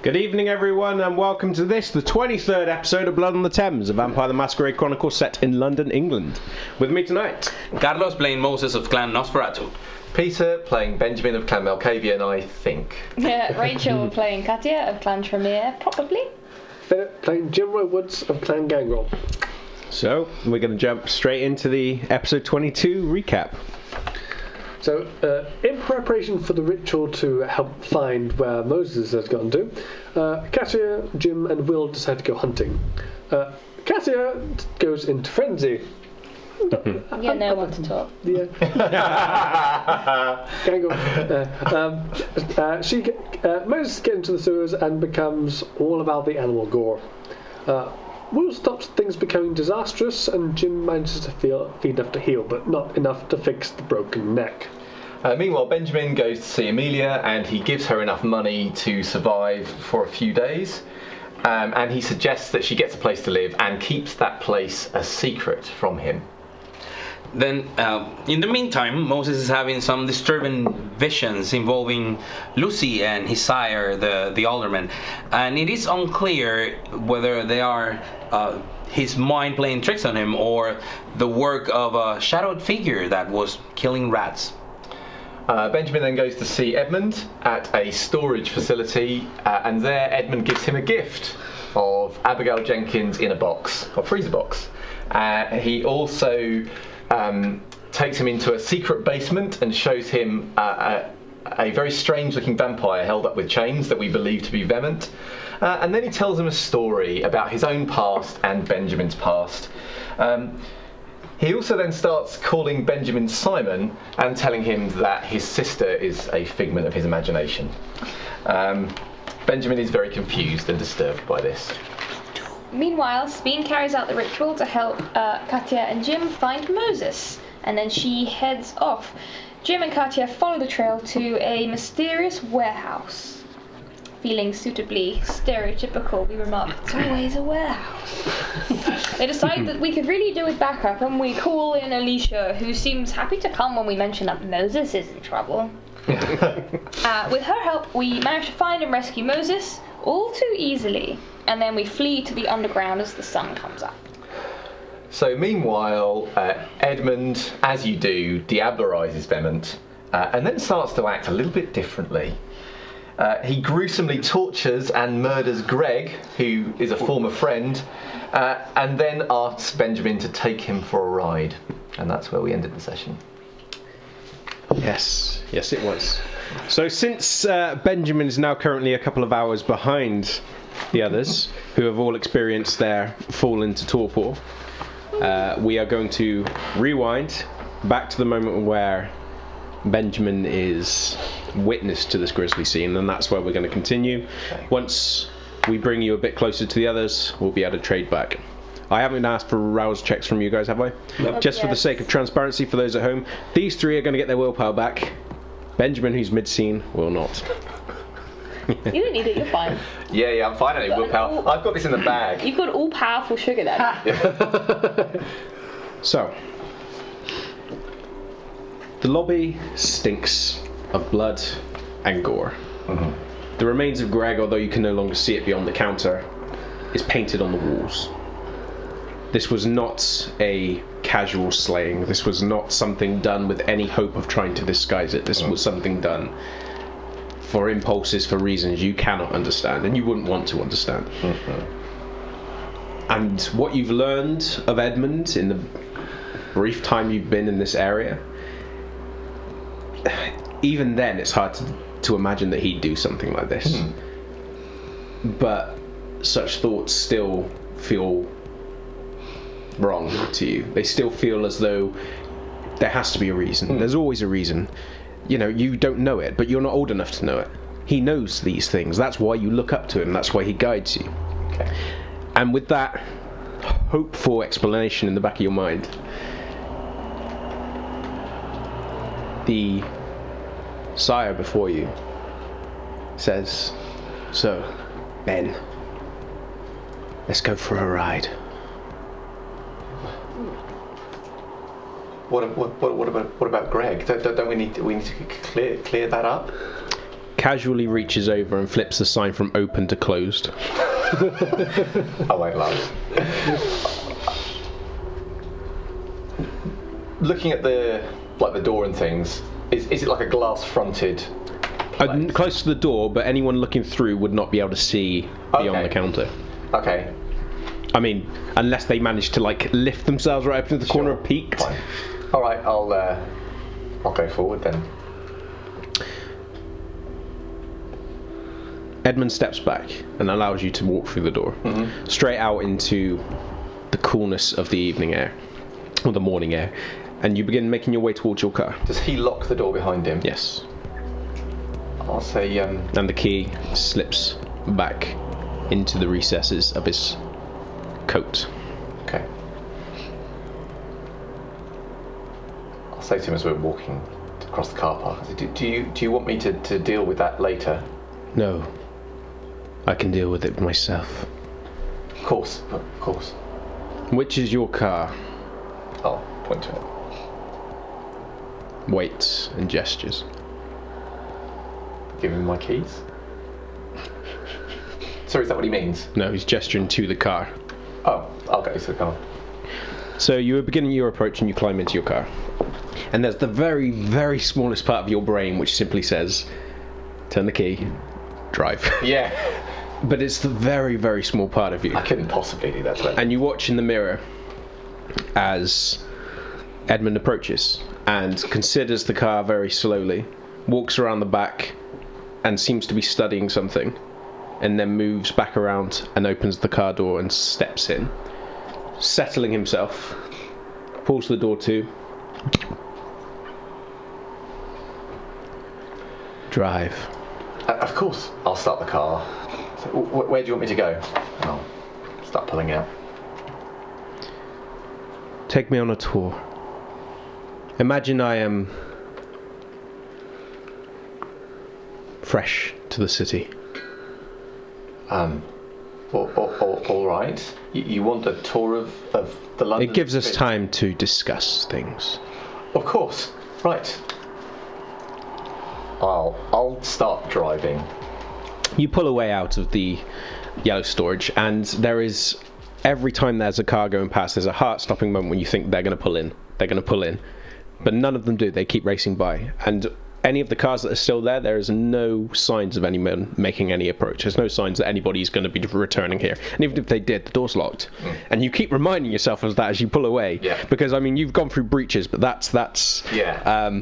Good evening, everyone, and welcome to this, the 23rd episode of Blood on the Thames, a Vampire the Masquerade Chronicle set in London, England. With me tonight, Carlos playing Moses of Clan Nosferatu. Peter playing Benjamin of Clan Malkavian, I think. Yeah, Rachel playing Katia of Clan Tremere, probably. Philip playing Jim Woods of Clan Gangrel. So, we're going to jump straight into the episode 22 recap. So, in preparation for the ritual to help find where Moses has gone to, Katia, Jim and Will decide to go hunting. Katia goes into frenzy. Yeah, no one to talk. Yeah. Moses gets into the sewers and becomes all about the animal gore. Will stops things becoming disastrous, and Jim manages to feed enough to heal, but not enough to fix the broken neck. Meanwhile, Benjamin goes to see Amelia, and he gives her enough money to survive for a few days. And he suggests that she gets a place to live and keeps that place a secret from him. Then, in the meantime, Moses is having some disturbing visions involving Lucy and his sire, the alderman. And it is unclear whether they are his mind playing tricks on him or the work of a shadowed figure that was killing rats. Benjamin then goes to see Edmund at a storage facility, and there Edmund gives him a gift of Abigail Jenkins in a box, or freezer box. He also takes him into a secret basement and shows him a very strange looking vampire held up with chains that we believe to be Vehement. And then he tells him a story about his own past and Benjamin's past. He also then starts calling Benjamin Simon and telling him that his sister is a figment of his imagination. Benjamin is very confused and disturbed by this. Meanwhile, Sabine carries out the ritual to help Katia and Jim find Moses, and then she heads off. Jim and Katia follow the trail to a mysterious warehouse. Feeling suitably stereotypical, we remark, it's always a warehouse. They decide that we could really do with backup, and we call in Alicia, who seems happy to come when we mention that Moses is in trouble. With her help, we manage to find and rescue Moses, all too easily, and then we flee to the underground as the sun comes up. So meanwhile, Edmund, as you do, diablerizes Vehement, and then starts to act a little bit differently. He gruesomely tortures and murders Greg, who is a former friend, and then asks Benjamin to take him for a ride. And that's where we ended the session. Yes, it was. So since Benjamin is now currently a couple of hours behind the others, who have all experienced their fall into torpor, we are going to rewind back to the moment where Benjamin is witness to this grisly scene, and that's where we're going to continue. Okay. Once we bring you a bit closer to the others, we'll be able to trade back. I haven't asked for rouse checks from you guys, have I? No. Just for the sake of transparency for those at home, these three are going to get their willpower back. Benjamin, who's mid-scene, will not. You don't need it, you're fine. Yeah, I'm fine. I need willpower. I've got this in the bag. You've got all-powerful sugar then. So, the lobby stinks of blood and gore. Mm-hmm. The remains of Greg, although you can no longer see it beyond the counter, is painted on the walls. This was not a casual slaying. This was not something done with any hope of trying to disguise it. This was something done for impulses, for reasons you cannot understand, and you wouldn't want to understand. Mm-hmm. And what you've learned of Edmund in the brief time you've been in this area, even then it's hard to imagine that he'd do something like this. But such thoughts still feel wrong to you. They still feel as though there has to be a reason. There's always a reason. You know, you don't know it, but you're not old enough to know it. He knows these things. That's why you look up to him. That's why he guides you. Okay. And with that hopeful explanation in the back of your mind, the sire before you says, "So, Ben, let's go for a ride." What about Greg? Don't we need to clear that up? casually reaches over and flips the sign from open to closed. I won't laugh. Looking at the door and things, is it like a glass-fronted place? Close to the door, but anyone looking through would not be able to see beyond the counter. Okay. I mean, unless they managed to lift themselves right up to the corner and peeked. Fine. All right, I'll go forward then. Edmund steps back and allows you to walk through the door, straight out into the coolness of the evening air, or the morning air, and you begin making your way towards your car. Does he lock the door behind him? Yes. I'll say, And the key slips back into the recesses of his coat. Okay. I'll say to him as we're walking across the car park, I say, do you want me to deal with that later? No. I can deal with it myself. Of course. Which is your car? I'll point to it. Waits and gestures. Give him my keys. Sorry, is that what he means? No, he's gesturing to the car. Oh, I'll go to the car. So you are beginning your approach and you climb into your car. And there's the very, very smallest part of your brain which simply says, turn the key, drive. Yeah. But it's the very, very small part of you. I couldn't possibly do that to him. And you watch in the mirror as Edmund approaches and considers the car very slowly, walks around the back and seems to be studying something, and then moves back around and opens the car door and steps in, settling himself, pulls the door to, drive. Of course, I'll start the car. So, where do you want me to go? I'll start pulling out. Take me on a tour. Imagine I am fresh to the city. All right. You want a tour of the London? It gives us time to discuss things. Of course. Right. I'll start driving. You pull away out of the yellow storage, and there is, every time there's a car going past, there's a heart-stopping moment when you think they're going to pull in. They're going to pull in. But none of them do. They keep racing by. And any of the cars that are still there, there is no signs of anyone making any approach. There's no signs that anybody's going to be returning here. And even if they did, the door's locked. And you keep reminding yourself of that as you pull away. Yeah. Because, I mean, you've gone through breaches, but that's yeah.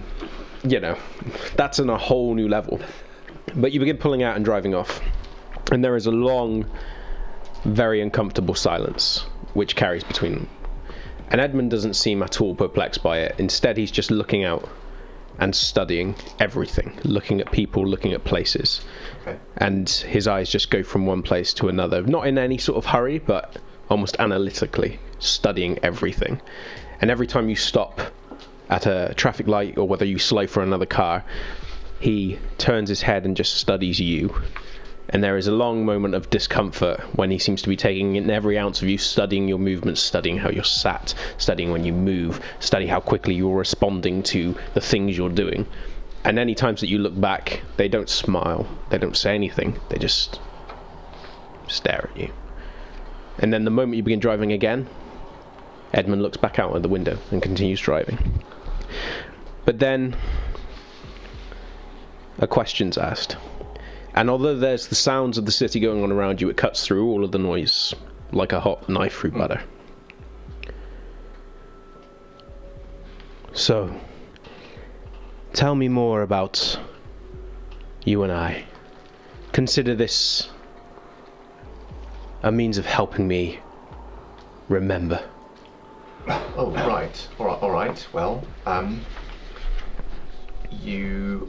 That's on a whole new level. But you begin pulling out and driving off. And there is a long, very uncomfortable silence which carries between them. And Edmund doesn't seem at all perplexed by it. Instead, he's just looking out and studying everything, looking at people, looking at places. Okay. And his eyes just go from one place to another, not in any sort of hurry, but almost analytically, studying everything. And every time you stop at a traffic light, or whether you slow for another car, he turns his head and just studies you. And there is a long moment of discomfort when he seems to be taking in every ounce of you, studying your movements, studying how you're sat, studying when you move, studying how quickly you're responding to the things you're doing. And any times that you look back, they don't smile, they don't say anything, they just stare at you. And then the moment you begin driving again, Edmund looks back out of the window and continues driving. But then a question's asked. And although there's the sounds of the city going on around you, it cuts through all of the noise like a hot knife through butter. So, tell me more about you and I. Consider this a means of helping me remember. Oh, right. All right. Well, you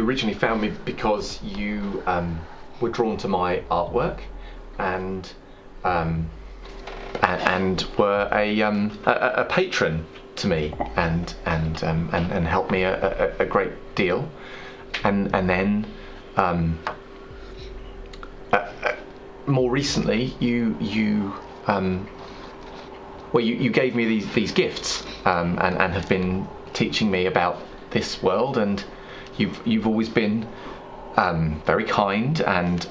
originally found me because you were drawn to my artwork and were a patron to me and helped me a great deal, and then more recently you gave me these gifts and have been teaching me about this world, and you've always been very kind and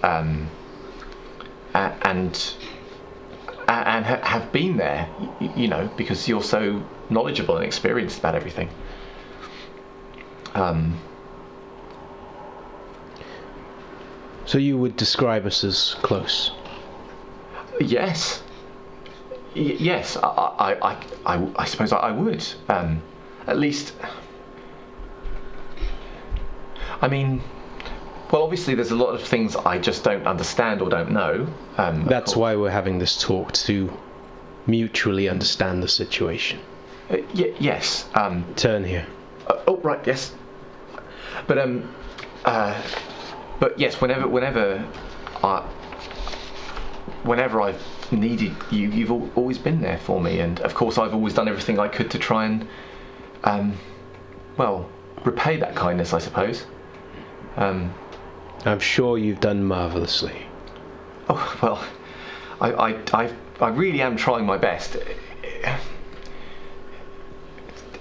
have been there, you know, because you're so knowledgeable and experienced about everything. So you would describe us as close? Yes. Yes, I suppose I would. At least, I mean, well, obviously there's a lot of things I just don't understand or don't know. That's why we're having this talk, to mutually understand the situation. Yes. Turn here. Oh, right, yes. But yes, whenever I've needed you, you've always been there for me, and of course I've always done everything I could to try and, well, repay that kindness, I suppose. I'm sure you've done marvellously. Oh, well, I really am trying my best.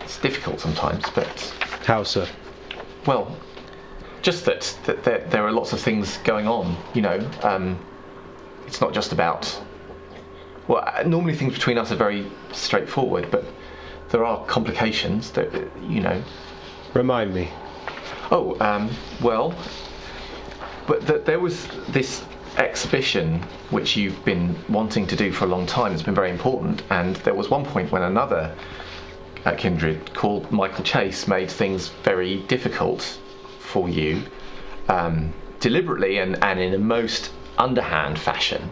It's difficult sometimes, but... How so? Well, just that there are lots of things going on, you know. It's not just about... Well, normally things between us are very straightforward, but there are complications that, you know... Remind me. Oh, well... But there was this exhibition which you've been wanting to do for a long time. It's been very important, and there was one point when another kindred called Michael Chase made things very difficult for you, deliberately and in a most underhand fashion.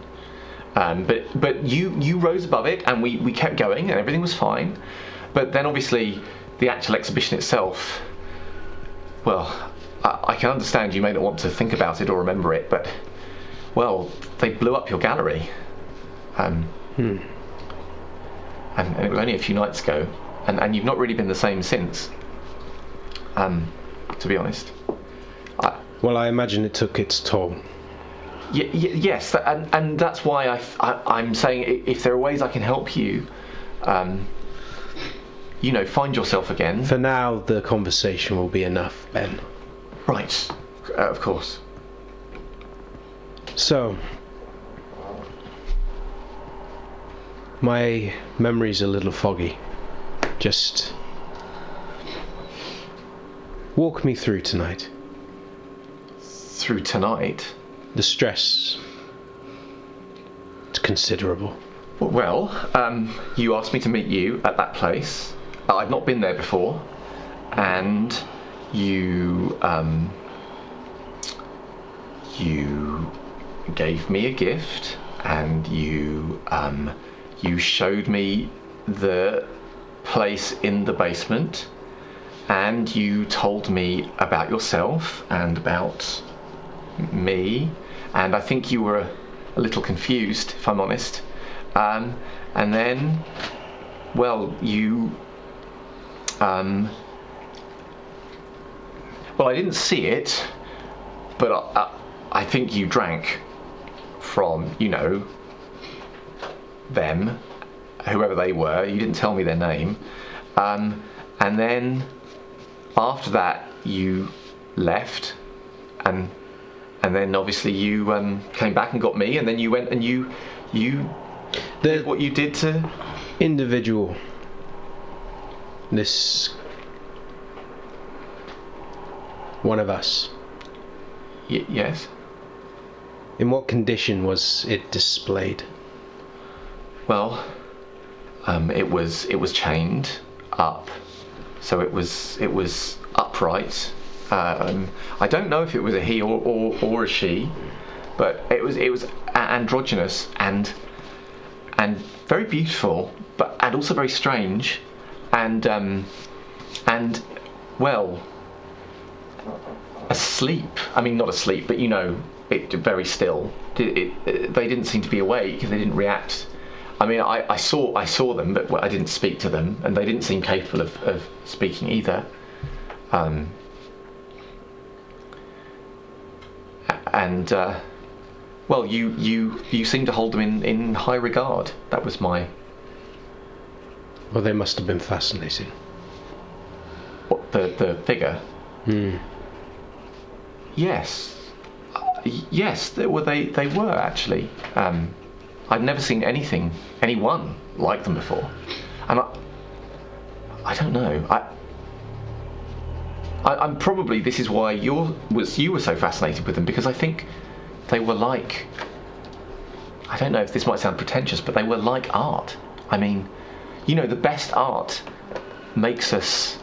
But you rose above it, and we kept going, and everything was fine. But then obviously the actual exhibition itself, well, I can understand you may not want to think about it or remember it, but, well, they blew up your gallery. And it was only a few nights ago, and you've not really been the same since, to be honest. Well, I imagine it took its toll. Yes, and that's why I'm saying if there are ways I can help you, you know, find yourself again. For now, the conversation will be enough, Ben. Right, of course. So, my memory's a little foggy. Just walk me through tonight. Through tonight? The stress, it's considerable. Well, you asked me to meet you at that place. I've not been there before, and you gave me a gift, and you showed me the place in the basement, and you told me about yourself and about me, and I think you were a little confused, if I'm honest. And then, well, you well, I didn't see it, but I think you drank from, you know, them, whoever they were. You didn't tell me their name. And then after that you left, and then obviously you came back and got me, and then you went and you did what you did to... Individual. This... one of us. Yes? In what condition was it displayed? Well, it was chained up, so it was upright. I don't know if it was a he or a she, but it was androgynous and very beautiful, and also very strange, and well, asleep. I mean, not asleep, but you know, very still. They didn't seem to be awake. They didn't react. I mean, I saw them, but I didn't speak to them, and they didn't seem capable of speaking either. And well, you seem to hold them in high regard. That was my... Well, they must have been fascinating. the figure. Yes, yes, they were actually. I'd never seen anyone like them before, and I don't know. I'm probably, this is why you were so fascinated with them, because I think they were like, I don't know if this might sound pretentious, but they were like art. I mean, you know, the best art makes us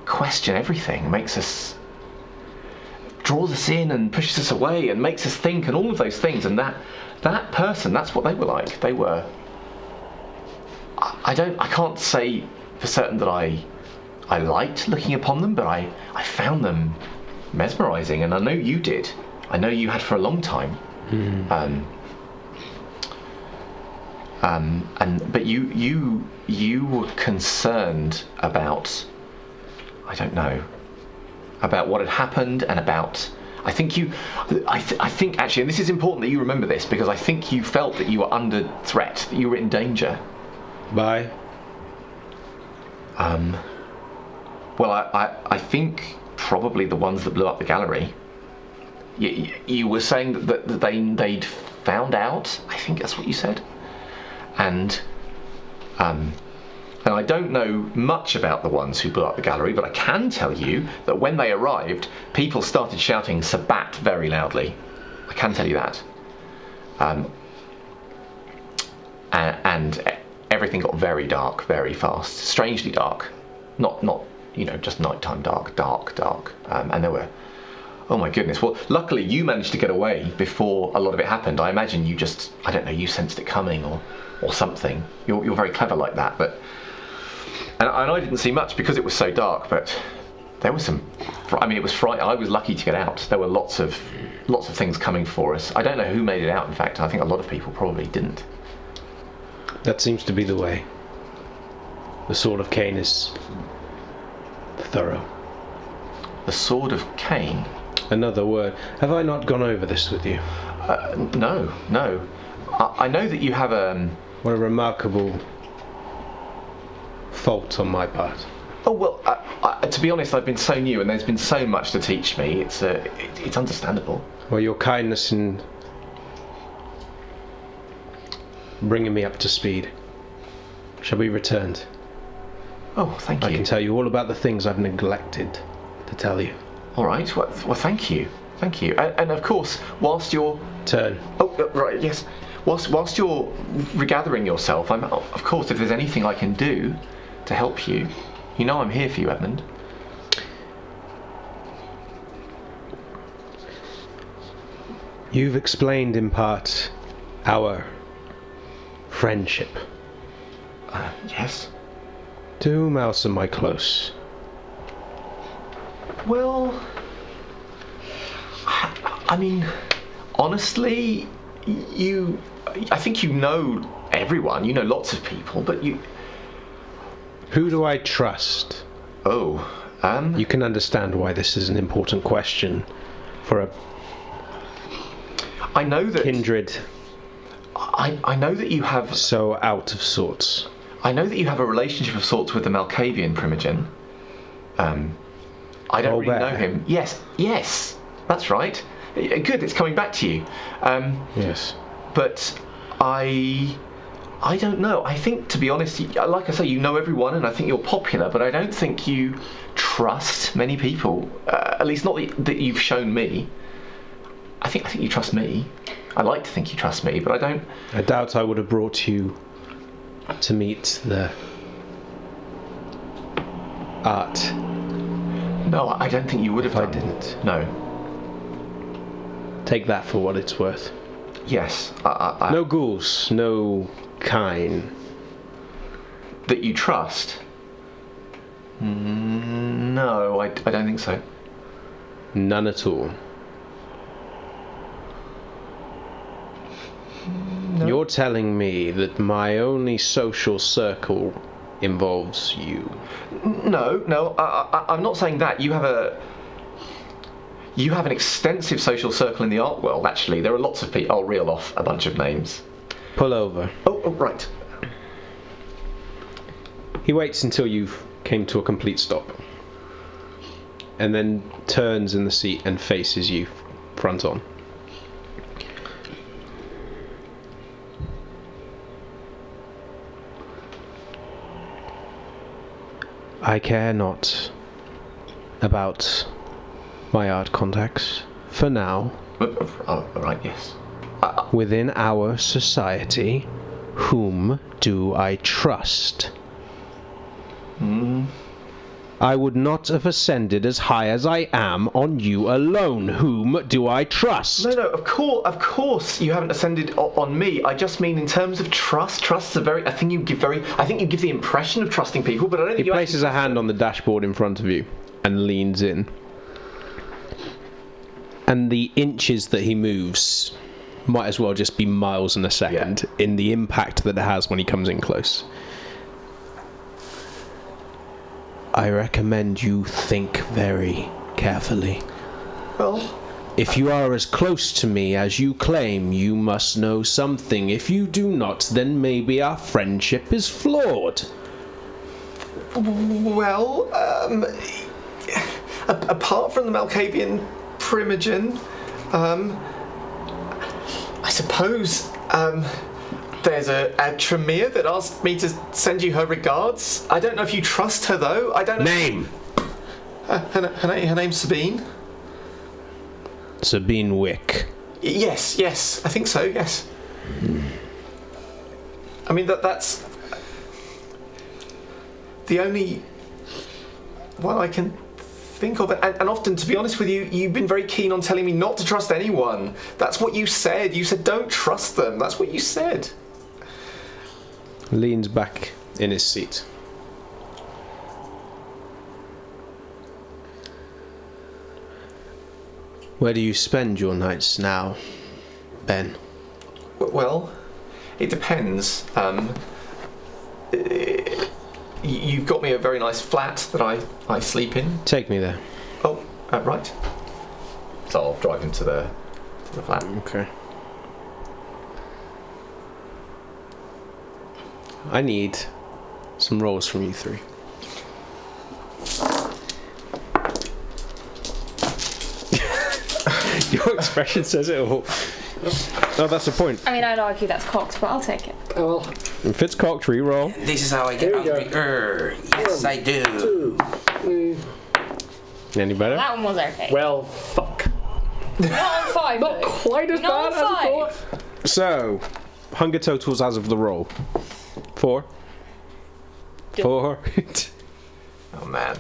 question everything, draws us in and pushes us away and makes us think and all of those things. And that person, that's what they were like. They were, I can't say for certain that I liked looking upon them, but I found them mesmerising, and I know you did. I know you had for a long time. But you were concerned about, I don't know, about what had happened, and about, I think actually, and this is important that you remember this, because I think you felt that you were under threat, that you were in danger. By? Well, I think probably the ones that blew up the gallery. You were saying that they'd found out. I think that's what you said. And I don't know much about the ones who blew up the gallery, but I can tell you that when they arrived, people started shouting "Sabbat" very loudly. I can tell you that. And everything got very dark, very fast, strangely dark. Not just nighttime dark. And there were, oh my goodness. Well, luckily you managed to get away before a lot of it happened. I imagine you just, I don't know, you sensed it coming or something. You're very clever like that. But and I didn't see much because it was so dark. But there was some. I mean, it was frightening. I was lucky to get out. There were lots of things coming for us. I don't know who made it out. In fact, I think a lot of people probably didn't. That seems to be the way. The Sword of Cain is thorough. The Sword of Cain? Another word. Have I not gone over this with you? No. I know that you have What a remarkable fault on my part. Oh well, to be honest, I've been so new, and there's been so much to teach me. It's understandable. Well, your kindness in bringing me up to speed shall be returned. Oh, thank you. I can tell you all about the things I've neglected to tell you. All right. Well, thank you. And of course, whilst you're Turn. Oh, right. Yes. Whilst you're regathering yourself, of course, if there's anything I can do to help you, you know I'm here for you, Edmund. You've explained in part our friendship. Yes. To whom else am I close? Well, I mean, honestly, I think you know everyone. You know lots of people, but you. Who do I trust? Oh, You can understand why this is an important question for a I know that kindred I know that you have. so out of sorts. I know that you have a relationship of sorts with the Malkavian Primogen. I don't really know him. Yes, that's right. Good, it's coming back to you. Yes. But I don't know. I think, to be honest, like I say, you know everyone, and I think you're popular, but I don't think you trust many people. At least not that you've shown me. I think you trust me. I like to think you trust me, but I don't. I doubt I would have brought you to meet the art. No, I don't think you would have If I done. didn't. No. Take that for what it's worth. Yes. No ghouls, no kine. That you trust? No, I don't think so. None at all. No. You're telling me that my only social circle involves you. No, I'm not saying that. You have an extensive social circle in the art world, actually. There are lots of people. I'll reel off a bunch of names. Pull over. Oh, right. He waits until you came to a complete stop. and then turns in the seat and faces you front on. I care not about my art contacts for now. Oh, right, yes. Within our society, whom do I trust? I would not have ascended as high as I am on you alone. Whom do I trust? No, of course you haven't ascended on me. I just mean in terms of trust. Trust's a very. I think you give the impression of trusting people, but I don't think He places a hand on the dashboard in front of you and leans in. And the inches that he moves might as well just be miles in a second in the impact that it has when he comes in close. I recommend you think very carefully. Well, if you are as close to me as you claim, you must know something. If you do not, then maybe our friendship is flawed. Well, apart from the Malkavian Primogen, I suppose there's a Tremere that asked me to send you her regards. I don't know if you trust her, though. I don't know. Name? Her name's Sabine. Sabine Wick. Yes, I think so, yes. I mean, that's the only one I can think of. And often, to be honest with you, you've been very keen on telling me not to trust anyone. That's what you said. You said don't trust them. That's what you said. Leans back in his seat. Where do you spend your nights now, Ben? Well, it depends. You've got me a very nice flat that I sleep in. Take me there. Oh, right. So I'll drive him to the flat. Okay. I need some rolls from you three. Your expression says it all. Oh, that's the point. I mean, I'd argue that's cocked, but I'll take it. Oh, well. If it's cocked, re-roll. This is how I get angry. Yes, I do. 2, 3. Any better? That one was okay. Well, fuck. Not on 5, Not though. quite as Not bad as I on thought. So, hunger totals as of the roll. 4. 4. Oh man.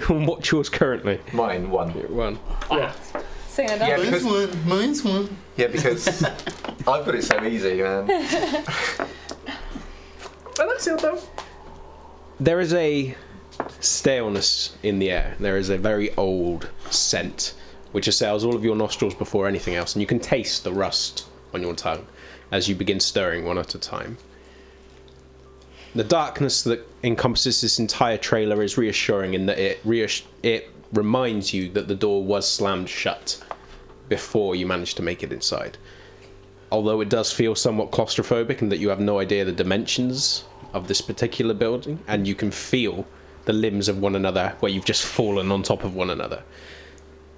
What's yours currently? Mine 1. 1. Yeah. Sing it down. Yeah, because, Mine's one. yeah, because I've got it so easy, man. Well, that's it, though. There is a staleness in the air. There is a very old scent which assails all of your nostrils before anything else, and you can taste the rust on your tongue as you begin stirring one at a time. The darkness that encompasses this entire trailer is reassuring in that it reminds you that the door was slammed shut before you managed to make it inside. Although it does feel somewhat claustrophobic and that you have no idea the dimensions of this particular building, and you can feel the limbs of one another where you've just fallen on top of one another.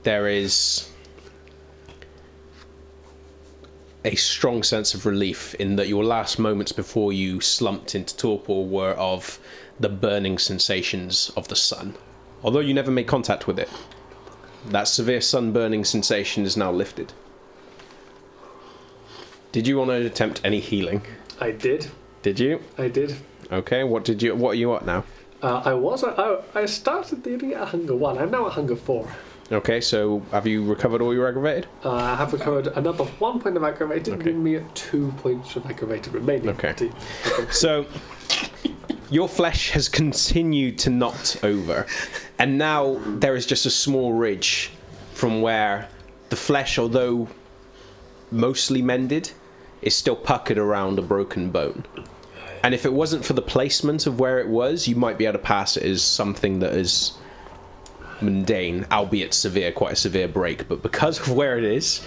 There is a strong sense of relief in that your last moments before you slumped into torpor were of the burning sensations of the sun. Although you never made contact with it, that severe sun-burning sensation is now lifted. Did you want to attempt any healing? I did. Did you? I did. Okay, what are you at now? I started the eating at hunger 1. I'm now at hunger 4. Okay, so have you recovered all your aggravated? I have recovered another 1 point of aggravated, giving me 2 points of aggravated remaining. Okay. So, your flesh has continued to knot over, and now there is just a small ridge from where the flesh, although mostly mended, is still puckered around a broken bone. And if it wasn't for the placement of where it was, you might be able to pass it as something that is mundane, albeit severe, quite a severe break. But because of where it is,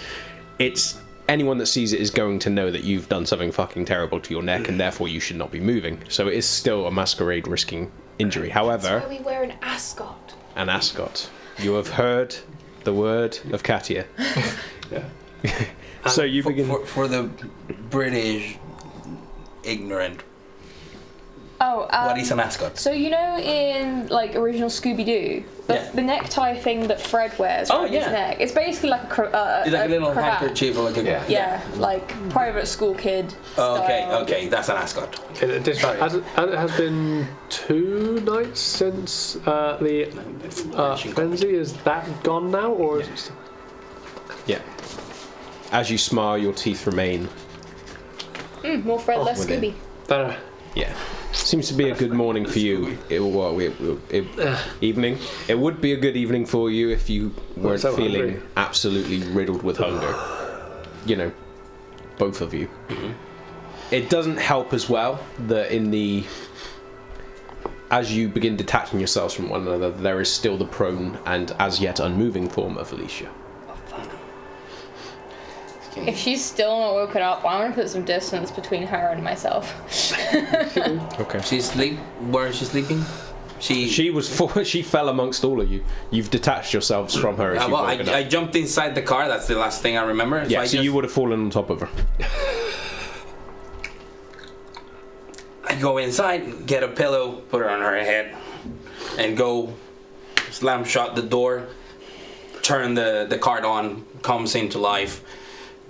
it's anyone that sees it is going to know that you've done something fucking terrible to your neck, and therefore you should not be moving. So it is still a masquerade risking injury. However, That's why we wear an ascot. an ascot. You have heard the word of Katia. Yeah. So you begin. For the British ignorant. Oh, What is an ascot? So you know in like original Scooby-Doo, the necktie thing that Fred wears around his neck, it's basically like It's like a little cravat. handkerchief or like a... Yeah, like private school kid style. Okay, that's an ascot. In addition, as it has been 2 nights since the frenzy, is that gone now, or is it still... Yeah. As you smile, your teeth remain. More Fred, less within. Scooby. Yeah. Seems to be a good morning for you. Evening. It would be a good evening for you if you weren't feeling hungry. Absolutely riddled with hunger. You know, both of you. Mm-hmm. It doesn't help as well that as you begin detaching yourselves from one another, there is still the prone and as yet unmoving form of Alicia. If she's still not woken up, I'm gonna put some distance between her and myself. Okay. Where is she sleeping? She fell amongst all of you. You've detached yourselves from her. I jumped inside the car. That's the last thing I remember. Yeah, so you would have fallen on top of her. I go inside, get a pillow, put her on her head, and go slam shut the door, turn the card on, comes into life,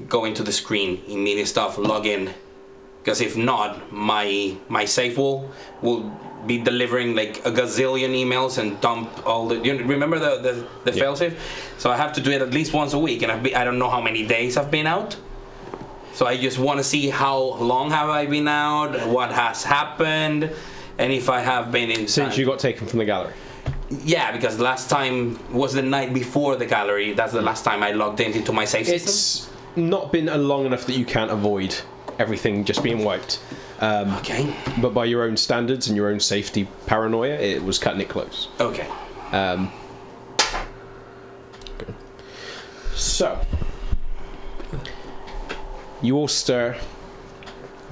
go into the screen, immediate stuff, log in. Because if not, my safe will be delivering like a gazillion emails and dump all the... You remember the failsafe? So I have to do it at least once a week, and I don't know how many days I've been out. So I just want to see how long have I been out, what has happened, and if I have been inside. Since you got taken from the gallery? Yeah, because the last time was the night before the gallery. That's the last time I logged into my safe system. It's not been long enough that you can't avoid everything just being wiped. Okay. But by your own standards and your own safety paranoia, it was cutting it close. Okay. Okay. So, you all stir.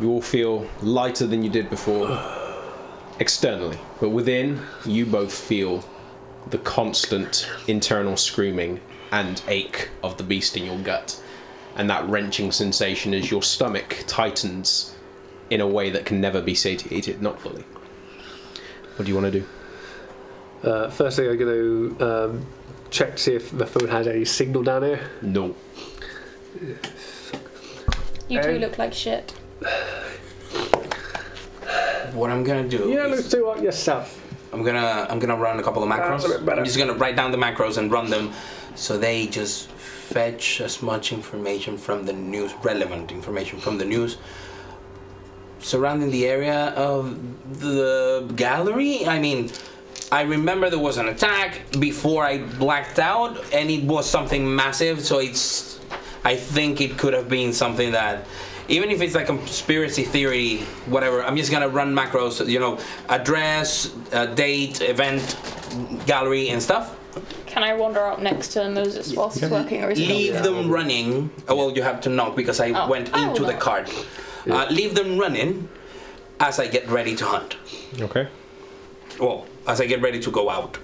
You all feel lighter than you did before, externally. But within, you both feel the constant internal screaming and ache of the beast in your gut. And that wrenching sensation as your stomach tightens in a way that can never be satiated, not fully. What do you want to do? Firstly, I'm going to check to see if the phone has any signal down here. No. You two look like shit. What I'm gonna do? Yeah, let's do it yourself. I'm gonna run a couple of macros. That's a bit better. I'm just gonna write down the macros and run them, so they just fetch as much information from the news, relevant information from the news, surrounding the area of the gallery. I mean, I remember there was an attack before I blacked out, and it was something massive. So I think it could have been something that, even if it's like a conspiracy theory, whatever, I'm just gonna run macros, address, date, event, gallery, and stuff. Can I wander up next to Moses whilst he's working, or is he Leave them running. Oh, well, you have to knock because I went into the card. Leave them running as I get ready to hunt. Okay. Well, as I get ready to go out.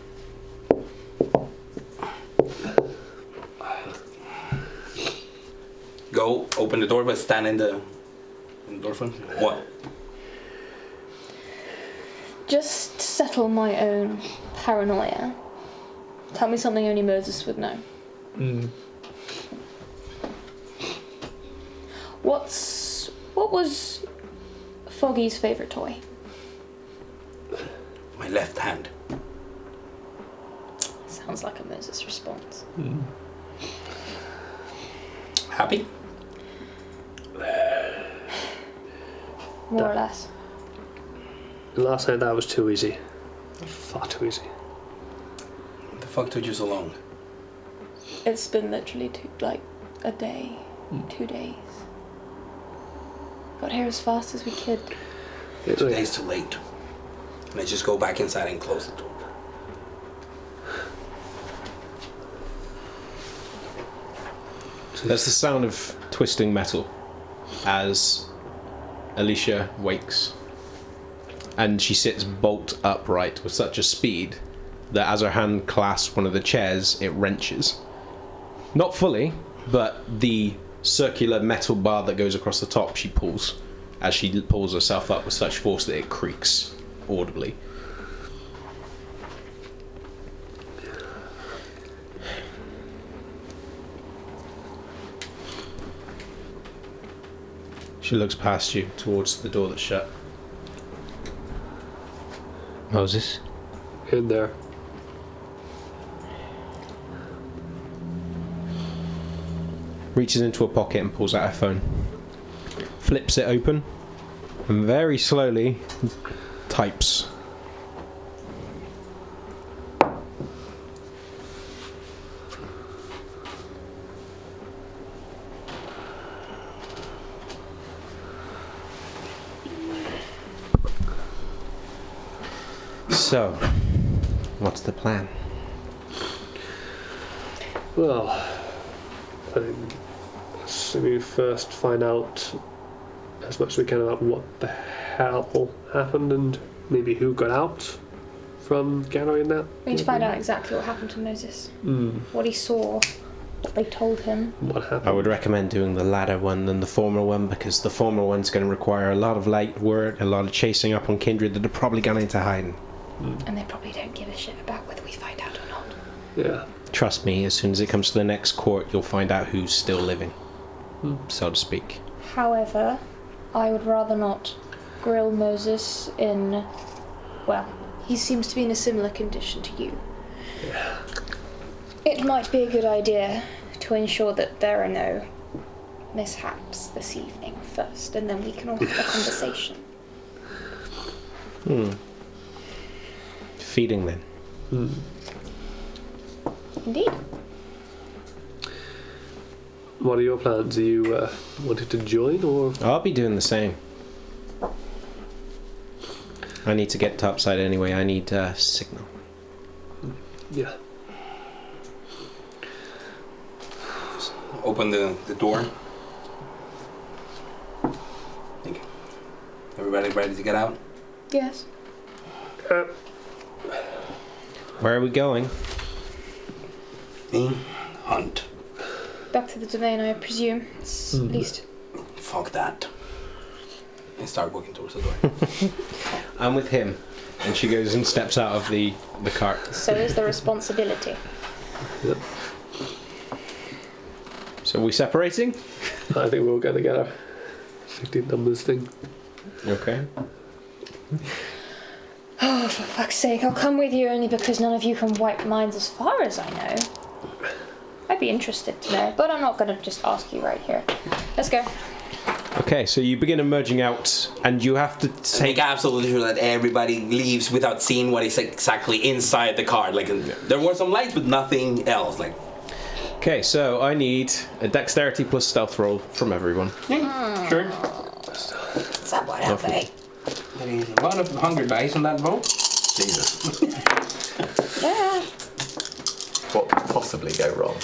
Go open the door, but stand in the door front. What? Just settle my own paranoia. Tell me something only Moses would know. What was Foggy's favourite toy? My left hand. Sounds like a Moses response. Happy? More or less. Last night that was too easy. Far too easy. The fuck took you so long? It's been literally a day, 2 days. Got here as fast as we could. 2 days too late. And I just go back inside and close the door. There's the sound of twisting metal as Alicia wakes. And she sits bolt upright with such a speed that as her hand clasps one of the chairs, it wrenches. Not fully, but the circular metal bar that goes across the top she pulls, as she pulls herself up with such force that it creaks audibly. She looks past you towards the door that's shut. Moses? In there. Reaches into a pocket and pulls out her phone. Flips it open and very slowly types. So, what's the plan? Well, I think we first find out as much as we can about what the hell happened and maybe who got out from gathering that. We need to find out exactly what happened to Moses. What he saw, what they told him. What happened? I would recommend doing the latter one than the former one, because the former one's going to require a lot of light work, a lot of chasing up on kindred that are probably gone into hiding. And they probably don't give a shit about whether we find out or not. Yeah. Trust me, as soon as it comes to the next court, you'll find out who's still living, so to speak. However, I would rather not grill Moses in... Well, he seems to be in a similar condition to you. Yeah. It might be a good idea to ensure that there are no mishaps this evening first, and then we can all have a conversation. Feeding then. Indeed. What are your plans? Are you wanting to join, or...? I'll be doing the same. I need to get topside anyway. I need signal. Yeah. Open the door. Thank you. Everybody ready to get out? Yes. Where are we going? Hunt. Back to the domain, I presume. It's at least... Fuck that. And start walking towards the door. I'm with him. And she goes and steps out of the cart. So is the responsibility. Yep. So are we separating? I think we're all going together. 15 numbers thing. Okay. Oh, for fuck's sake, I'll come with you only because none of you can wipe minds as far as I know. I'd be interested to know, but I'm not going to just ask you right here. Let's go. Okay, so you begin emerging out, and you have to take... Make absolutely sure that everybody leaves without seeing what is exactly inside the car. Like, there were some lights, but nothing else. Like. Okay, so I need a dexterity plus stealth roll from everyone. Sure. Is that what happened? There is a lot of hungry dice on that vote. Jesus. Yeah. What could possibly go wrong? 2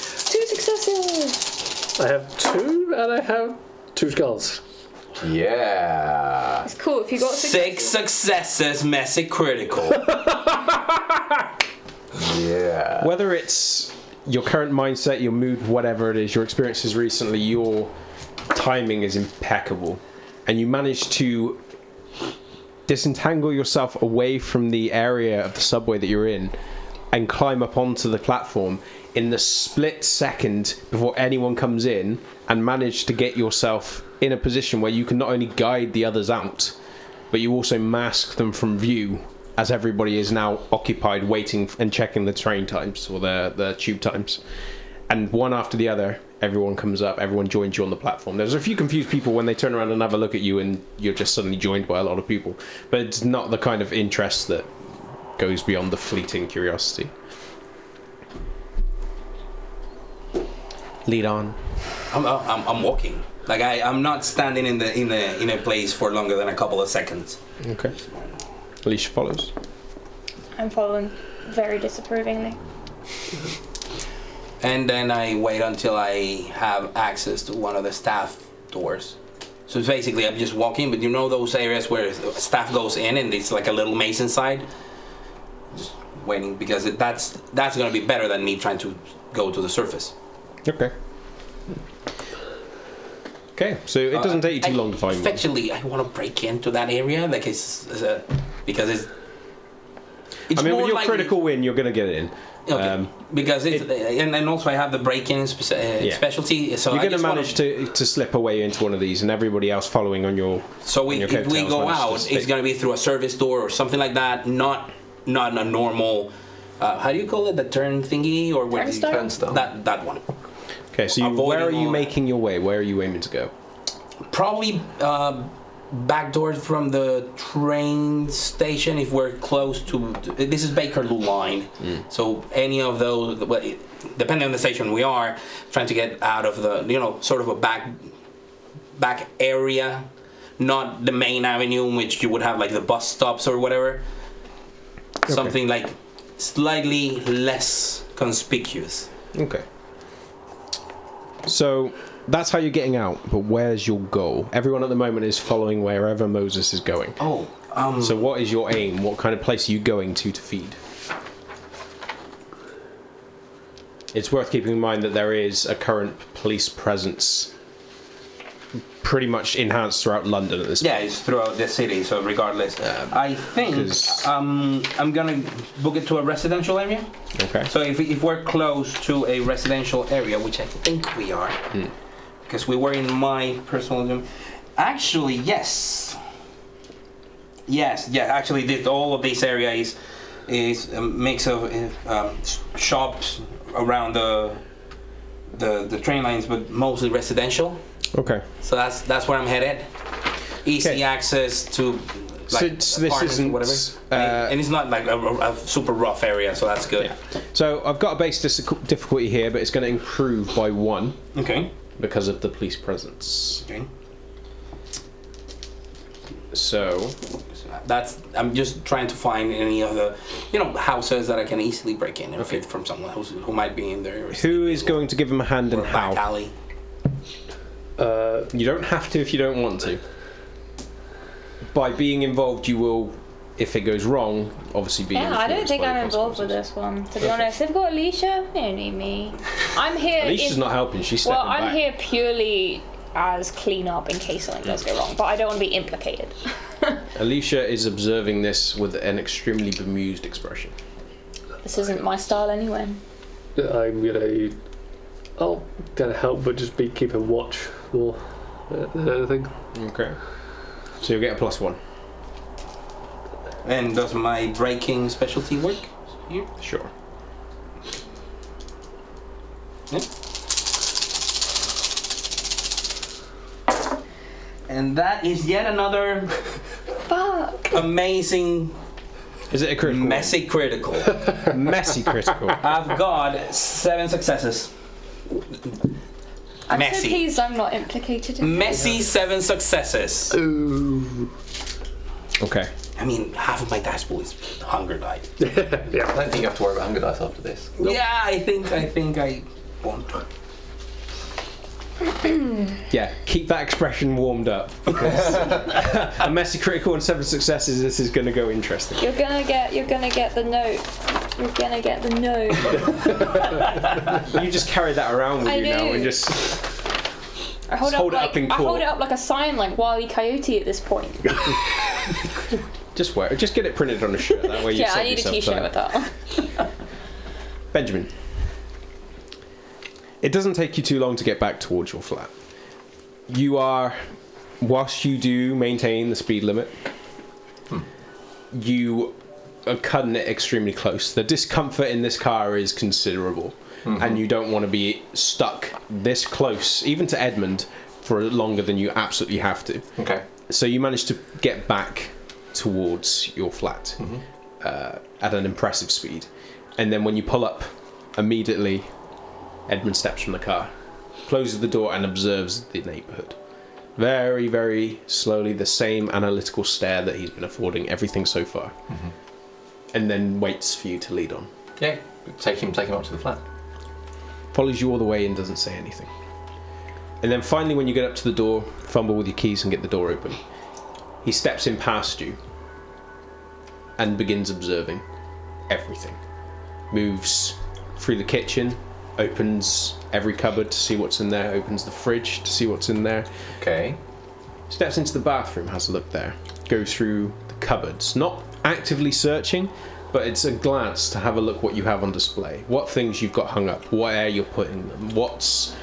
successes. I have 2, and I have 2 skulls. Yeah. It's cool if you got 6 successes, messy critical. Yeah. Whether it's your current mindset, your mood, whatever it is, your experiences recently, your timing is impeccable. And you manage to disentangle yourself away from the area of the subway that you're in and climb up onto the platform in the split second before anyone comes in, and manage to get yourself in a position where you can not only guide the others out, but you also mask them from view as everybody is now occupied waiting and checking the train times or the tube times. And one after the other, everyone comes up, everyone joins you on the platform. There's a few confused people when they turn around and have a look at you and you're just suddenly joined by a lot of people. But it's not the kind of interest that goes beyond the fleeting curiosity. Lead on. I'm walking. Like I'm not standing in a place for longer than a couple of seconds. Okay. Alicia follows. I'm following very disapprovingly. And then I wait until I have access to one of the staff doors. So it's basically I'm just walking, but you know those areas where staff goes in and it's like a little maze inside? Just waiting because that's going to be better than me trying to go to the surface. Okay. Okay, so it doesn't take you too long to find one. Actually, I want to break into that area, like because it's. I mean, more with your likely- critical win, you're going to get in. Okay. Because and also I have the break-in specialty, so You're I going to just manage to slip away into one of these, and everybody else following on your. So on your if we coattails go manage to out, stick. it's going to be through a service door or something like that, not a normal. How do you call it? The turn thingy or what? Turnstile? Turnstile. That one. Okay, so where are you making your way? Where are you aiming to go? Probably back doors from the train station if we're close to. This is Bakerloo line, so any of those, depending on the station we are, trying to get out of the sort of a back area, not the main avenue in which you would have like the bus stops or whatever. Okay. Something like slightly less conspicuous. Okay. So that's how you're getting out, but where's your goal? Everyone at the moment is following wherever Moses is going. Oh, So what is your aim? What kind of place are you going to feed? It's worth keeping in mind that there is a current police presence pretty much enhanced throughout London at this point. yeah, it's throughout the city, so regardless. I think 'cause- I'm gonna book it to a residential area. Okay. So if we're close to a residential area, which I think we are, because we were in my personal gym. Actually, yes. Actually, all of this area is a mix of shops around the train lines, but mostly residential. Okay. So that's where I'm headed. Easy Okay. access to like So this apartments or isn't, whatever, and it's not like a super rough area, so that's good. Yeah. So I've got a base difficulty here, but it's going to improve by 1 Okay. because of the police presence. Okay. So I'm just trying to find any of the houses that I can easily break in and fit from someone who might be in there. Or who is going to give him a hand or and a back how? alley. You don't have to if you don't want to. By being involved, you will, if it goes wrong, obviously be. Yeah, I don't influenced think by the I'm involved with consequences. this one, to be honest. They've got Alicia, they don't need me. I'm here. Alicia's not helping. She's stepping Well, I'm back. here purely as clean up in case something does go wrong, but I don't want to be implicated. Alicia is observing this with an extremely bemused expression. This isn't my style anyway. I'll gonna help, but just be keeping watch more than anything. Okay. So you'll get a +1. And does my breaking specialty work here? Sure. Yeah. And that is yet another Fuck! amazing, Is it a critical? messy critical. Messy critical. I've got 7 successes. I'm so Messy. pleased I'm not implicated in Messy 7 successes. Ooh. Okay. I mean, half of my dice pool is hunger die. I don't think you have to worry about hunger dice after this. Yeah, I think I won't. Yeah, keep that expression warmed up because a messy critical and 7 successes. This is going to go interesting. You're gonna get the note. You're gonna get the note. You just carry that around with I you now do. and just I hold, hold it like, up in I hold court. it up like a sign, like Wile E. Coyote at this point. just wear it. Just get it printed on a shirt. That way you Yeah, save I need a yourself t-shirt time. with that. Benjamin. It doesn't take you too long to get back towards your flat. You are, whilst you do maintain the speed limit, you are cutting it extremely close. The discomfort in this car is considerable, and you don't want to be stuck this close, even to Edmund, for longer than you absolutely have to. Okay. So you manage to get back towards your flat at an impressive speed. And then when you pull up, immediately Edmund steps from the car, closes the door and observes the neighbourhood. Very, very slowly, the same analytical stare that he's been affording everything so far. And then waits for you to lead on. Yeah. Take him up to the flat. Follows you all the way and doesn't say anything. And then finally when you get up to the door, fumble with your keys and get the door open. He steps in past you and begins observing. everything. Moves through the kitchen, opens every cupboard to see what's in there, opens the fridge to see what's in there. Okay. Steps into the bathroom, has a look there. Goes through the cupboards, not actively searching, but it's a glance to have a look what you have on display. What things you've got hung up, where you're putting them, what's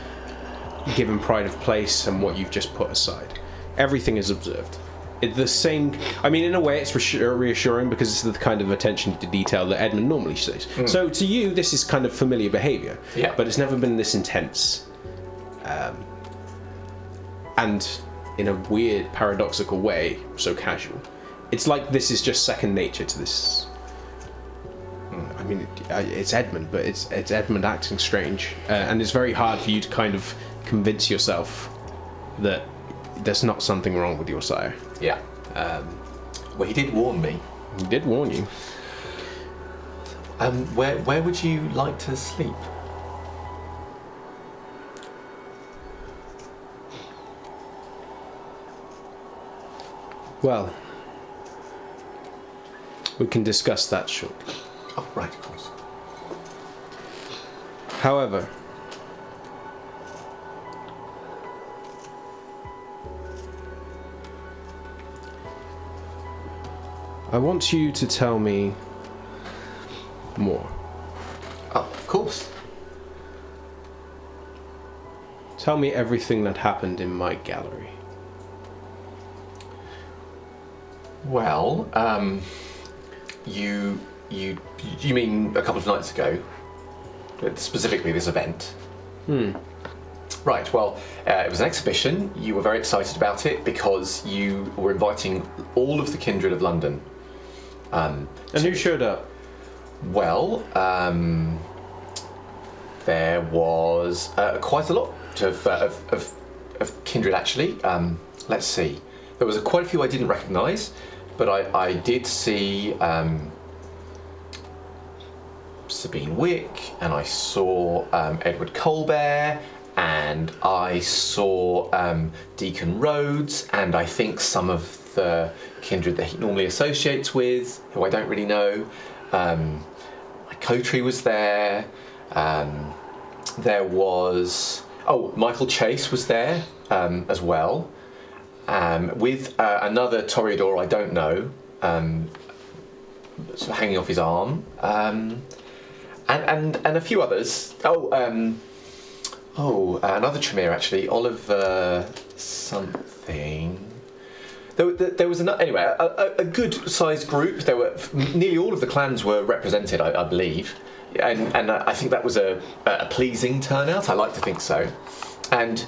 given pride of place and what you've just put aside. Everything is observed. The same, I mean, in a way it's reassuring because it's the kind of attention to detail that Edmund normally shows. So to you, this is kind of familiar behaviour, but it's never been this intense. And in a weird, paradoxical way, so casual. It's like this is just second nature to this. I mean, it's Edmund, but it's Edmund acting strange. And it's very hard for you to kind of convince yourself that there's not something wrong with your sire. Yeah. Well, he did warn me. He did warn you. Where would you like to sleep? Well, we can discuss that shortly. Oh, right, of course. However, I want you to tell me more. Oh, of course. Tell me everything that happened in my gallery. Well, you mean a couple of nights ago? Specifically this event? Right, well, it was an exhibition. You were very excited about it because you were inviting all of the kindred of London. And who showed up? Well, there was quite a lot of kindred, actually. Let's see. There was quite a few I didn't recognise, but I did see Sabine Wick, and I saw Edward Colbert, and I saw Deacon Rhodes, and I think some of the kindred that he normally associates with, who I don't really know. My Coterie was there. There was... Oh, Michael Chase was there as well. With another Toreador I don't know, sort of hanging off his arm, and a few others. Another Tremere actually, Oliver something. There was anyway a good-sized group. There were nearly all of the clans were represented, I believe, and I think that was a pleasing turnout. I like to think so, and.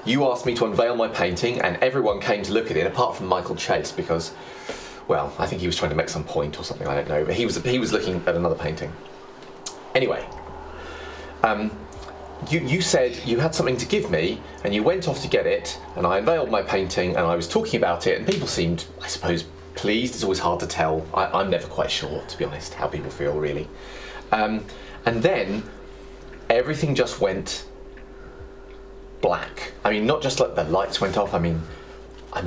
You asked me to unveil my painting, and everyone came to look at it, apart from Michael Chase, because, well, I think he was trying to make some point or something. I don't know, but he was looking at another painting. Anyway, you said you had something to give me, and you went off to get it, and I unveiled my painting, and I was talking about it, and people seemed, I suppose, pleased. It's always hard to tell. I'm never quite sure, to be honest, how people feel really. And then everything just went black. I mean, not just like the lights went off. I mean, I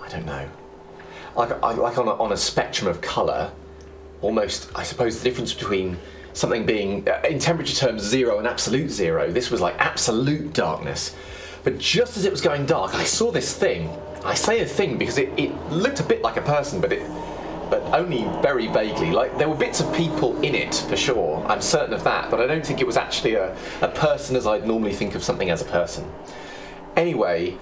don't know. Like on a spectrum of colour, almost. I suppose the difference between something being, in temperature terms, 0 and absolute 0. This was like absolute darkness. But just as it was going dark, I saw this thing. I say a thing because it looked a bit like a person, but only very vaguely. Like, there were bits of people in it, for sure. I'm certain of that, but I don't think it was actually a person as I'd normally think of something as a person. Anyway,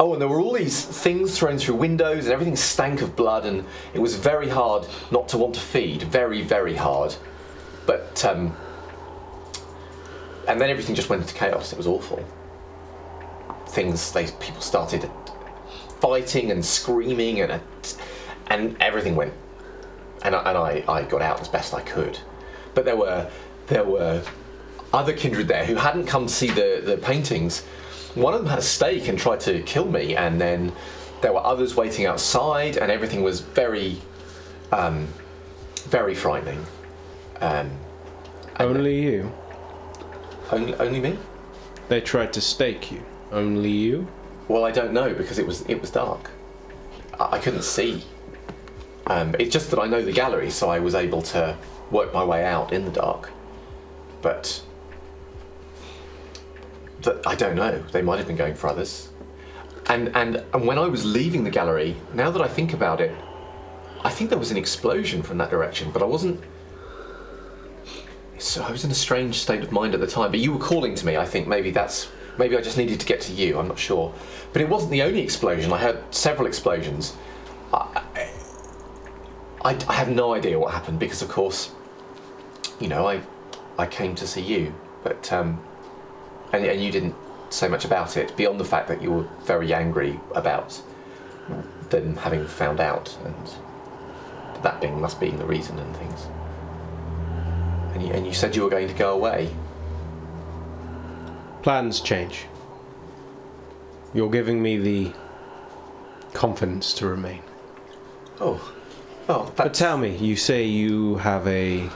and there were all these things thrown through windows, and everything stank of blood, and it was very hard not to want to feed. Very, very hard. But, and then everything just went into chaos. It was awful. People started fighting and screaming, and everything went, and I got out as best I could. But there were other kindred there who hadn't come to see the paintings. One of them had a stake and tried to kill me, and then there were others waiting outside, and everything was very, very frightening. Only you? Only me? They tried to stake you. Only you? Well, I don't know, because it was dark. I couldn't see. It's just that I know the gallery, so I was able to work my way out in the dark. But I don't know. They might have been going for others. And when I was leaving the gallery, now that I think about it, I think there was an explosion from that direction, but I wasn't. So I was in a strange state of mind at the time. But you were calling to me. I think maybe I just needed to get to you. I'm not sure. But it wasn't the only explosion. I heard several explosions. I have no idea what happened because, of course, you know, I came to see you, but and you didn't say much about it beyond the fact that you were very angry about them having found out, and that must be the reason and things. And you said you were going to go away. Plans change. You're giving me the confidence to remain. Oh, well, but tell me, you say you have a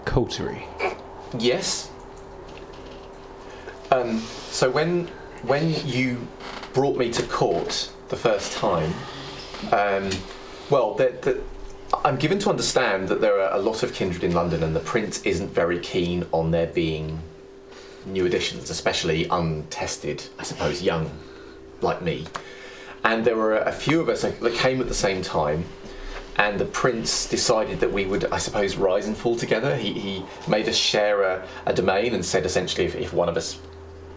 coterie. Yes. So when you brought me to court the first time, I'm given to understand that there are a lot of kindred in London, and the Prince isn't very keen on there being new additions, especially untested, I suppose, young like me. And there were a few of us that came at the same time, and the Prince decided that we would, I suppose, rise and fall together. He made us share a domain and said essentially if one of us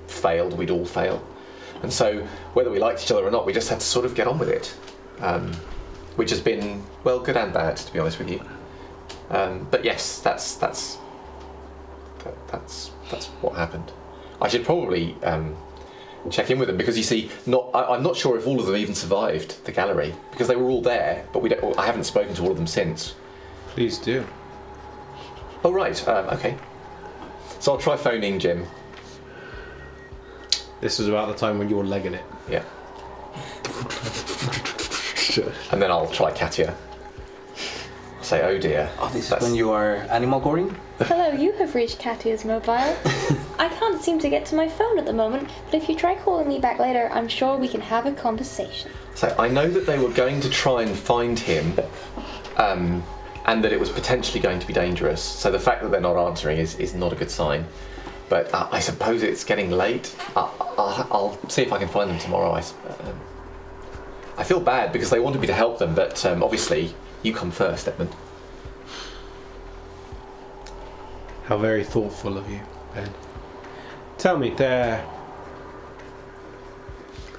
failed, we'd all fail. And so whether we liked each other or not, we just had to sort of get on with it, which has been, well, good and bad, to be honest with you. But yes, that's what happened. I should probably check in with them, because you see, I'm not sure if all of them even survived the gallery, because they were all there, but I haven't spoken to all of them since. Please do. Oh right, okay. So I'll try phoning Jim. This is about the time when you're legging it. Yeah. And then I'll try Katia. Say, oh dear. Oh, this is when you are animal goring? Hello, you have reached Katia's mobile. I can't seem to get to my phone at the moment, but if you try calling me back later, I'm sure we can have a conversation. So I know that they were going to try and find him, and that it was potentially going to be dangerous. So the fact that they're not answering is not a good sign. But I suppose it's getting late. I'll see if I can find them tomorrow. I feel bad because they wanted me to help them, but obviously you come first, Edmund. How very thoughtful of you, Ben. Tell me,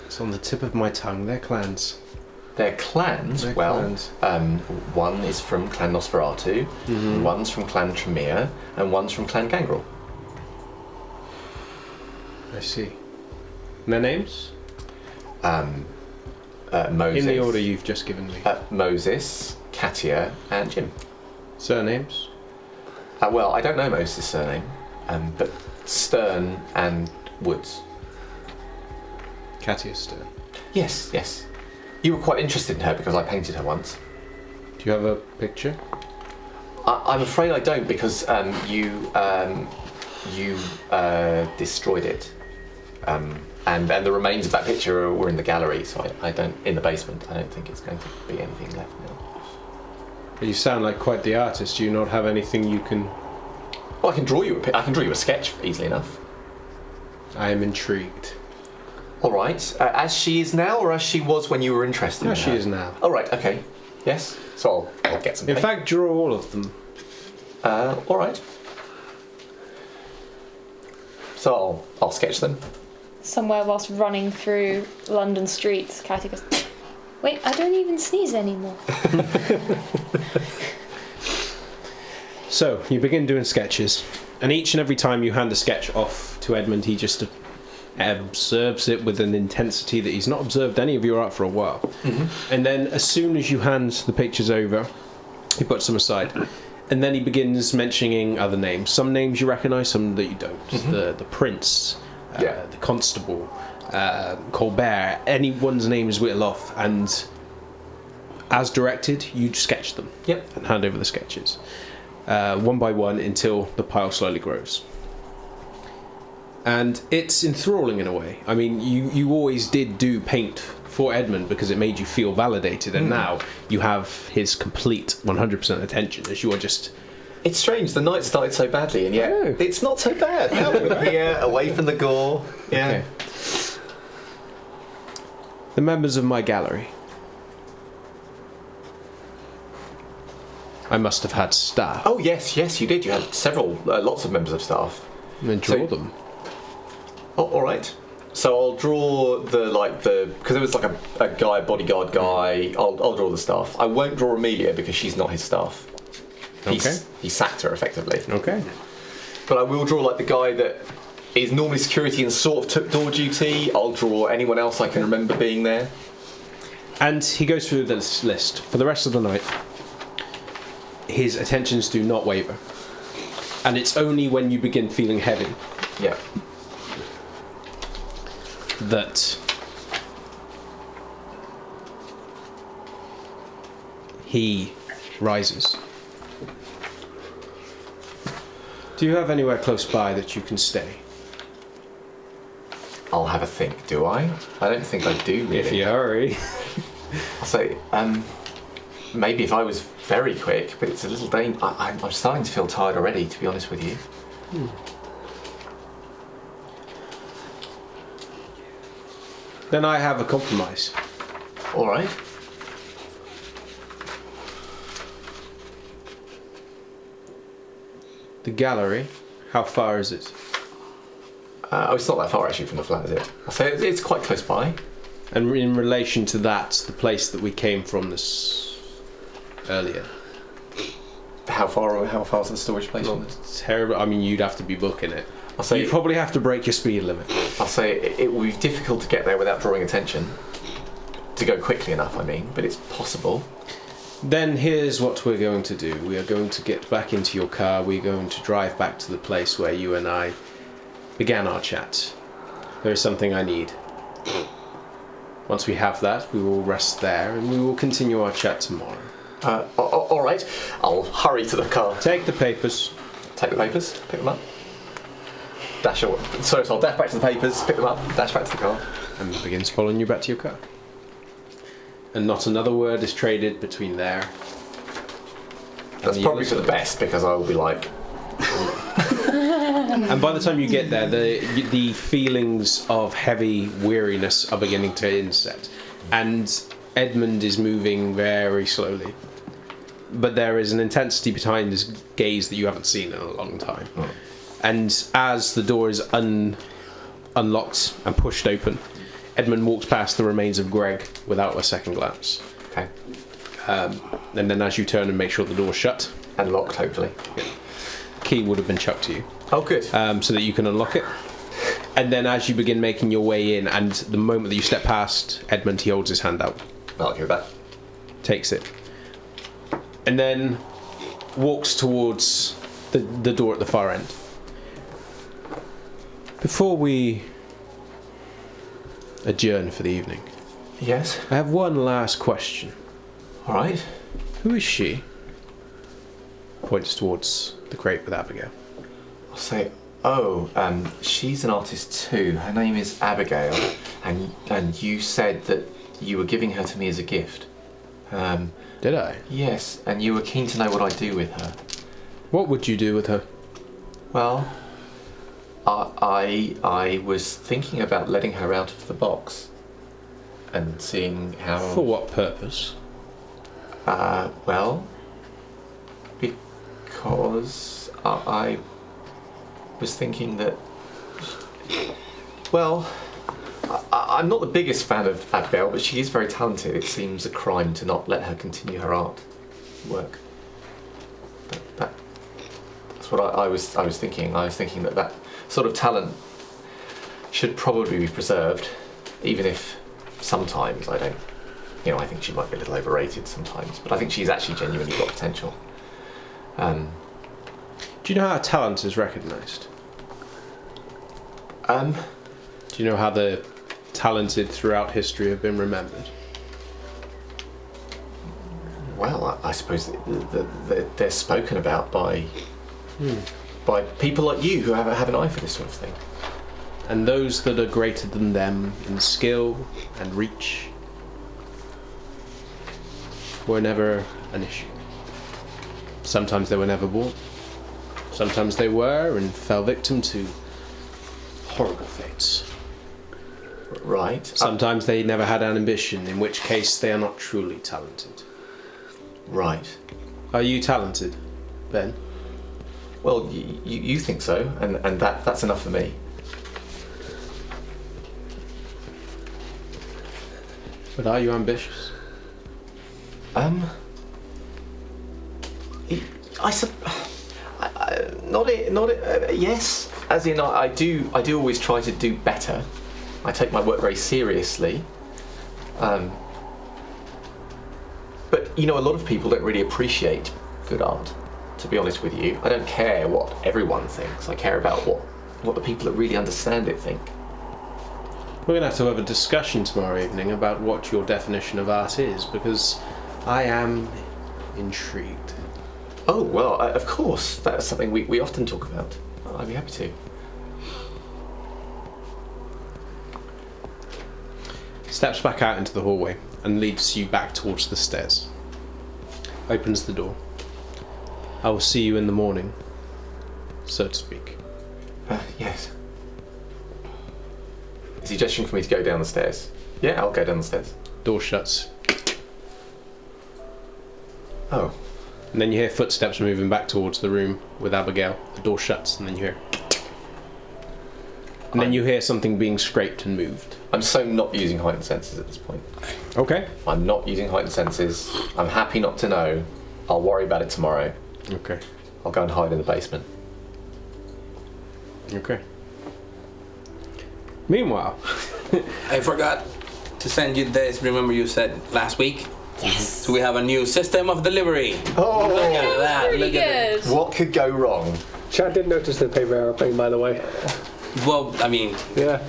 it's on the tip of my tongue, they're clans. They're clans? They're well, clans. One is from Clan Nosferatu, one's from Clan Tremere, and one's from Clan Gangrel. I see. And their names? Moses. In the order you've just given me. Moses, Katia, and Jim. Surnames? Well, I don't know Moses' surname, but Stern and Woods. Katia Stern. Yes. You were quite interested in her because I painted her once. Do you have a picture? I'm afraid I don't, because you destroyed it. And the remains of that picture were in the gallery, so I don't, in the basement. I don't think it's going to be anything left now. But you sound like quite the artist. Do you not have anything you can... Well, I can draw you a sketch easily enough. I am intrigued. All right. As she is now, or as she was when you were interested in her? As she is now. All right. Okay. Yes. So I'll get some. In fact, draw all of them. All right. So I'll sketch them. Somewhere whilst running through London streets, Katia goes, wait, I don't even sneeze anymore. So, you begin doing sketches, and each and every time you hand a sketch off to Edmund, he just observes it with an intensity that he's not observed any of your art for a while. Mm-hmm. And then, as soon as you hand the pictures over, he puts them aside. And then he begins mentioning other names. Some names you recognise, some that you don't. Mm-hmm. The Prince, the Constable, Colbert, anyone's name is whittled off, and as directed, you sketch them. Yep. And hand over the sketches. One by one until the pile slowly grows. And it's enthralling in a way. I mean, you always did do paint before Edmund because it made you feel validated, and now you have his complete 100% attention as you are just... It's strange, the night started so badly, and yet it's not so bad. Now we're here, away from the gore. Yeah. Okay. The members of my gallery. I must have had staff. Oh, yes, you did. You had lots of members of staff. And then draw them. Oh, all right. So I'll draw because there was like a bodyguard guy. I'll draw the staff. I won't draw Amelia because she's not his staff. He sacked her effectively. Okay. But I will draw like the guy that is normally security and sort of took door duty. I'll draw anyone else I can remember being there. And he goes through this list for the rest of the night. His attentions do not waver. And it's only when you begin feeling heavy that he rises. Do you have anywhere close by that you can stay? I'll have a think, do I? I don't think I do, really. If you hurry. I'll say, maybe if I was very quick, but it's a little dangerous. I'm starting to feel tired already, to be honest with you. Then I have a compromise. All right. The gallery, how far is it? It's not that far actually from the flat, is it? I'll say it's quite close by. And in relation to that, the place that we came from this earlier. How far's the storage place from this? Terrible. I mean, you'd have to be booking it. I'll say you'd probably have to break your speed limit. I'll say it will be difficult to get there without drawing attention. To go quickly enough, I mean, but it's possible. Then here's what we're going to do. We are going to get back into your car. We're going to drive back to the place where you and I began our chat. There is something I need. Once we have that, we will rest there and we will continue our chat tomorrow. All right. I'll hurry to the car. Take the papers. Take the papers. Pick them up. So I'll dash back to the papers, pick them up, dash back to the car. And begins following you back to your car. And not another word is traded between there. That's probably for the best, because I will be like... And by the time you get there, the feelings of heavy weariness are beginning to inset. And Edmund is moving very slowly. But there is an intensity behind his gaze that you haven't seen in a long time. Oh. And as the door is unlocked and pushed open, Edmund walks past the remains of Greg without a second glance. Okay. And then as you turn and make sure the door's shut. And locked, hopefully. Yeah. Key would have been chucked to you. Oh, good. So that you can unlock it. And then as you begin making your way in, and the moment that you step past Edmund, he holds his hand out. I'll give that. Takes it. And then walks towards the door at the far end. Before we adjourn for the evening, yes, I have one last question. All right. Who is she? Points towards the crate with Abigail. I'll say, she's an artist too. Her name is Abigail, and you said that you were giving her to me as a gift. Did I? Yes, and you were keen to know what I do with her. What would you do with her? Well, I was thinking about letting her out of the box and seeing how... For what purpose? Well, because I was thinking that... Well, I'm not the biggest fan of Abigail, but she is very talented. It seems a crime to not let her continue her art work. That's what I was thinking. I was thinking that sort of talent should probably be preserved, even if sometimes I don't. I think she might be a little overrated sometimes, but I think she's actually genuinely got potential. Do you know how talent is recognised? Do you know how the talented throughout history have been remembered? Well, I suppose they're spoken about by people like you who have an eye for this sort of thing. And those that are greater than them in skill and reach were never an issue. Sometimes they were never born. Sometimes they were and fell victim to horrible fates. Right. Sometimes they never had an ambition, in which case they are not truly talented. Right. Are you talented, Ben? Well, you think so, and that's enough for me. But are you ambitious? Yes. As in, I do always try to do better. I take my work very seriously. But a lot of people don't really appreciate good art. To be honest with you, I don't care what everyone thinks. I care about what the people that really understand it think. We're going to have a discussion tomorrow evening about what your definition of art is, because I am intrigued. Oh, well, of course. That's something we often talk about. I'd be happy to. Steps back out into the hallway and leads you back towards the stairs. Opens the door. I will see you in the morning, so to speak. Yes. Is he gesturing for me to go down the stairs? Yeah, I'll go down the stairs. Door shuts. Oh. And then you hear footsteps moving back towards the room with Abigail. The door shuts, and then you hear... And then you hear something being scraped and moved. I'm so not using heightened senses at this point. Okay. I'm not using heightened senses. I'm happy not to know. I'll worry about it tomorrow. Okay. I'll go and hide in the basement. Okay. Meanwhile... I forgot to send you this. Remember you said last week? Yes. So we have a new system of delivery. Oh, Look at that. Pretty Look at good. what could go wrong? Chad did notice the paper aeroplane, by the way. it. Well, I mean, Yeah.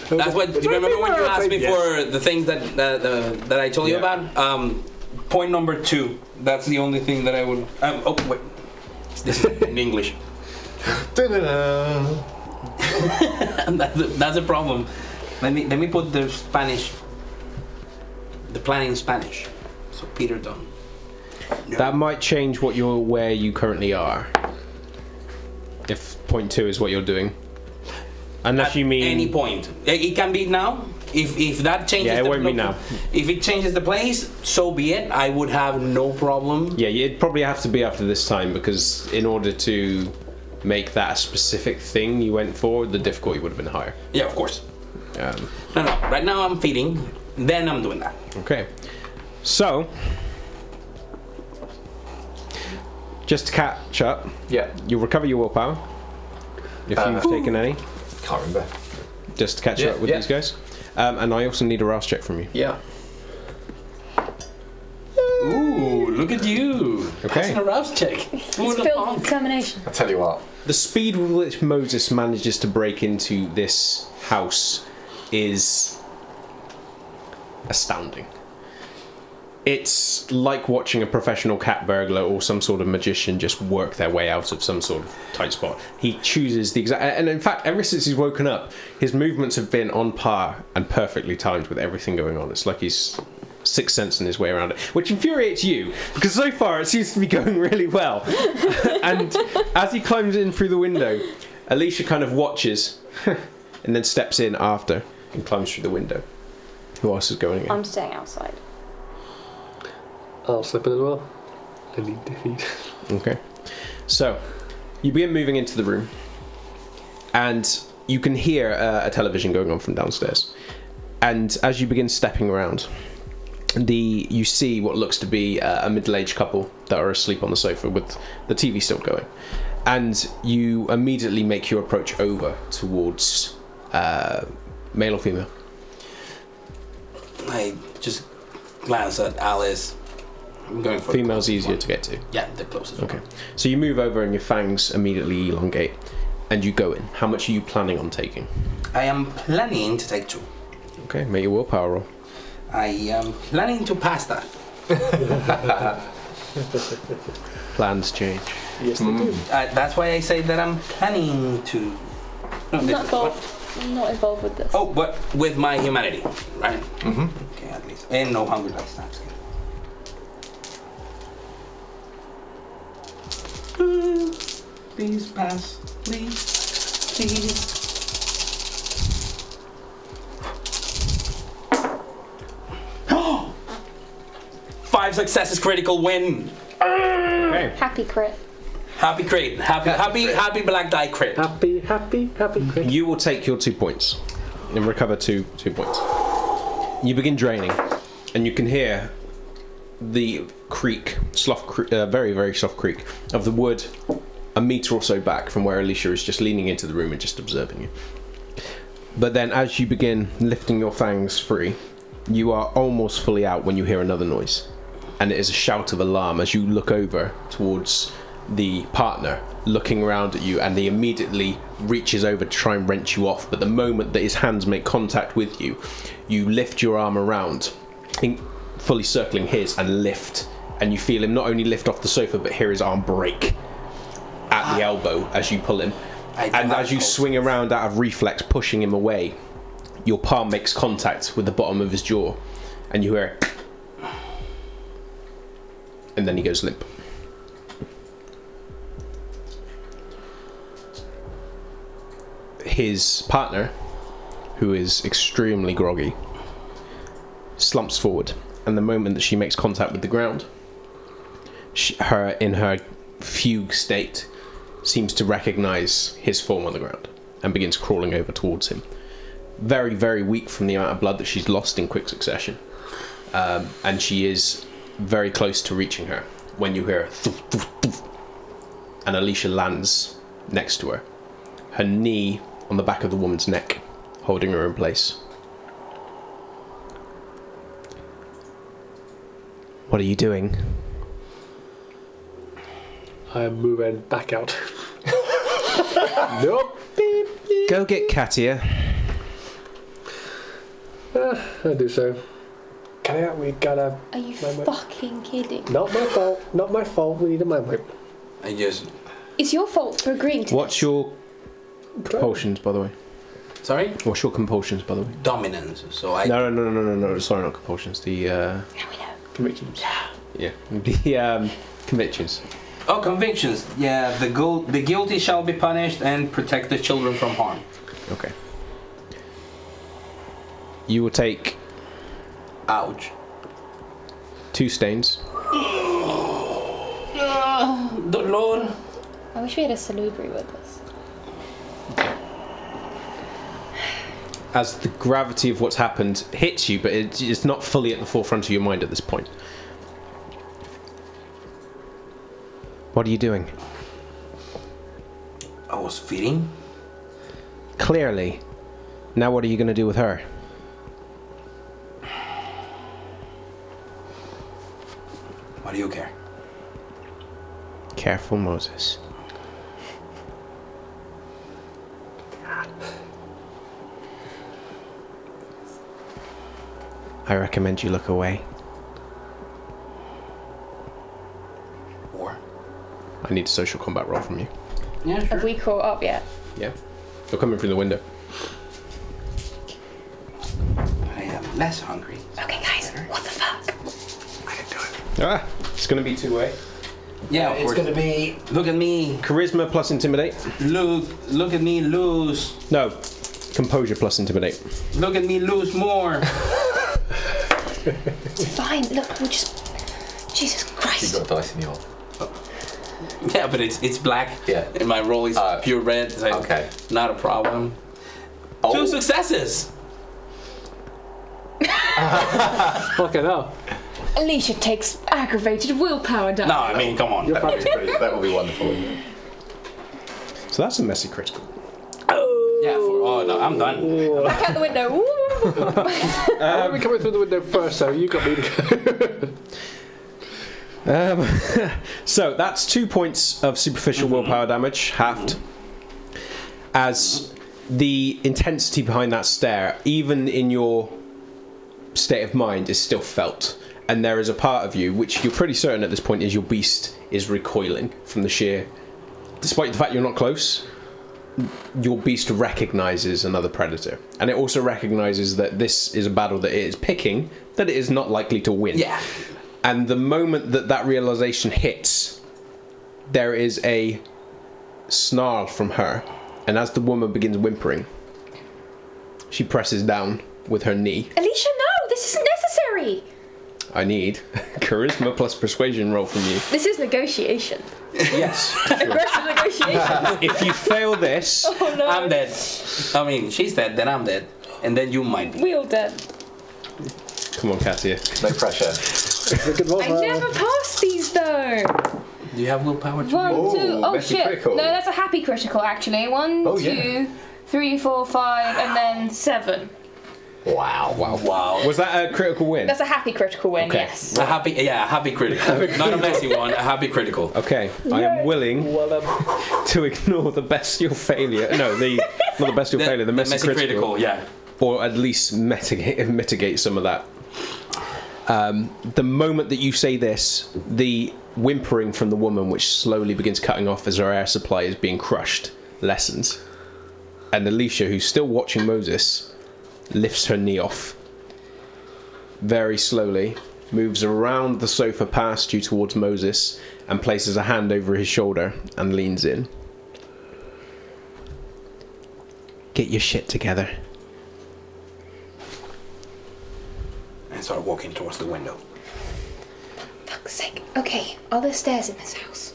that's what. Do you remember when you asked me for the things that I told you Yeah. about? Point number 2. That's the only thing that I would. Oh wait, this is in English. Da-da-da. That's a problem. Let me put the Spanish. The plan in Spanish. So Peter done. No. That might change where you currently are. If point 2 is what you're doing. Unless At you mean... any point. It can be now. If that changes. Yeah, it won't be now. If it changes the place, so be it. I would have no problem. Yeah, it'd probably have to be after this time, because in order to make that a specific thing you went for, the difficulty would have been higher. Yeah, of course. Um, No. Right now I'm feeding. Then I'm doing that. okay. So, just to catch up, Yeah, you'll recover your willpower. If you've taken any. can't remember. Just to catch Yeah, up with yeah. these guys. And I also need a rouse check from you. Yeah. Ooh, look at you. Okay. Passing a rouse check. It's filled with determination. I tell you what. The speed with which Moses manages to break into this house is astounding. It's like watching a professional cat burglar or some sort of magician just work their way out of some sort of tight spot. He chooses the exact... And in fact, ever since he's woken up, his movements have been on par and perfectly timed with everything going on. It's like he's sixth sense in his way around it, which infuriates you, because so far it seems to be going really well. And as he climbs in through the window, Alicia kind of watches and then steps in after and climbs through the window. Who else is going in? I'm staying outside. I'll slip in as well. I need defeat. Okay. So, you begin moving into the room, and you can hear a television going on from downstairs. And as you begin stepping around, you see what looks to be a middle-aged couple that are asleep on the sofa with the TV still going. And you immediately make your approach over towards male or female. I just glance at Alice. I'm going for Female's the easier one. to get to. Yeah, the closest Okay. one. So you move over and your fangs immediately elongate, and you go in. How much are you planning on taking? I am planning to take 2. Okay, make your willpower roll. I am planning to pass that. Plans change. Yes, they do. That's why I say that I'm planning to. No, I'm this not is what? involved. I'm not involved with this. Oh, but with my humanity, right? Mm-hmm. Okay, at least. And no hungry dice. I'm just kidding. Please pass. Please. Please. Five successes, critical win. Okay. Happy crit. Happy crit. Happy black die crit. Happy. You will take your 2 points and recover two points. You begin draining, and you can hear the creak, very, very soft creak of the wood a metre or so back from where Alicia is just leaning into the room and just observing you. But then as you begin lifting your fangs free, you are almost fully out when you hear another noise. And it is a shout of alarm as you look over towards the partner looking around at you, and he immediately reaches over to try and wrench you off. But the moment that his hands make contact with you, you lift your arm around, fully circling his, and lift. And you feel him not only lift off the sofa, but hear his arm break at the elbow as you pull him. And as you swing around out of reflex, pushing him away, your palm makes contact with the bottom of his jaw, and you hear, and then he goes limp. His partner, who is extremely groggy, slumps forward, and the moment that she makes contact with the ground, her in her fugue state seems to recognize his form on the ground and begins crawling over towards him. Very, very weak from the amount of blood that she's lost in quick succession, and she is very close to reaching her when you hear thoof, thoof, thoof, and Alicia lands next to her, her knee on the back of the woman's neck, holding her in place. What are you doing? I'm moving back out. Nope. Beep, beep. Go get Katia. I do so. We gotta... Are you fucking kidding? Not my fault. Not my fault. We need a mind wipe. It's your fault for agreeing to What's your compulsions, by the way? Sorry? What's your compulsions, by the way? Dominance. So I. No. Sorry, not compulsions. The Now we know. Convictions. yeah, the convictions. Oh, convictions. Yeah, the guilty shall be punished and protect the children from harm. Okay. You will take Ouch. 2 stains. The Lord. I wish we had a salubri with us. As the gravity of what's happened hits you, but it's not fully at the forefront of your mind at this point. What are you doing? I was feeding. Clearly. Now what are you going to do with her? Why do you care? Careful, Moses. I recommend you look away. Or? I need a social combat roll from you. Yeah, sure. Have we caught up yet? Yeah. You're coming through the window. I am less hungry. Okay, guys. What the fuck? I can do it. Ah, it's going to be 2-way. Yeah, of It's course. going to be... Look at me. Charisma plus intimidate. Look at me lose. No, composure plus intimidate. Look at me lose more. It's fine. Look, we'll just... Jesus Christ. You've got dice in your... Yeah, but it's black. Yeah. And my roll is pure red. So Okay. Not a problem. Oh. 2 successes. Fucking hell. Alicia takes aggravated willpower damage. No, I mean, come on. You're fine. That will be wonderful. So that's a messy critical. Yeah, no, I'm done. Back out the window. I'm coming through the window first, so you got me to go. So that's 2 points of superficial willpower damage, halved. As the intensity behind that stare, even in your state of mind, is still felt. And there is a part of you, which you're pretty certain at this point is your beast is recoiling from the sheer... Despite the fact you're not close, your beast recognises another predator. And it also recognises that this is a battle that it is picking, that it is not likely to win. Yeah. And the moment that that realization hits, there is a snarl from her, and as the woman begins whimpering, she presses down with her knee. Alicia, no! This isn't necessary! I need charisma plus persuasion roll from you. This is negotiation. Yes. Aggressive negotiation. If you fail this, Oh no. I'm dead. I mean, she's dead, then I'm dead. And then you might be. We all dead. come on, Katia. No pressure. I never passed these though. Do you have willpower? 1, 2. Oh messy shit. critical. No, that's a happy critical actually. 1, Oh, 2, yeah. 3, 4, 5, and then 7. Wow. Wow. Was that a critical win? That's a happy critical win, Okay. yes. A happy critical. Not a messy one, a happy critical. Okay, I am willing to ignore the bestial failure. No, not the bestial failure, the messy critical. Yeah. Or at least mitigate some of that. The moment that you say this, the whimpering from the woman, which slowly begins cutting off as her air supply is being crushed, lessens. And Alicia, who's still watching Moses, lifts her knee off. Very slowly, moves around the sofa past you towards Moses, and places a hand over his shoulder and leans in. Get your shit together. And start walking towards the window. Fuck's sake. Okay, are there stairs in this house?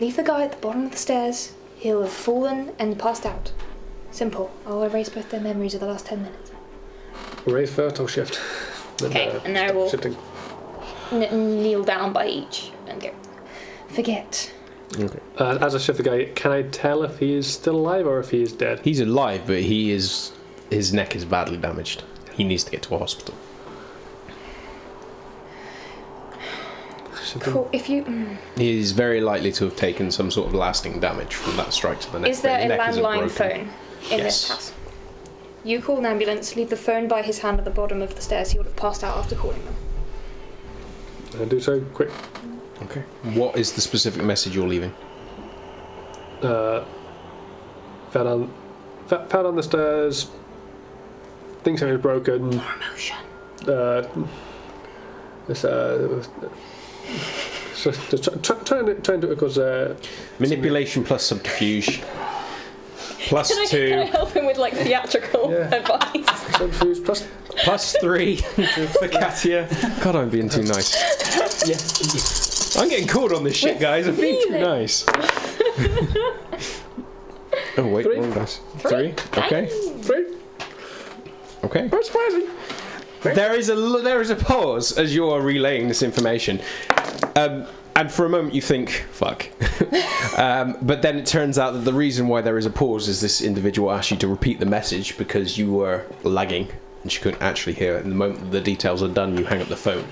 Leave the guy at the bottom of the stairs. He'll have fallen and passed out. Simple. I'll erase both their memories of the last 10 minutes. Raise first, I'll shift. Then, Okay, and I will shifting. kneel down by each and go. Forget. Okay. As I shift the guy, can I tell if he is still alive or if he is dead? He's alive, but his neck is badly damaged. He needs to get to a hospital. Cool. If you. He is very likely to have taken some sort of lasting damage from that strike to the neck. Is there His a neck isn't landline broken. phone in this Yes. house? You call an ambulance, leave the phone by his hand at the bottom of the stairs. He would have passed out after calling them. I'll do so quick. Okay. What is the specific message you're leaving? Fell down the stairs. Think something was broken. Emotion. Trying to because Manipulation plus subterfuge. Plus Can I 2. help him with like theatrical Yeah. advice? confused plus. Plus 3 for Katia. God, I'm being too nice. I'm getting caught on this shit, guys. I'm being too feeling. nice. Oh, wait. 3. Wrong dice. 3? Okay. 3. Okay. Very surprising. There is a pause as you are relaying this information, and for a moment you think, "Fuck," but then it turns out that the reason why there is a pause is this individual asked you to repeat the message because you were lagging and she couldn't actually hear it. And the moment that the details are done, you hang up the phone.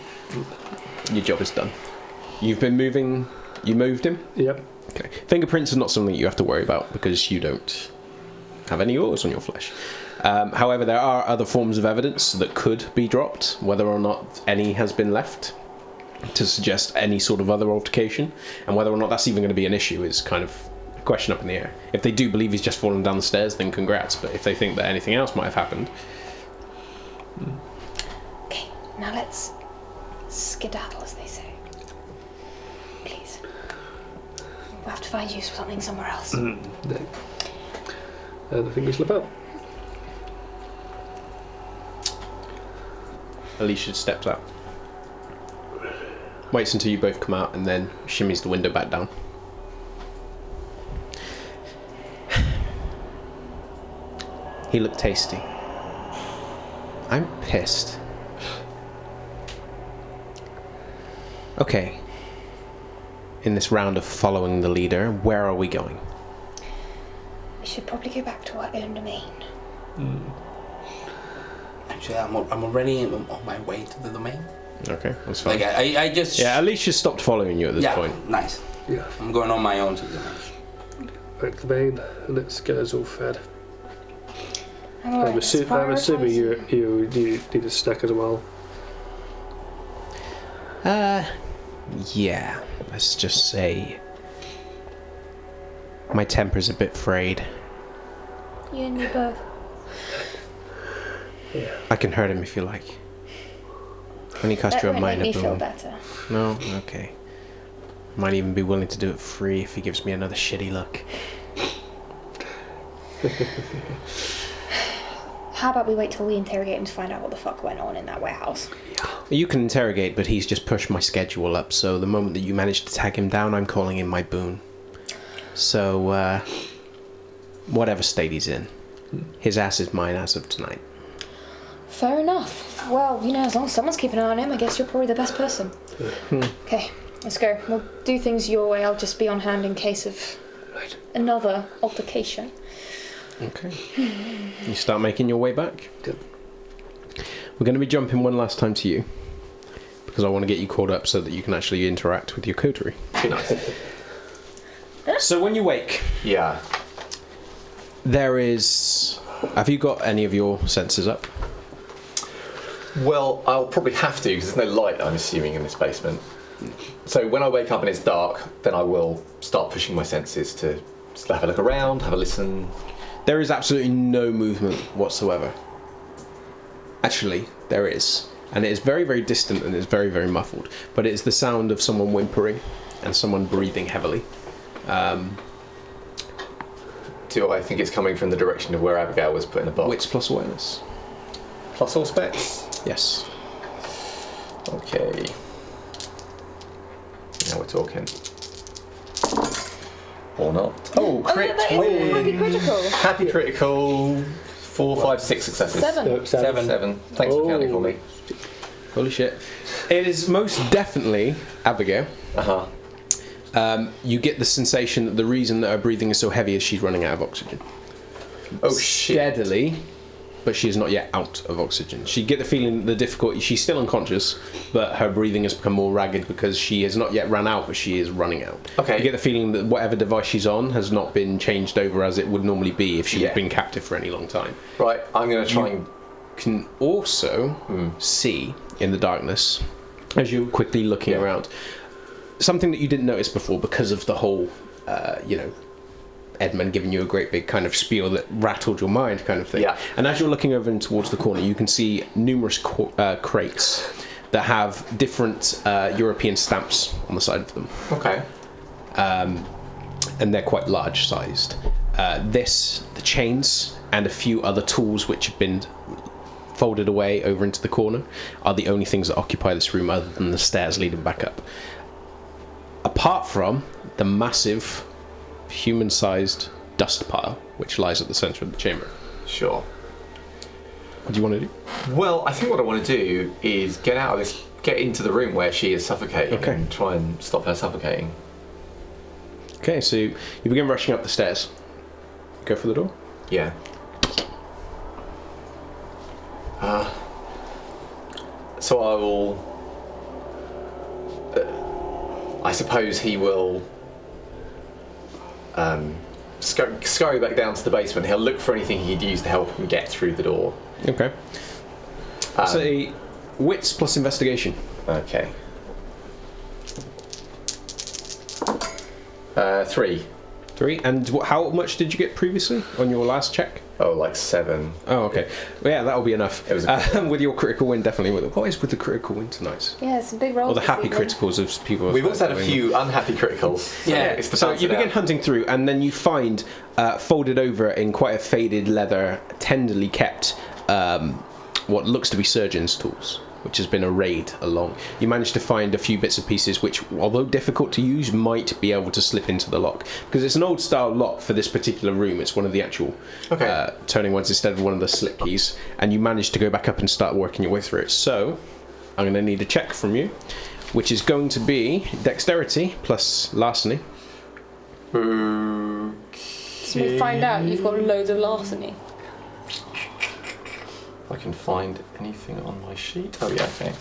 Your job is done. You've been moving. You moved him. Yep. Okay. Fingerprints are not something you have to worry about because you don't have any yours on your flesh. However, there are other forms of evidence that could be dropped, whether or not any has been left to suggest any sort of other altercation, and whether or not that's even going to be an issue is kind of a question up in the air. If they do believe he's just fallen down the stairs, then congrats, but if they think that anything else might have happened... Okay, now let's skedaddle, as they say. Please. We'll have to find use for something somewhere else. And I think we slip out. Alicia steps out. Waits until you both come out and then shimmies the window back down. He looked tasty. I'm pissed. Okay. In this round of following the leader, where are we going? We should probably go back to our own domain. Actually, I'm already on my way to the domain. Okay, that's fine. Like I just. Yeah, Alicia stopped following you at this point. Nice. Yeah. I'm going on my own to the domain. Back to the main, and let's get us all fed. Alright, I'm let's assuming prioritise. you need a snack as well. Yeah, let's just say my temper's a bit frayed. You and me both. I can hurt him if you like. Only cost That you a won't make minor me feel boon. better. No? Okay. Might even be willing to do it free if he gives me another shitty look. How about we wait till we interrogate him to find out what the fuck went on in that warehouse? You can interrogate, but he's just pushed my schedule up, so the moment that you manage to tag him down, I'm calling him my boon. So, whatever state he's in, his ass is mine as of tonight. Fair enough. Well, as long as someone's keeping an eye on him, I guess you're probably the best person. Okay, let's go. We'll do things your way. I'll just be on hand in case of another altercation. Okay. You start making your way back. Good. We're going to be jumping one last time to you, because I want to get you caught up so that you can actually interact with your coterie. Nice. So when you wake, Yeah. there is... Have you got any of your senses up? Well, I'll probably have to because there's no light, I'm assuming, in this basement. So when I wake up and it's dark, then I will start pushing my senses to just have a look around, have a listen. There is absolutely no movement whatsoever. Actually, there is. And it is very, very distant and it's very, very muffled. But it is the sound of someone whimpering and someone breathing heavily. Do I think it's coming from the direction of where Abigail was put in the box? Wits plus awareness. Plus all specs? Yes. Okay. Now we're talking. Or not. Oh, crit that is win! happy critical. Happy critical. 4, 5, 6 successes. 7. Seven. Thanks for counting for me. Holy shit. It is most definitely Abigail. Uh-huh. You get the sensation that the reason that her breathing is so heavy is she's running out of oxygen. Oh shit. Steadily, but she is not yet out of oxygen. You get the feeling, the difficulty, she's still unconscious, but her breathing has become more ragged because she has not yet run out, but she is running out. Okay. You get the feeling that whatever device she's on has not been changed over as it would normally be if she Yeah. had been captive for any long time. Right, I'm going to try and... Can also see in the darkness, as you're quickly looking around, something that you didn't notice before because of the whole, Edmund giving you a great big kind of spiel that rattled your mind kind of thing. Yeah. And as you're looking over and towards the corner, you can see numerous crates that have different European stamps on the side of them. Okay. And they're quite large sized. The chains, and a few other tools which have been folded away over into the corner are the only things that occupy this room other than the stairs leading back up. Apart from the massive human-sized dust pile which lies at the centre of the chamber. Sure. What do you want to do? Well, I think what I want to do is get out of this, get into the room where she is suffocating and try and stop her suffocating. Okay, so you begin rushing up the stairs. Go for the door? Yeah. So I will... I suppose he will scurry back down to the basement. He'll look for anything he could use to help him get through the door. Okay. So wits plus investigation. Okay. 3. 3. And how much did you get previously on your last check? Oh, like 7. Oh, okay. Well, yeah, that'll be enough. It was with your critical win, definitely. What is with the critical win tonight? Yeah, some big rolls. Or the this happy evening. criticals of people. We've also had a few unhappy criticals. Yeah, it's the so balance you it begin out. hunting through, and then you find, folded over in quite a faded leather, tenderly kept, what looks to be surgeon's tools, which has been arrayed along. You manage to find a few bits and pieces which, although difficult to use, might be able to slip into the lock. Because it's an old style lock for this particular room. It's one of the actual turning ones instead of one of the slip keys. And you manage to go back up and start working your way through it. So, I'm going to need a check from you, which is going to be dexterity plus larceny. So we find out you've got loads of larceny. I can find anything on my sheet. Oh yeah, okay.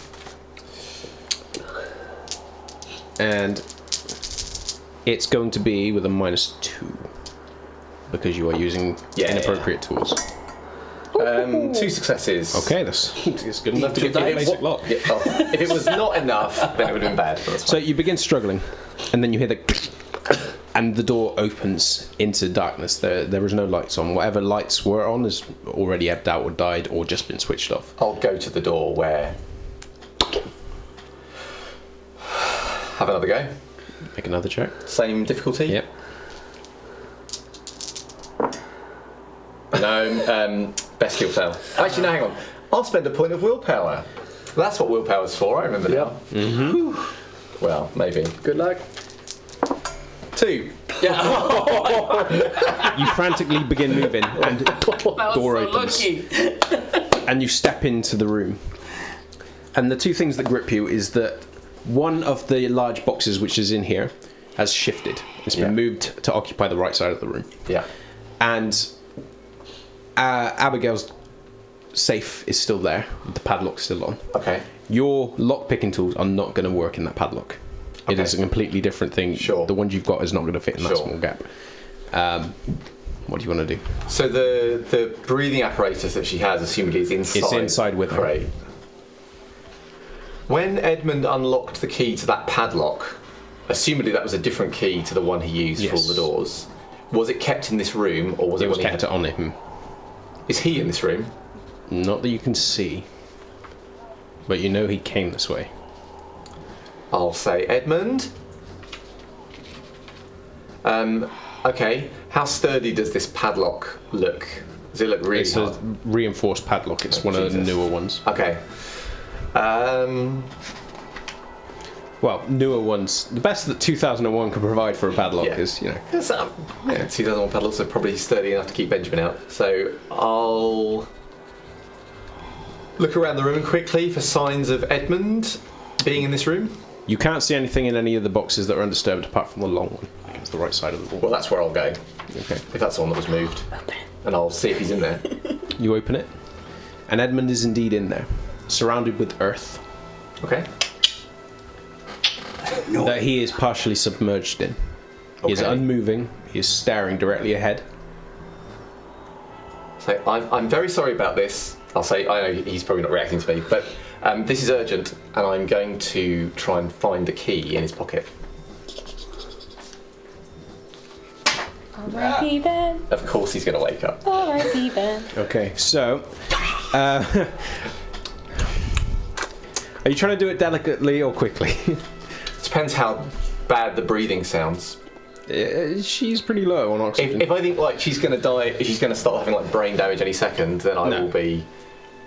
And it's going to be with a -2 because you are using inappropriate tools. 2 successes. Okay, that's good enough to get If the it basic wa- lock. Yeah, oh, if it was not enough, then it would have been bad. But that's So fine. you begin struggling, and then you hear the and the door opens into darkness. There is no lights on. Whatever lights were on has already ebbed out or died or just been switched off. I'll go to the door where... Have another go. Make another check. Same difficulty. Yep. No, bestial fail. Actually, no, hang on. I'll spend a point of willpower. That's what willpower's for, I remember now. Mm-hmm. Well, maybe. Good luck. 2. Yeah. You frantically begin moving, and door opens. And you step into the room. And the two things that grip you is that one of the large boxes which is in here has shifted. It's been moved to occupy the right side of the room. Yeah. And Abigail's safe is still there. The padlock's still on. Okay. Your lock-picking tools are not going to work in that padlock. It is a completely different thing. Sure. The ones you've got is not going to fit in that small gap. What do you want to do? So the breathing apparatus that she has, assumedly, is inside. It's inside with her. Great. When Edmund unlocked the key to that padlock, assumedly that was a different key to the one he used for all the doors. Was it kept in this room, or was it? It was kept on him. Is he in this room? Not that you can see, but you know he came this way. I'll say Edmund. Okay. How sturdy does this padlock look? Does it look really hard? It's a reinforced padlock. It's one of the newer ones. Okay. Well, newer ones. The best that 2001 can provide for a padlock is, 2001 padlocks are probably sturdy enough to keep Benjamin out. So I'll look around the room quickly for signs of Edmund being in this room. You can't see anything in any of the boxes that are undisturbed apart from the long one against the right side of the wall. Well, that's where I'll go. Okay. If that's the one that was moved. And I'll see if he's in there. You open it, and Edmund is indeed in there, surrounded with earth. Okay. That he is partially submerged in. He is unmoving. He is staring directly ahead. So I'm very sorry about this. I'll say, I know he's probably not reacting to me, but this is urgent, and I'm going to try and find the key in his pocket. Alrighty then. Of course he's going to wake up. Alrighty then. Okay, so... are you trying to do it delicately or quickly? Depends how bad the breathing sounds. She's pretty low on oxygen. If I think like she's going to die, if she's going to start having like brain damage any second, then I will be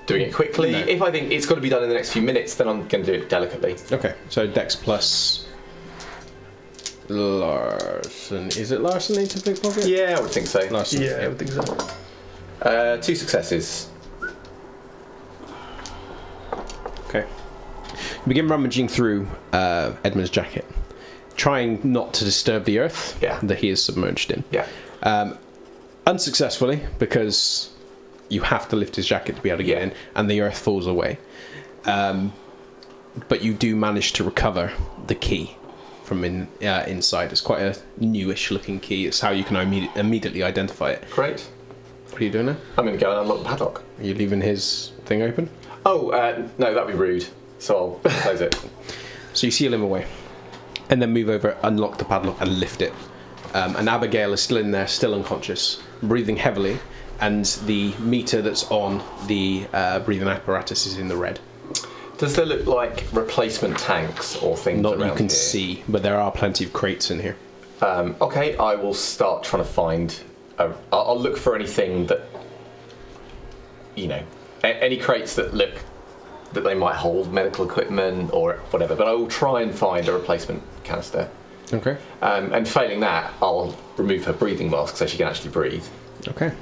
doing it quickly. No. If I think it's got to be done in the next few minutes, then I'm going to do it delicately. Okay, so Dex plus Larson. Is it larceny to pickpocket? Yeah, I would think so. Larson. Yeah, I would think so. 2 successes. Okay. You begin rummaging through Edmund's jacket, trying not to disturb the earth that he is submerged in. Yeah. Unsuccessfully, because you have to lift his jacket to be able to get in, and the earth falls away. But you do manage to recover the key from inside. It's quite a newish looking key. It's how you can immediately identify it. Great. What are you doing now? I'm going to go and unlock the padlock. Are you leaving his thing open? Oh, no, that'd be rude. So I'll close it. So you seal him away, and then move over, unlock the padlock, and lift it. And Abigail is still in there, still unconscious, breathing heavily, and the meter that's on the breathing apparatus is in the red. Does there look like replacement tanks or things Not around that you can here? see, but there are plenty of crates in here. Okay, I will start trying to find... I'll look for anything that... any crates that look... that they might hold medical equipment or whatever, but I will try and find a replacement canister. Okay. And failing that, I'll remove her breathing mask so she can actually breathe. Okay.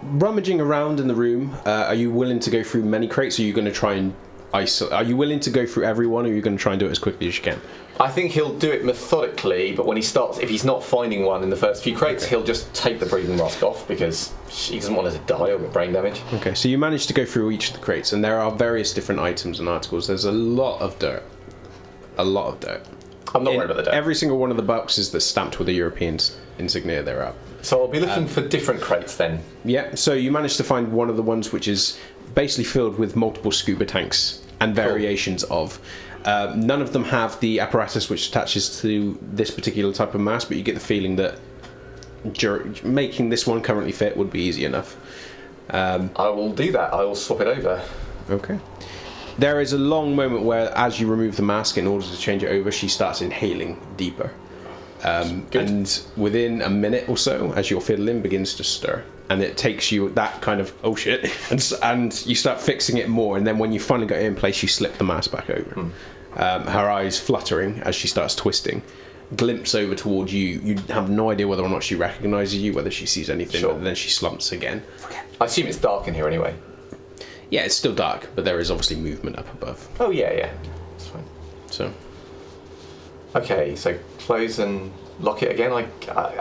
Rummaging around in the room, are you willing to go through many crates, or are you going to try and isolate? Are you willing to go through everyone, or are you going to try and do it as quickly as you can? I think he'll do it methodically, but when he starts, if he's not finding one in the first few crates, he'll just take the breathing mask off because he doesn't want her to die or get brain damage. Okay, so you manage to go through each of the crates, and there are various different items and articles. There's a lot of dirt. A lot of dirt. I'm not worried about the dirt. Every single one of the boxes that's stamped with the European insignia, they're up. So I'll be looking for different crates then. Yeah, so you managed to find one of the ones which is basically filled with multiple scuba tanks and variations of. None of them have the apparatus which attaches to this particular type of mask, but you get the feeling that making this one currently fit would be easy enough. I will do that. I will swap it over. Okay. There is a long moment where, as you remove the mask in order to change it over, she starts inhaling deeper. and within a minute or so, as your fiddling begins to stir, and it takes you that kind of oh shit, and you start fixing it more, and then when you finally got it in place, you slip the mask back over. Her eyes fluttering as she starts twisting, glimpse over towards you. You have no idea whether or not she recognises you, whether she sees anything, Sure. but then she slumps again. I assume it's dark in here anyway. Yeah, it's still dark, but there is obviously movement up above. Oh yeah. That's fine. So, Okay, so close and lock it again.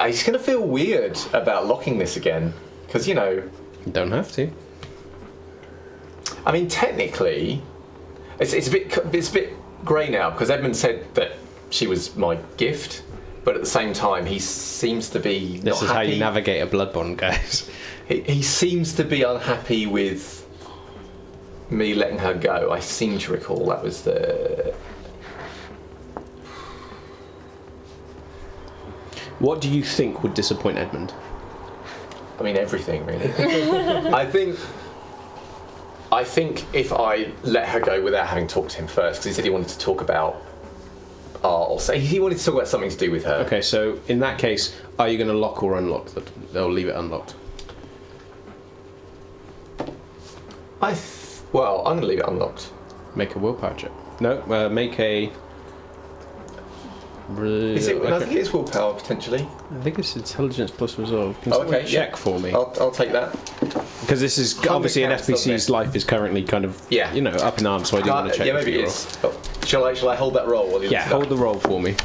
It's going to feel weird about locking this again, because you know. you don't have to. I mean, technically, it's a bit grey now because Edmund said that she was my gift, but at the same time, he seems to be This not is happy. how you navigate a blood bond, guys. He seems to be unhappy with me letting her go. I seem to recall that was the. What do you think would disappoint Edmund? I mean, everything really. I think if I let her go without having talked to him first, because he said he wanted to talk about he wanted to talk about something to do with her. Okay, so in that case, are you going to lock or unlock? They'll leave it unlocked. Well, I'm going to leave it unlocked. Make a willpower check. No, make a. Is it? I think it is willpower potentially. I think it's intelligence plus resolve. Can Oh, someone okay, check yeah. for me? I'll take that. Because this is obviously an counts, doesn't SPC's it? life is currently kind of Yeah. up in arms, so I do want to check yeah, the maybe it roll. is. Oh, shall I hold that roll? While you Yeah, look it up? hold the roll for me.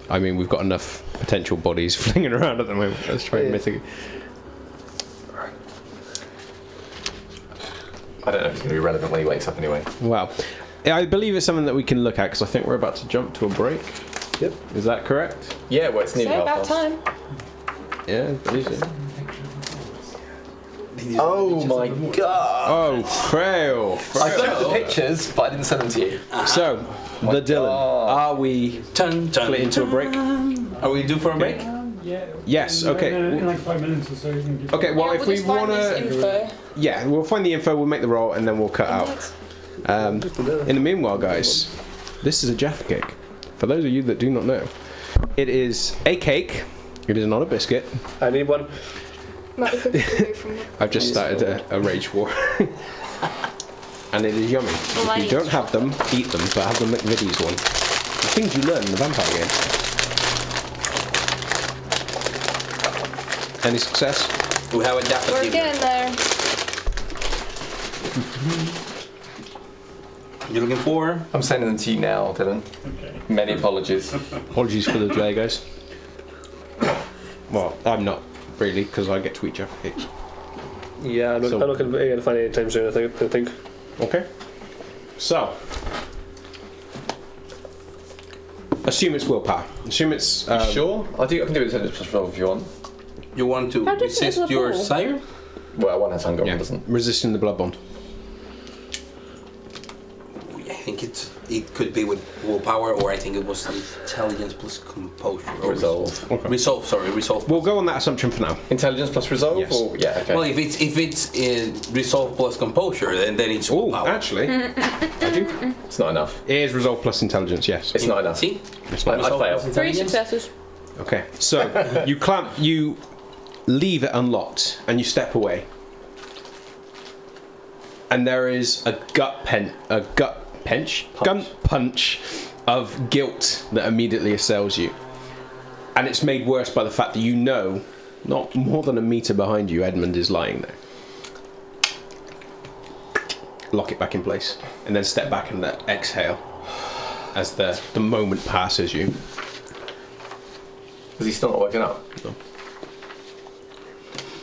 I mean, we've got enough potential bodies flinging around at the moment. Let's try and mitigate. I don't know if it's going to be relevant when he wakes up anyway. Wow. I believe it's something that we can look at because I think we're about to jump to a break. Yep. Is that correct? Yeah, well, it's nearly So half about past. time. Yeah, I believe so. Oh my god! Oh, fail. I sent the pictures, but I didn't send them to you. So, the Dylan, God. are we Dun, dun, split into a break? Are we due for a break? Yeah. Yes, okay. In like 5 minutes or so. You can just Okay, well, Yeah, if we'll we just find want this to... info. Yeah, we'll find the info, we'll make the roll, and then we'll cut out. In the meanwhile, guys, this is a Jaffa cake. For those of you that do not know, it is a cake. It is not a biscuit. I need one. Might be quick to go from the- I've just started a rage war. And it is yummy. Well, If you don't have them, eat them, but have the McVitie's one. The things you learn in the vampire game. Any success? We have a Jaffa We're cake. getting there. You're looking for? I'm sending them to you now, Dylan. Okay. Many apologies. Apologies for the delay, guys. Well, I'm not really, because I get to eat Jaffa cakes. Yeah, I'm not going to find it anytime soon, I think. Okay. So, assume it's willpower. Assume it's. Sure? I can do it intelligence plus roll if you want. You want to How different is resist the your ball? sire? Well, one has hunger, Yeah, one doesn't. resisting the blood bond. I think it could be with willpower, or I think it was intelligence plus composure. Or Resolve. Okay. Resolve. We'll go on that assumption for now. Intelligence plus resolve? Yes. Or, yeah, okay. Well, if it's resolve plus composure, then it's Oh, willpower. actually, I do. it's not enough. It is resolve plus intelligence. Yes. It's not enough. See? I fail. 3 successes. Okay. So you leave it unlocked, and you step away. And there is a gut punch of guilt that immediately assails you. And it's made worse by the fact that you know, not more than a metre behind you, Edmund is lying there. Lock it back in place, and then step back and exhale as the moment passes you. Is he still not waking up? No.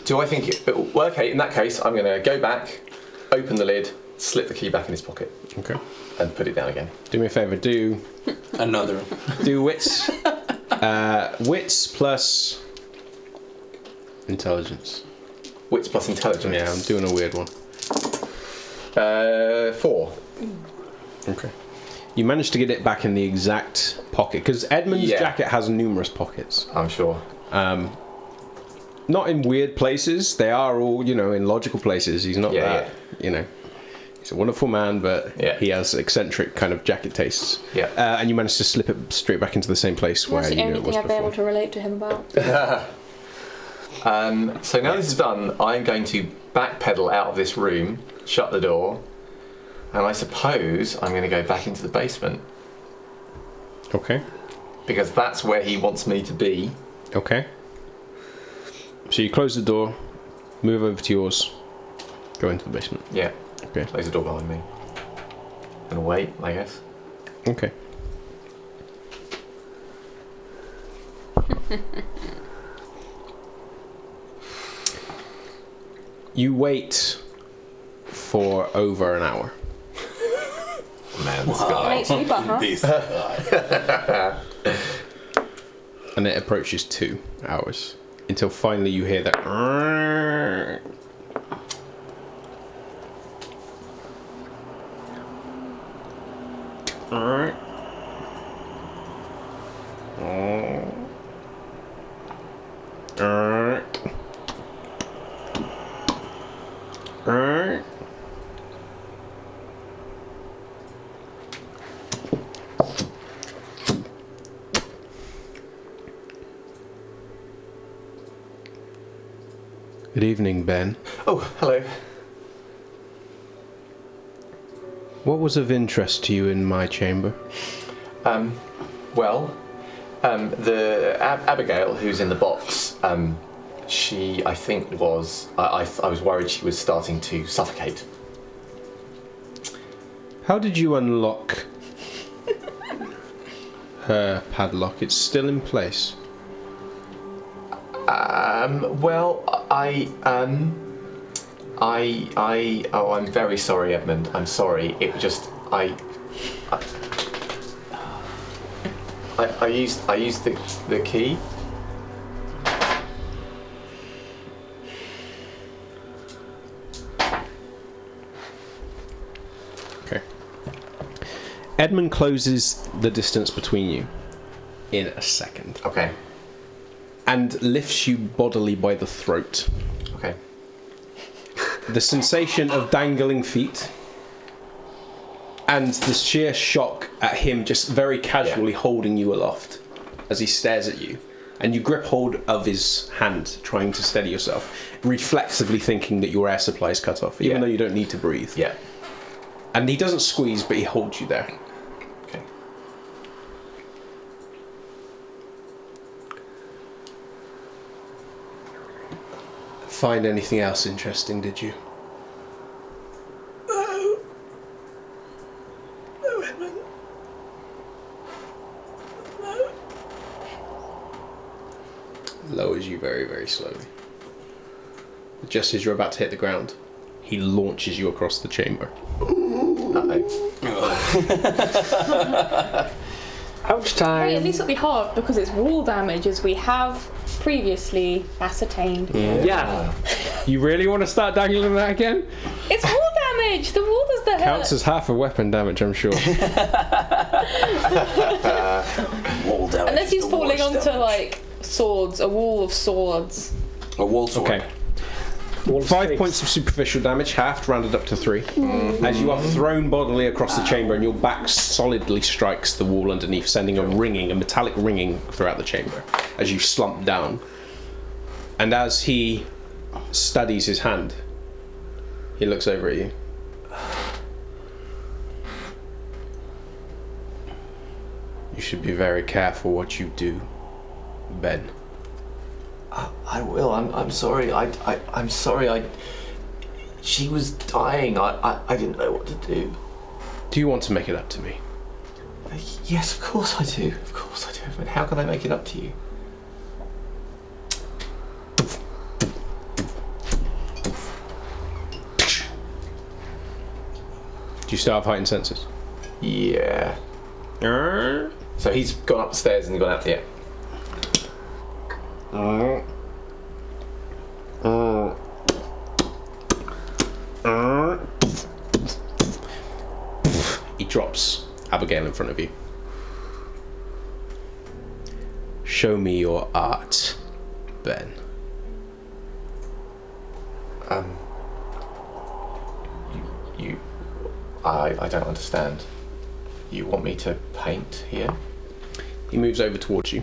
Do I think it... Well, okay, in that case, I'm going to go back, open the lid, slip the key back in his pocket, Okay. and put it down again. Do me a favour. Do Another. wits. Wits plus intelligence. Wits plus intelligence. Yeah, I'm doing a weird one. 4. Okay. You managed to get it back in the exact pocket because Edmund's Yeah. jacket has numerous pockets. I'm sure. Not in weird places. They are all, in logical places. He's not Yeah, that, He's a wonderful man, but Yeah. he has eccentric kind of jacket tastes. Yeah. And you managed to slip it straight back into the same place where That's you the knew only it was thing I've been before. able to relate to him about. So now this is done, I'm going to backpedal out of this room, shut the door, and I suppose I'm going to go back into the basement Okay. because that's where he wants me to be. Okay. So you close the door, move over to yours, go into the basement. Yeah. Okay. Close the door behind me. And wait, I guess. Okay. You wait for over an hour. Man, this guy. Late sleeper, huh? This guy. And it approaches 2 hours until finally you hear that. Good evening, Ben. Oh, hello. What was of interest to you in my chamber? Well, the Abigail, who's in the box, she, I think, was. I was worried she was starting to suffocate. How did you unlock her padlock? It's still in place. Well, oh, I'm very sorry, Edmund. I'm sorry. It was just, I used the key. Okay. Edmund closes the distance between you in a second Okay. and lifts you bodily by the throat. Okay. The sensation of dangling feet and the sheer shock at him just very casually holding you aloft as he stares at you. And you grip hold of his hand, trying to steady yourself, reflexively thinking that your air supply is cut off, even though you don't need to breathe. Yeah. And he doesn't squeeze, but he holds you there. Okay. Find anything else interesting, did you? No, Edmund. No. Lowers you very, very slowly. Just as you're about to hit the ground, he launches you across the chamber. Ouch time. Hey, at least it'll be hard because it's wall damage, as we have previously ascertained. Yeah. You really want to start dangling that again? It's wall damage! The wall does the hurt! Counts as half a weapon damage, I'm sure. Wall damage. Unless he's the falling worst onto, damage. like, swords, a wall of swords. A wall sword. Okay. 5 points of superficial damage, halved, rounded up to 3. As you are thrown bodily across the chamber and your back solidly strikes the wall underneath, sending a metallic ringing throughout the chamber as you slump down. And as he studies his hand, he looks over at you. You should be very careful what you do, Ben. I will. I'm sorry. I'm sorry. She was dying. I didn't know what to do. Do you want to make it up to me? Yes, of course I do. Of course I do. But how can I make it up to you? Do you still have heightened senses? Yeah. Uh, So he's gone upstairs and gone out. Yeah. He drops Abigail in front of you. Show me your art, Ben. You. I don't understand. You want me to paint here? He moves over towards you,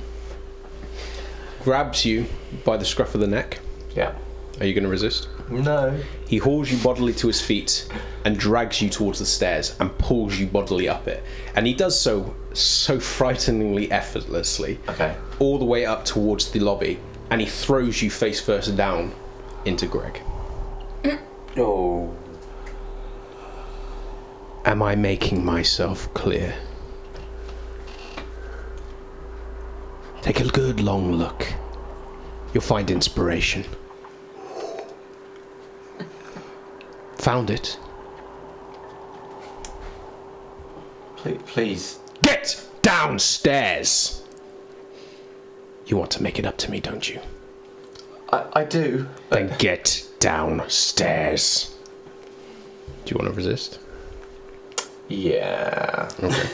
grabs you by the scruff of the neck. Yeah. Are you going to resist? No. He hauls you bodily to his feet and drags you towards the stairs and pulls you bodily up it. And he does so frighteningly effortlessly. Okay. All the way up towards the lobby, and he throws you face first down into Greg. Oh. Am I making myself clear? Take a good long look. You'll find inspiration. Found it. Please. Get downstairs! You want to make it up to me, don't you? I do. Then get downstairs. Do you want to resist? Yeah. Okay.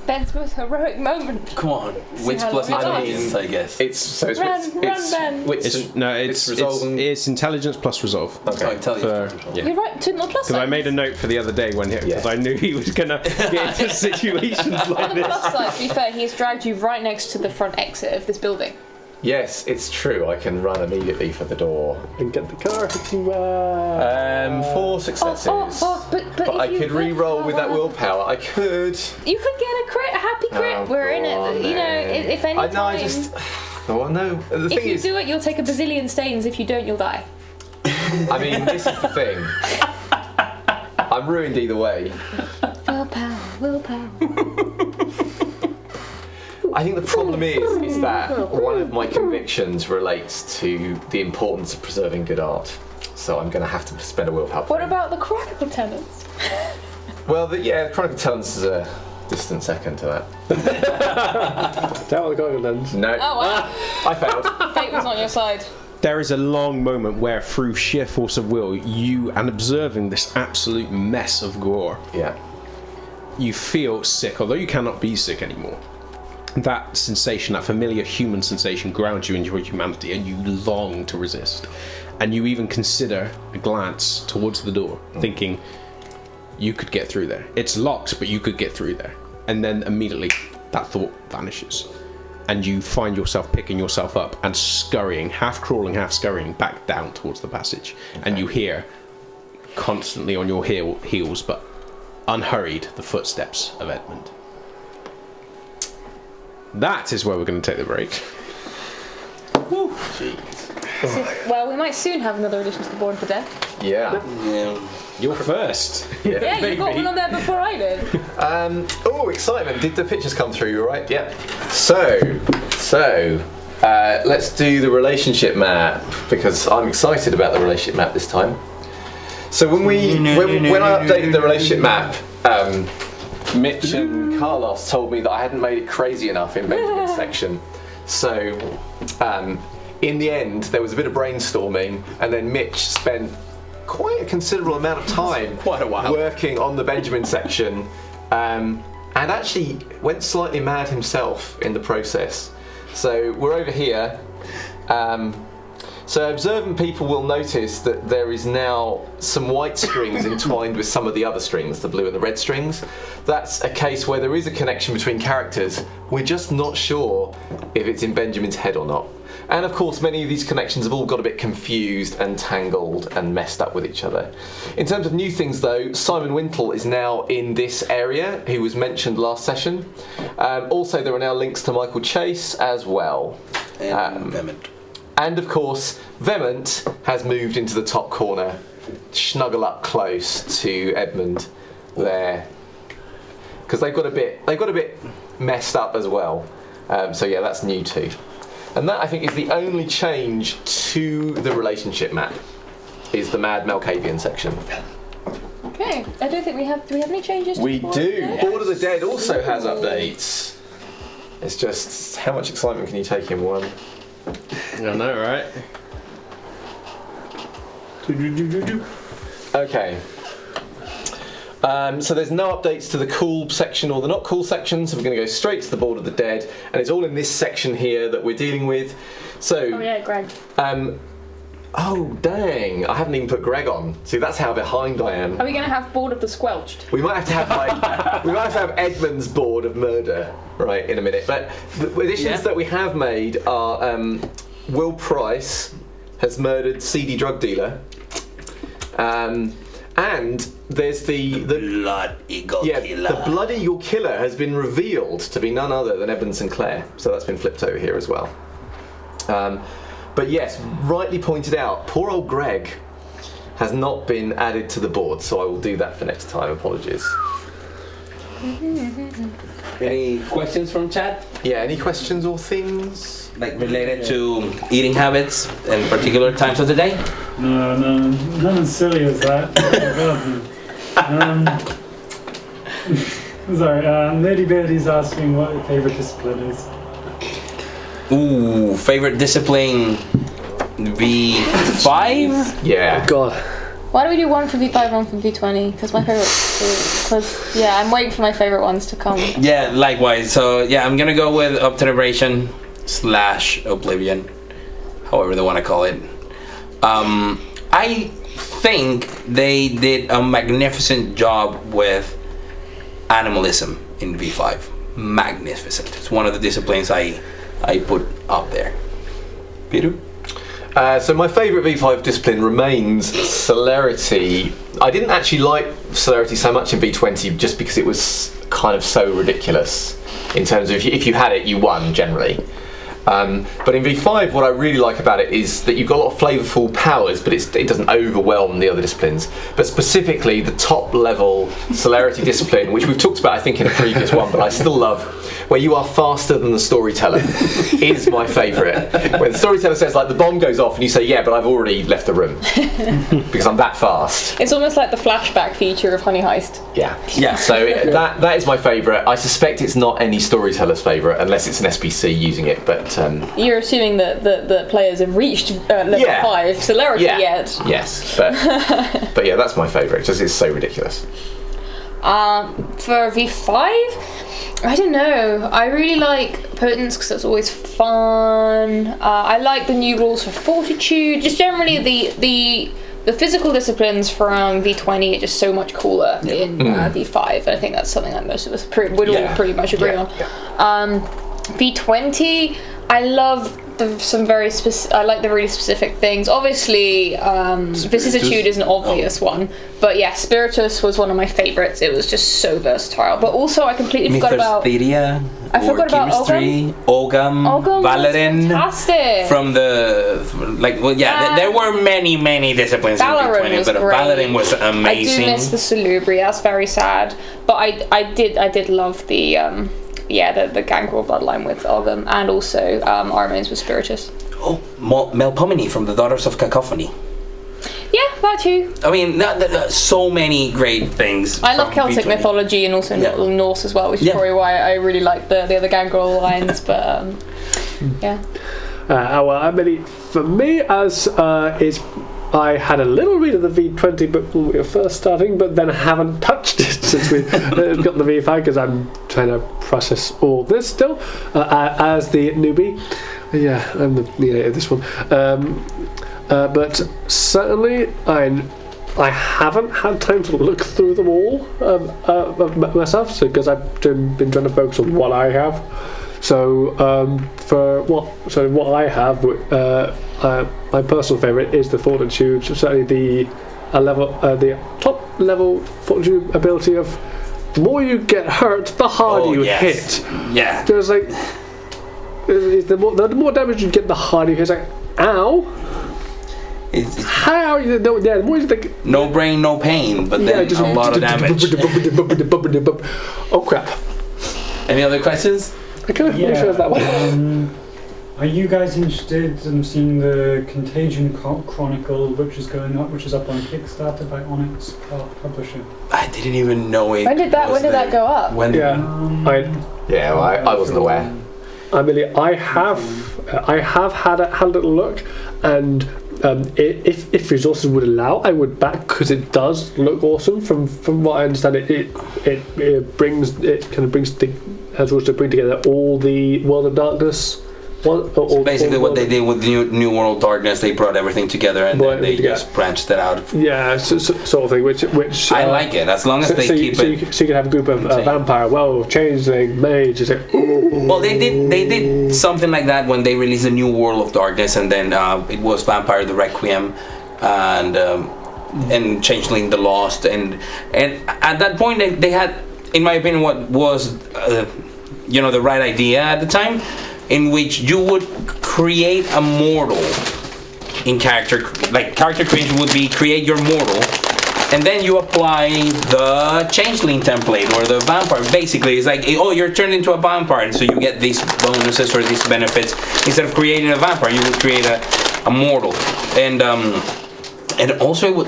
Ben's most heroic moment. Come on. Wits how plus long it intelligence, I guess. It's Run, Ben. It's resolve. It's intelligence plus resolve. Oh, Okay. intelligence. Yeah. You're right, to not plus Because I side. made a note for the other day because I knew he was gonna get into situations like On the this. plus side, to be fair, he has dragged you right next to the front exit of this building. Yes, it's true. I can run immediately for the door. And get the car if you are. 4 successes. But But if I you could re-roll with that willpower- willpower. I could. You could get a crit, a happy crit. Oh, We're in go on it. You know, then. if any I time. just. Oh no. The If thing you is, do it, you'll take a bazillion stains. If you don't, you'll die. I mean, this is the thing. I'm ruined either way. Willpower. I think the problem is that one of my convictions relates to the importance of preserving good art. So I'm going to have to spend a willpower. What about the Chronicle tenants? Well, Chronicle Talents is a distant second to that. Down with the Chronicle lens. No, Oh wow, I failed. fate was on your side. There is a long moment where, through sheer force of will, you and observing this absolute mess of gore, Yeah. you feel sick, although you cannot be sick anymore. That sensation, that familiar human sensation, grounds you in your humanity, and you long to resist. And you even consider a glance towards the door, thinking you could get through there. It's locked, but you could get through there. And then immediately that thought vanishes. And you find yourself picking yourself up and scurrying, half crawling, half scurrying back down towards the passage. And you hear, constantly on your heels, but unhurried, the footsteps of Edmund. That is where we're going to take the break. Well, we might soon have another addition to the board for death. Yeah. Yeah. You're first. Yeah, you got one on there before I did. Oh, excitement. Did the pictures come through, all right? Yeah. So, let's do the relationship map, because I'm excited about the relationship map this time. So when I updated the relationship map, Mitch and Carlos told me that I hadn't made it crazy enough in Benjamin's section. So, in the end, there was a bit of brainstorming, and then Mitch spent quite a considerable amount of time Quite a while. working on the Benjamin section, and actually went slightly mad himself in the process. So we're over here. So observant people will notice that there is now some white strings entwined with some of the other strings, the blue and the red strings. That's a case where there is a connection between characters. We're just not sure if it's in Benjamin's head or not. And of course, many of these connections have all got a bit confused and tangled and messed up with each other. In terms of new things though, Simon Wintle is now in this area, who was mentioned last session. Also, there are now links to Michael Chase as well. And Edmund. And of course, Vehement has moved into the top corner, snuggle up close to Edmund there, because they've got a bit messed up as well. So yeah, that's new too. And that, I think, is the only change to the relationship map, is the Mad Malkavian section. Okay, I don't think we have. Do we have any changes? To We the board do. today? Board of the Dead also has updates. It's just, how much excitement can you take in one? I know, right? Okay. So there's no updates to the cool section or the not cool section, so we're going to go straight to the Board of the Dead, and it's all in this section here that we're dealing with. So, Oh yeah, Greg. Oh, dang. I haven't even put Greg on. See, that's how behind I am. Are we going to have Board of the Squelched? We might have to have Edmund's board of murder, right, in a minute. But the additions that we have made are Will Price has murdered seedy drug dealer. And there's the Blood Eagle Killer. the Blood Eagle Killer has been revealed to be none other than Edmund Sinclair. So that's been flipped over here as well. But yes, rightly pointed out, poor old Greg has not been added to the board, so I will do that for next time. Apologies. Any questions from chat? Yeah, any questions or things? Like related to eating habits and particular times of the day? No, not as silly as that. Sorry, Lady Birdie's asking what your favourite discipline is. Ooh, favorite discipline V5? Yeah. God. Why don't we do one for V5, one for V20? Because my favourite... Because, yeah, I'm waiting for my favourite ones to come. Yeah, likewise. So, yeah, I'm gonna go with Obtenebration / Oblivion. However they want to call it. I think they did a magnificent job with animalism in V5. Magnificent. It's one of the disciplines I put up there. Peter? So my favourite V5 discipline remains celerity. I didn't actually like celerity so much in V20 just because it was kind of so ridiculous in terms of if you had it, you won generally. But in V5, what I really like about it is that you've got a lot of flavourful powers, but it doesn't overwhelm the other disciplines. But specifically, the top level celerity discipline, which we've talked about, I think, in a previous one, but I still love, where you are faster than the storyteller, is my favourite. When the storyteller says, like, the bomb goes off, and you say, yeah, but I've already left the room because I'm that fast. It's almost like the flashback feature of Honey Heist. Yeah. So that is my favourite. I suspect it's not any storyteller's favourite unless it's an SPC using it, but. You're assuming that the players have reached level 5 celerity yet. Yes, but yeah, that's my favourite. Just it's so ridiculous. For V5, I don't know. I really like Potence because it's always fun. I like the new rules for Fortitude. Just generally the physical disciplines from V20 are just so much cooler in V5. And I think that's something that most of us would all pretty much agree on. V20, I love I like the really specific things. Obviously, Vicissitude is an obvious one, but yeah, Spiritus was one of my favourites. It was just so versatile. But also, I completely forgot about. I forgot about Ogam, Valarin. Fantastic. From the there were many disciplines in V20, but Valarin was amazing. I do miss the Salubri. That's very sad. But I did love the. The Gangrel bloodline with Ogam, and also Armanes with Spiritus. Oh, Melpomene from the Daughters of Cacophony. Yeah, that too. I mean, so many great things. I love Celtic mythology and also Norse as well, which is probably why I really like the other Gangrel lines, but yeah. I mean, for me, as I had a little read of the V20 book when we were first starting, but then haven't touched it since we got the V5 because I'm trying to process all this still as the newbie. Yeah, I'm the of this one. But certainly, I haven't had time to look through them all myself, because I've been trying to focus on what I have. So what I have, my personal favourite is the Fortitude. Certainly the top level Fortitude ability of the more you get hurt, the harder you hit. Yeah. There's like the more damage you get, the harder you hit. It's like ow. How you know? Yeah, the more you think. No brain, no pain, but then a lot of damage. Oh crap! Any other questions? I kind of wish I was that one. Are you guys interested in seeing the Contagion Chronicle, which is up on Kickstarter by Onyx Publishing? I didn't even know it. When did that go up? I wasn't aware. I mean, I have had a little look, and if resources would allow, I would back, because it does look awesome. From what I understand, it brings has rules to bring together all the World of Darkness Basically, what they did with New World Darkness, they brought everything together and then they just branched it out. Yeah, sort of thing. Which I like it as long as they keep it. So you can have a group of vampire, changeling, mage. Well, they did something like that when they released the New World of Darkness, and then it was Vampire the Requiem, and Changeling the Lost, and at that point they had, in my opinion, what was the right idea at the time, in which you would create a mortal in character creation would be create your mortal, and then you apply the changeling template or the vampire. Basically, it's like, oh, you're turned into a vampire, so you get these bonuses or these benefits. Instead of creating a vampire, you would create a mortal, and also it would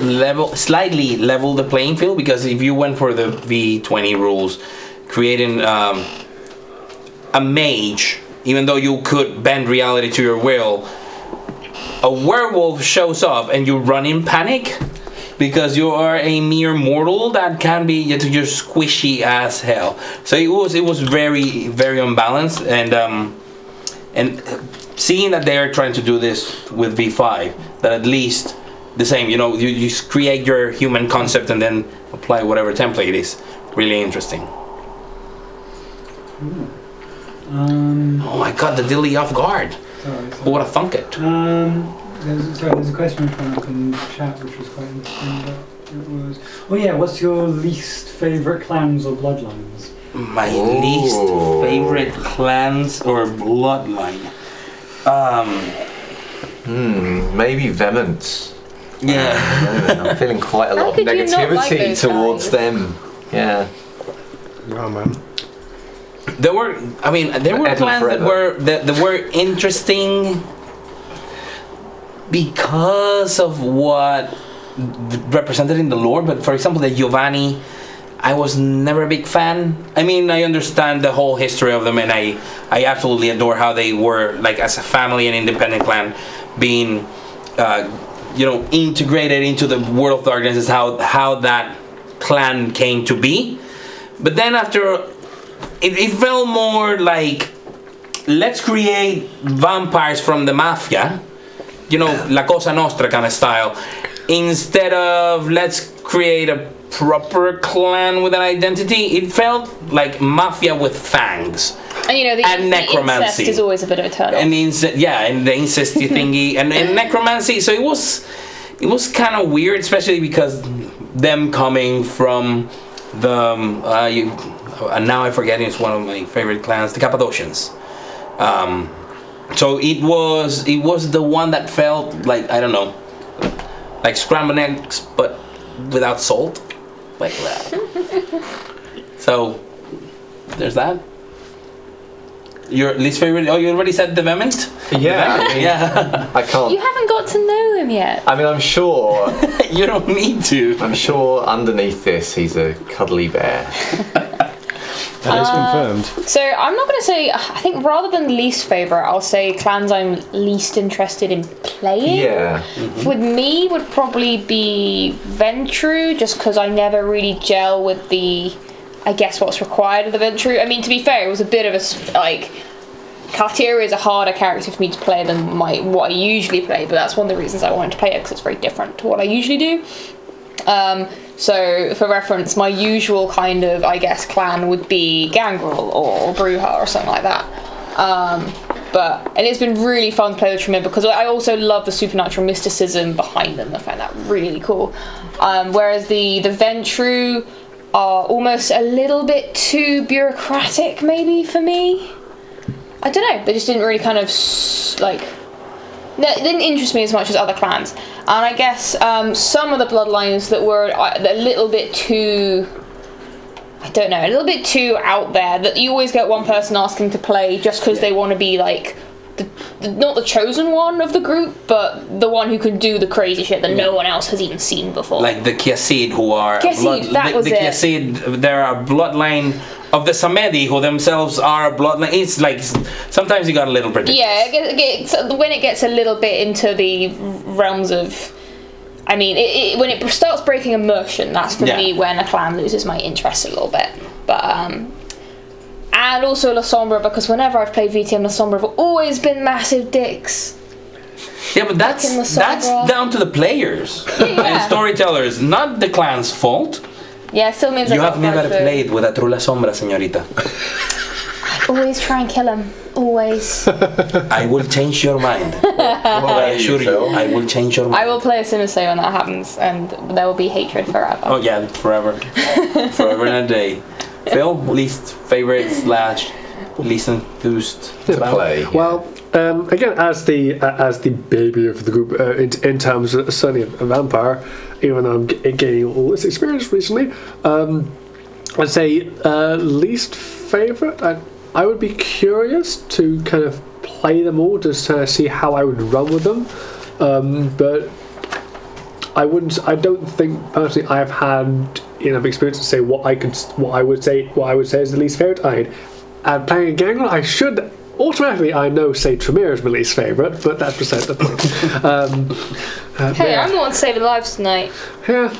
slightly level the playing field, because if you went for the V20 rules, creating a mage, even though you could bend reality to your will, a werewolf shows up and you run in panic because you are a mere mortal that can be just squishy as hell. So it was very, very unbalanced, and seeing that they're trying to do this with V5, that at least the same, you create your human concept and then apply whatever template it is. Really interesting. Oh my god, the dilly off guard. Sorry. Who would have thunk it? There's a question coming up in the chat which was quite interesting. But it was, what's your least favourite clans or bloodlines? My least favorite clans or bloodline? Maybe Vehement. Yeah. I'm feeling quite a lot of negativity towards them. Yeah. Oh man. There were plans that were interesting because of what represented in the lore. But for example, the Giovanni, I was never a big fan. I mean, I understand the whole history of them, and I absolutely adore how they were, like, as a family and independent clan, being integrated into the World of Darkness, is how that clan came to be. But then after, it felt more like, let's create vampires from the mafia, La Cosa Nostra kind of style, instead of let's create a proper clan with an identity. It felt like mafia with fangs. And necromancy. Incest is always a bit of a turn off. And the incesty thingy, and necromancy. So it was kind of weird, especially because them coming from the and now I forget, it's one of my favorite clans, the Cappadocians. So it was the one that felt like, I don't know, like scrambled eggs but without salt, like that. So there's that. Your least favorite? Oh, you already said the Vehement? Yeah. Yeah. I can't. You haven't got to know him yet. I mean, I'm sure. You don't need to. I'm sure underneath this, he's a cuddly bear. That is confirmed. So I'm not going to say. I think rather than least favorite, I'll say clans I'm least interested in playing. Yeah. With me would probably be Ventru, just because I never really gel with the, I guess, what's required of the Ventru. I mean, to be fair, it was a bit of a, like, Katia is a harder character for me to play than what I usually play, but that's one of the reasons I wanted to play it, because it's very different to what I usually do. So for reference, my usual kind of, I guess, clan would be Gangrel or Bruja or something like that. And it's been really fun to play with Tremere, because I also love the supernatural mysticism behind them. I find that really cool. Whereas the Ventru are almost a little bit too bureaucratic, maybe, for me. I don't know, they just didn't really kind of, it didn't interest me as much as other clans. And I guess some of the bloodlines that were a little bit too, I don't know, a little bit too out there, that you always get one person asking to play just because they want to be like, not the chosen one of the group, but the one who can do the crazy shit that no one else has even seen before. Like the Kiasid, who are Kiasid, they're a bloodline of the Samedi, who themselves are a bloodline. It's like sometimes you got a little ridiculous. Yeah, when it gets a little bit into the realms of, I mean, when it starts breaking immersion, that's for me when a clan loses my interest a little bit. But And also La Sombra, because whenever I've played VTM La Sombra, have always been massive dicks. Yeah, but that's Fucking La Sombra. down to the players and storytellers, not the clan's fault. Yeah, still means You I have got never fried food. played with a true La Sombra, señorita. Always try and kill him. Always. I will change your mind. I assure you, I will change your mind. I will play a Sinisei when that happens, and there will be hatred forever. Oh yeah, forever. Forever and a day. Phil, least favorite / least enthused To play. Well, again, as the baby of the group, in terms of certainly a vampire, even though I'm gaining all this experience recently, I'd say least favorite. I would be curious to kind of play them all, just to see how I would run with them, but I wouldn't. I don't think personally I've had enough experience to say what I would say is the least favorite. And playing a gangrel, I should automatically say Tremere is my least favorite, but that's beside the point. Hey, I'm the one saving lives tonight. Yeah.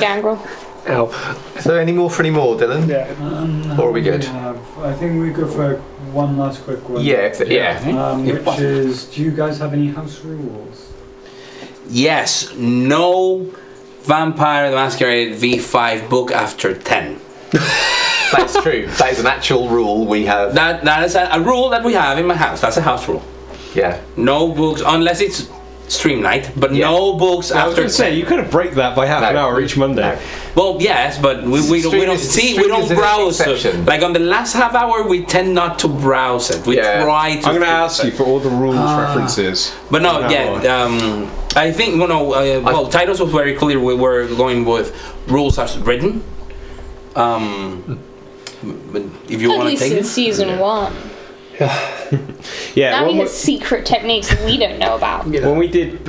Gangrel. Ow. So any more, Dylan? Yeah. Or are we good? I think we go for one last quick one. Yeah. Which is, do you guys have any house rules? Yes, no Vampire the Masquerade V5 book after 10. That's true. That is an actual rule we have. That is a rule that we have in my house. That's a house rule. Yeah. No books, unless it's stream night, but Yeah. no books I was after going to say, 10. you could have break that by half an hour each Monday. No. Well, yes, but we don't see, we stream don't is an browse. exception. Like on the last half hour, we tend not to browse it. We Yeah. try to. I'm going to ask you for all the rules references. But no, From now yeah. I think well, Titus was very clear. We were going with rules as written. But if you At want to least take in it, season 1. Yeah, Now when he we- has secret techniques we don't know about. when we did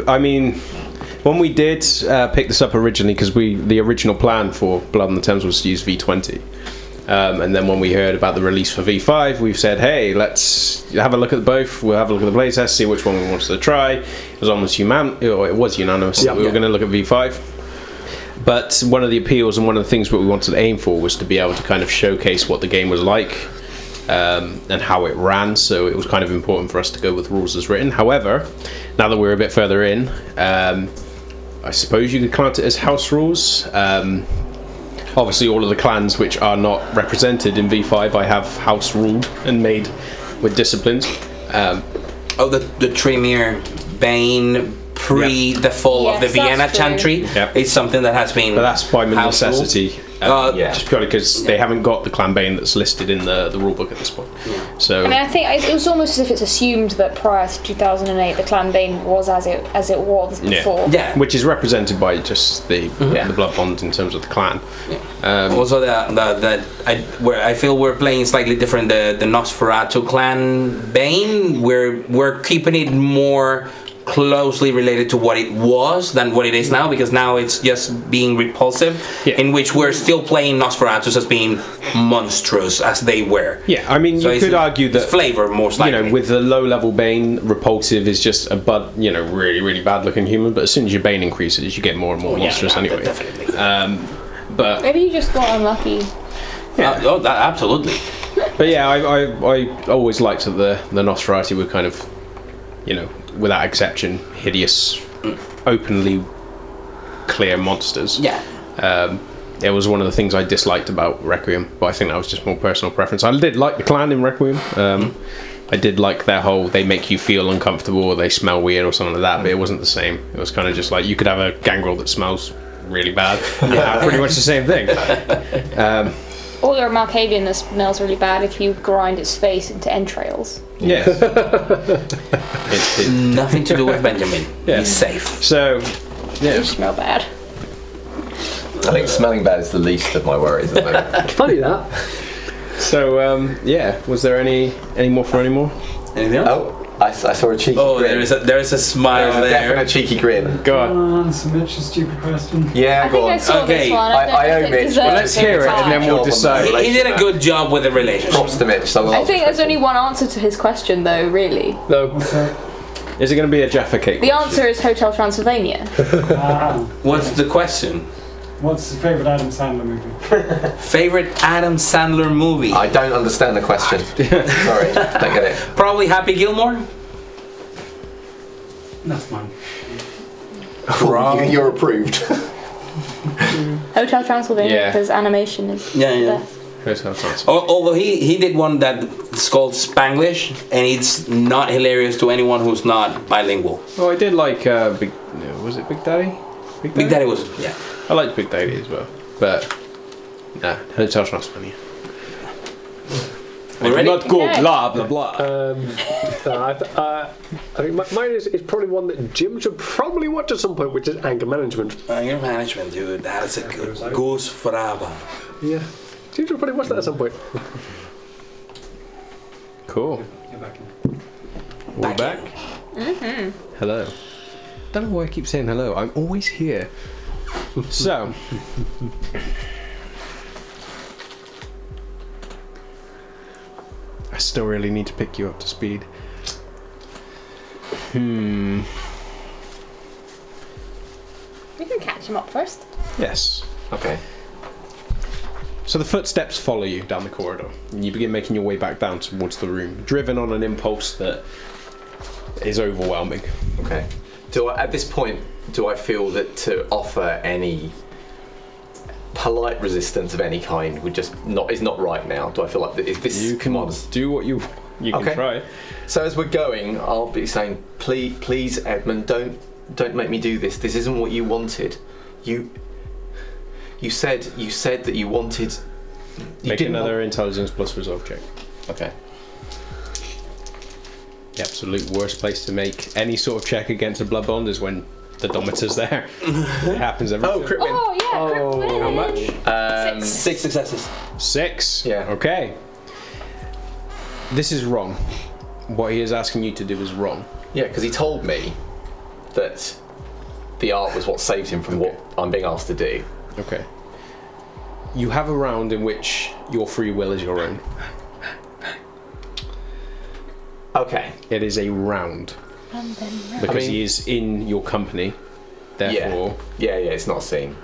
pick this up originally, because the original plan for Blood on the Thames was to use V20, and then when we heard about the release for V5, we've said, hey, let's have a look at both. We'll have a look at the playtest, see which one we wanted to try. It was almost unanimous. Yeah. We were going to look at V5. But one of the appeals and one of the things that we wanted to aim for was to be able to kind of showcase what the game was like. And how it ran, so it was kind of important for us to go with rules as written. However, now that we're a bit further in, I suppose you could count it as house rules. Obviously, all of the clans which are not represented in V5, I have house ruled and made with disciplines. the Tremere Bane the fall of the Yes, Vienna that's true. chantry Yep. is something that has been. But that's by house ruled. necessity. Yeah. Just purely because they haven't got the clan Bane that's listed in the rulebook at this point. So I mean, I think it was almost as if it's assumed that prior to 2008, the Clan Bane was as it was before. Yeah. which is represented by just the blood bond in terms of the clan. Also, where I feel we're playing slightly different. The Nosferatu clan Bane, we're keeping it more closely related to what it was than what it is now, because now it's just being repulsive, in which we're still playing Nosferatus as being monstrous as they were. Yeah, I mean, So you could argue that flavor most likely. with the low-level Bane, repulsive is just a really, really bad-looking human. But as soon as your Bane increases, you get more and more monstrous anyway. Definitely. But Maybe you just got unlucky. Absolutely. But yeah, I always liked that the Nosferatu were kind of, without exception, hideous, openly clear monsters. Yeah. It was one of the things I disliked about Requiem, but I think that was just more personal preference. I did like the clan in Requiem. I did like their whole, they make you feel uncomfortable or they smell weird or something like that, but it wasn't the same. It was kind of just like, you could have a gangrel that smells really bad. Pretty much the same thing. Or a Marcavian that smells really bad if you grind its face into entrails. Yes. Nothing to do with Benjamin. Yeah. He's safe. So, yeah. You smell bad. I think smelling bad is the least of my worries at the moment. Funny that. So, was there any more for any more? Anything else? Oh, I saw a cheeky Oh, grin. there is a smile There's a there. definite cheeky grin. Go on. Answer Mitch's stupid question. Yeah, I go think I on. saw Okay, this one. I don't owe think it Mitch, deserves but let's a hear it, time. and then we'll decide. He did a good job with the relationship. Props to Mitch. So I think there's only one answer to his question, though, really. No. What's that? Is it going to be a Jaffa cake? The answer is Hotel Transylvania. Ah, What's the question? What's your favourite Adam Sandler movie? Favorite Adam Sandler movie? I don't understand the question. Sorry, don't get it. Probably Happy Gilmore. That's mine. You're approved. Hotel Transylvania, Yeah. because animation is Yeah, yeah. the best. Hotel Transylvania. Although he did one that's called Spanglish, and it's not hilarious to anyone who's not bilingual. Oh, I did like was it Big Daddy? Big Daddy was, yeah. I liked Big Daddy as well, but nah, Hotel Transylvania. We ready? Not good. Okay. Blah blah blah. I think mine is probably one that Jim should probably watch at some point, which is anger management. Anger management, dude. That is a good goose forever. Yeah, Jim should probably watch that at some point. Cool. Get back in. We're back. Hello. Don't know why I keep saying hello. I'm always here. So. I still really need to pick you up to speed. We can catch him up first. Yes. Okay. So the footsteps follow you down the corridor, and you begin making your way back down towards the room, driven on an impulse that is overwhelming. Okay. At this point, do I feel that to offer any polite resistance of any kind is not right now? Do I feel like is this? You can do what you can Okay. try. So as we're going, I'll be saying, please, Edmund, don't make me do this. This isn't what you wanted. You said that you wanted. Make another intelligence plus resolve check. Okay. The absolute worst place to make any sort of check against a blood bond is when the dometer's there. It happens every Oh, time. crit win. Oh yeah, crit win. How much? 6 successes. 6? Yeah. Okay. This is wrong. What he is asking you to do is wrong. Yeah, because he told me that the art was what saved him from what I'm being asked to do. Okay. You have a round in which your free will is your own. Okay. It is a round. Because he is in your company. Therefore. Yeah, it's not a scene.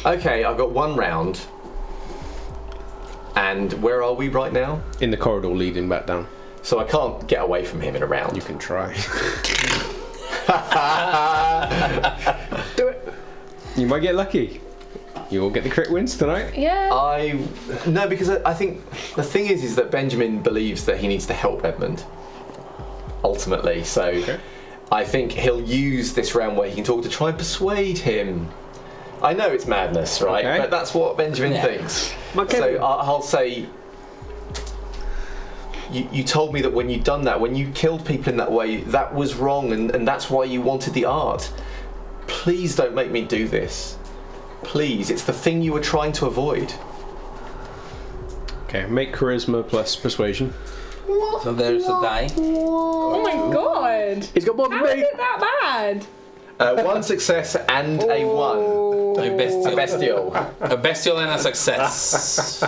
Okay, I've got one round. And where are we right now? In the corridor leading back down. So I can't get away from him in a round. You can try. Do it. You might get lucky. You will get the crit wins tonight. Yeah. No, because I think the thing is that Benjamin believes that he needs to help Edmund. Ultimately, so Okay. I think he'll use this round where he can talk to try and persuade him. I know it's madness, right? Okay. But that's what Benjamin thinks. Okay. So I'll say, you told me that when you'd done that, when you killed people in that way, that was wrong, and that's why you wanted the art. Please don't make me do this. Please, it's the thing you were trying to avoid. Okay, make charisma plus persuasion. So there's a die. Oh my god. He's got more than How is me. it that bad? One success and a one. A bestial. A bestial. A bestial and a success.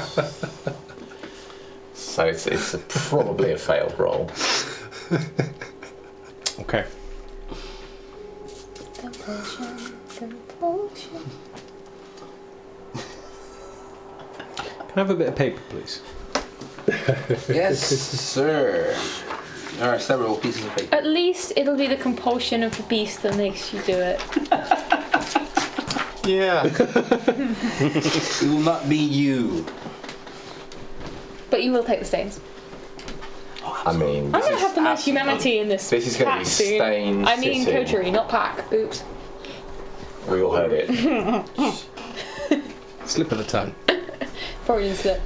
So it's probably a failed roll. Okay. Compulsion. Can I have a bit of paper, please? Yes, sir. There are several pieces of paper. At least it'll be the compulsion of the beast that makes you do it. Yeah. It will not be you. But you will take the stains. I mean, I'm gonna have the most absolutely- humanity in this. This is gonna pack be soon. stain I mean sitting. coterie, not pack. Oops. we all heard it. Slip of the tongue. Freudian slip.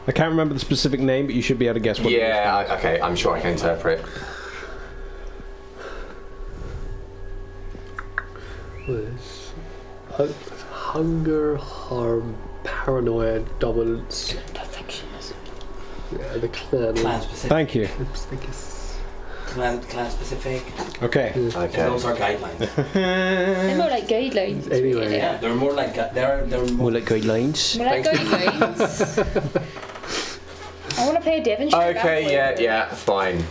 I can't remember the specific name, but you should be able to guess what it is. Yeah, okay, I'm sure I can interpret. Was hunger, harm, paranoia, dominance. Perfectionism. Yeah, the clan. Clan specific. Thank you. Clan specific. Okay. Okay. Those are guidelines. They're more like guidelines. Anyway. Yeah, they're more like they're more. Like guidelines. More like guidelines. I want to play a Devonshire. Okay, yeah, fine.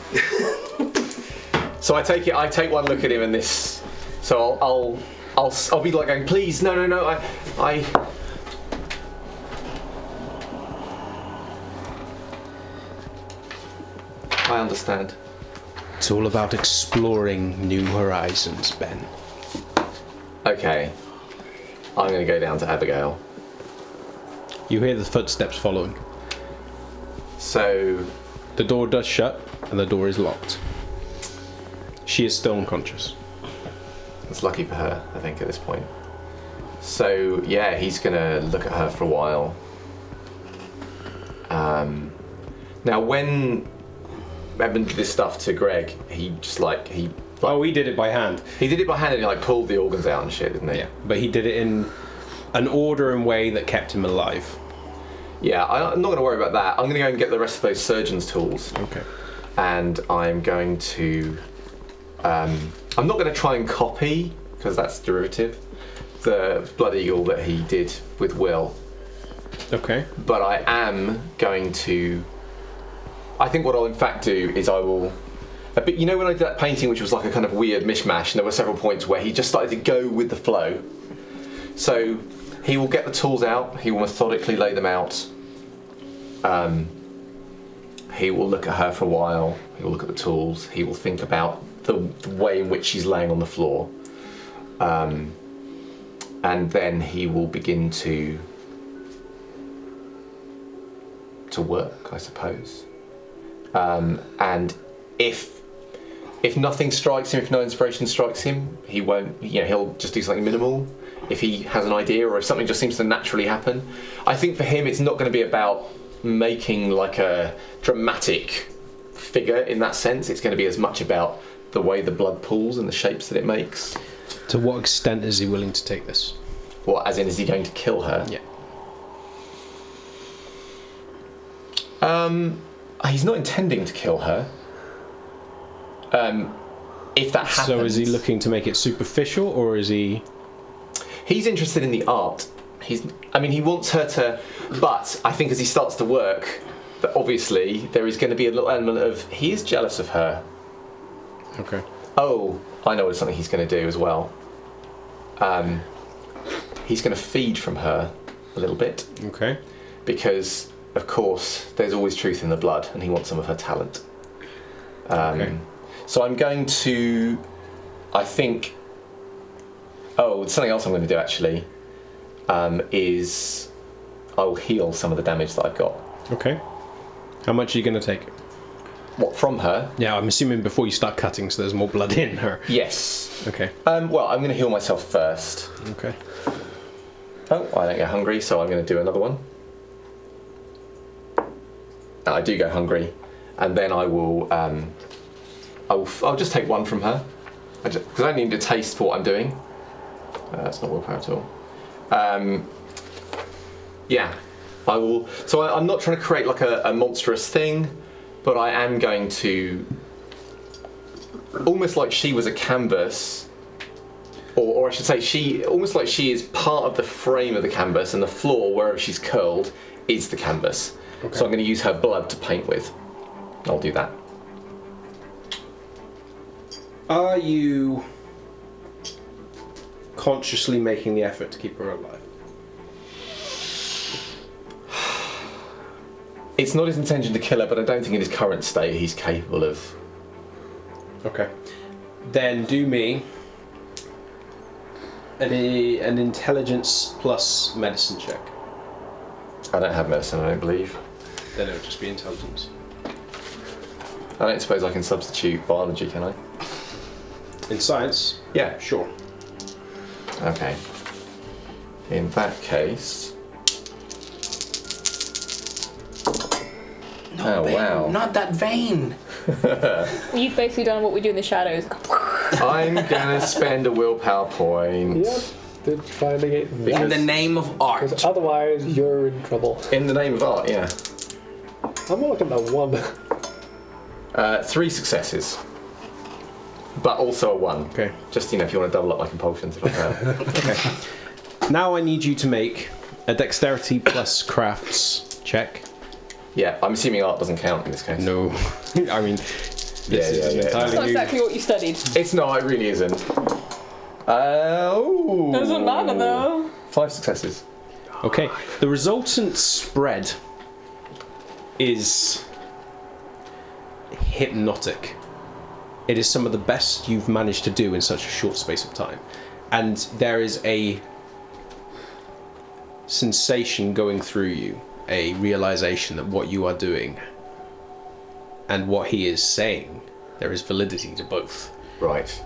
So I take one look at him and this. So I'll I'll be like going, please, no, I understand. It's all about exploring new horizons, Ben. Okay. I'm going to go down to Abigail. You hear the footsteps following. So... The door does shut, and the door is locked. She is still unconscious. It's lucky for her, I think, at this point. So, yeah, he's going to look at her for a while. Now, when Edmund did this stuff to Greg, he did it by hand. He did it by hand and he like pulled the organs out and shit, didn't he? Yeah, but he did it in an order and way that kept him alive. Yeah, I'm not going to worry about that. I'm going to go and get the rest of those surgeon's tools. Okay. And I'm going to... I'm not going to try and copy, because that's derivative, the Blood Eagle that he did with Will. Okay. But I am going to... I think what I'll in fact do is I will... A bit, you know when I did that painting which was like a kind of weird mishmash and there were several points where he just started to go with the flow? So he will get the tools out, he will methodically lay them out. He will look at her for a while, he will look at the tools, he will think about the way in which she's laying on the floor. And then he will begin to work, I suppose. And if nothing strikes him, if no inspiration strikes him, he won't. He'll just do something minimal. If he has an idea, or if something just seems to naturally happen, I think for him it's not going to be about making like a dramatic figure in that sense. It's going to be as much about the way the blood pools and the shapes that it makes. To what extent is he willing to take this? What, as in, is he going to kill her? Yeah. He's not intending to kill her. If that happens... So is he looking to make it superficial, or is he... He's interested in the art. He wants her to... But I think as he starts to work, that obviously there is going to be a little element of... He is jealous of her. Okay. Oh, I know something he's going to do as well. He's going to feed from her a little bit. Okay. Because... Of course, there's always truth in the blood, and he wants some of her talent. Okay. So I'm going to, I think... Oh, something else I'm going to do, actually, is I'll heal some of the damage that I've got. Okay. How much are you going to take? What, from her? Yeah, I'm assuming before you start cutting, so there's more blood in her. Yes. Okay. Well, I'm going to heal myself first. Okay. Oh, I don't get hungry, so I'm going to do another one. I do go hungry, and then I will. I'll just take one from her, because I need a taste for what I'm doing. That's not willpower at all. Yeah, I will. So I'm not trying to create like a monstrous thing, but I am going to, almost like she was a canvas, or I should say, almost like she is part of the frame of the canvas, and the floor wherever she's curled is the canvas. Okay. So I'm going to use her blood to paint with. I'll do that. Are you consciously making the effort to keep her alive? It's not his intention to kill her, but I don't think in his current state he's capable of... Okay. Then do me an intelligence plus medicine check. I don't have medicine, I don't believe. Then it would just be intelligence. I don't suppose I can substitute biology, can I? In science? Yeah. Sure. Okay. In that case... No, Ben, wow. Not that vein. You've basically done what we do in the shadows. I'm gonna spend a willpower point. Yep. Did finally get In the name of art. because otherwise you're in trouble. In the name of art, yeah. I'm not looking at one. 3 successes. But also a 1. Okay. Just, if you want to double up my compulsions if I can. Okay. Now I need you to make a dexterity plus crafts check. Yeah, I'm assuming art doesn't count in this case. No. I mean, this Yeah, is yeah. entirely That's not new. exactly what you studied. It's not, it really isn't. Doesn't matter though. 5 successes. Okay, the resultant spread is hypnotic. It is some of the best you've managed to do in such a short space of time. And there is a sensation going through you, a realization that what you are doing and what he is saying, there is validity to both. Right.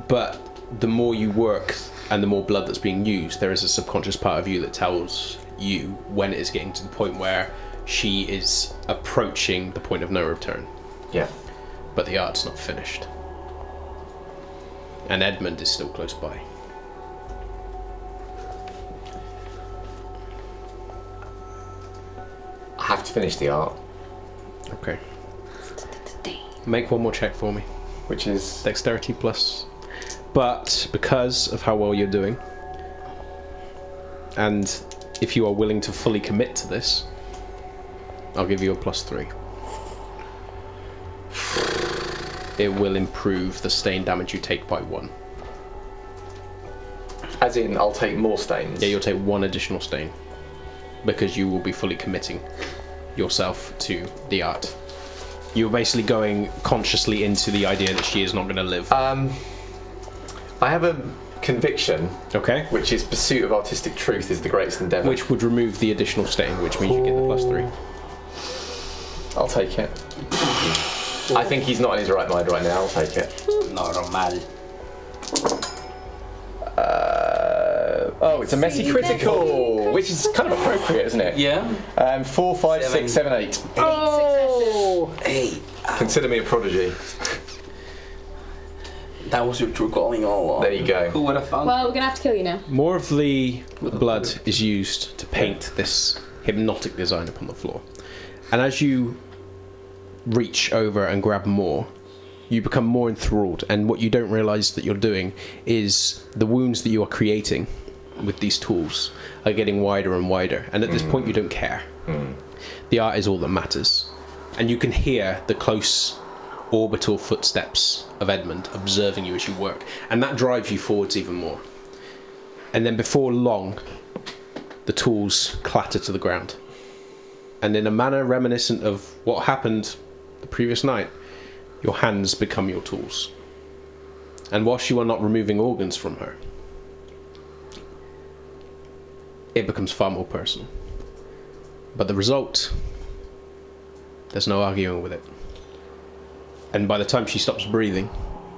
But the more you work and the more blood that's being used, there is a subconscious part of you that tells you when it is getting to the point where she is approaching the point of no return. Yeah. But the art's not finished. And Edmund is still close by. I have to finish the art, Okay. Make one more check for me. which is Dexterity plus. But because of how well you're doing, and if you are willing to fully commit to this, I'll give you a +3. It will improve the stain damage you take by 1. as in I'll take more stains. Yeah, you'll take 1 additional stain because you will be fully committing yourself to the art. You're basically going consciously into the idea that she is not going to live. I have a conviction, Okay. which is pursuit of artistic truth is the greatest endeavour. Which would remove the additional stain, which means you get the +3. I'll take it. I think he's not in his right mind right now. I'll take it. Normal. Oh, it's a messy critical, which is kind of appropriate, isn't it? Yeah. 4, 5, 6, 7, 8. Oh! Hey, Consider me a prodigy. that was your true calling all along. There you go. Who would have found? Well, we're gonna have to kill you now. More of the blood is used to paint this hypnotic design upon the floor. And as you reach over and grab more, you become more enthralled, and what you don't realise that you're doing is the wounds that you are creating with these tools are getting wider and wider, and at this point you don't care. The art is all that matters. And you can hear the close orbital footsteps of Edmund observing you as you work, and that drives you forwards even more. And then before long, the tools clatter to the ground. And in a manner reminiscent of what happened the previous night, your hands become your tools. And whilst you are not removing organs from her, it becomes far more personal. But the result, there's no arguing with it. And by the time she stops breathing,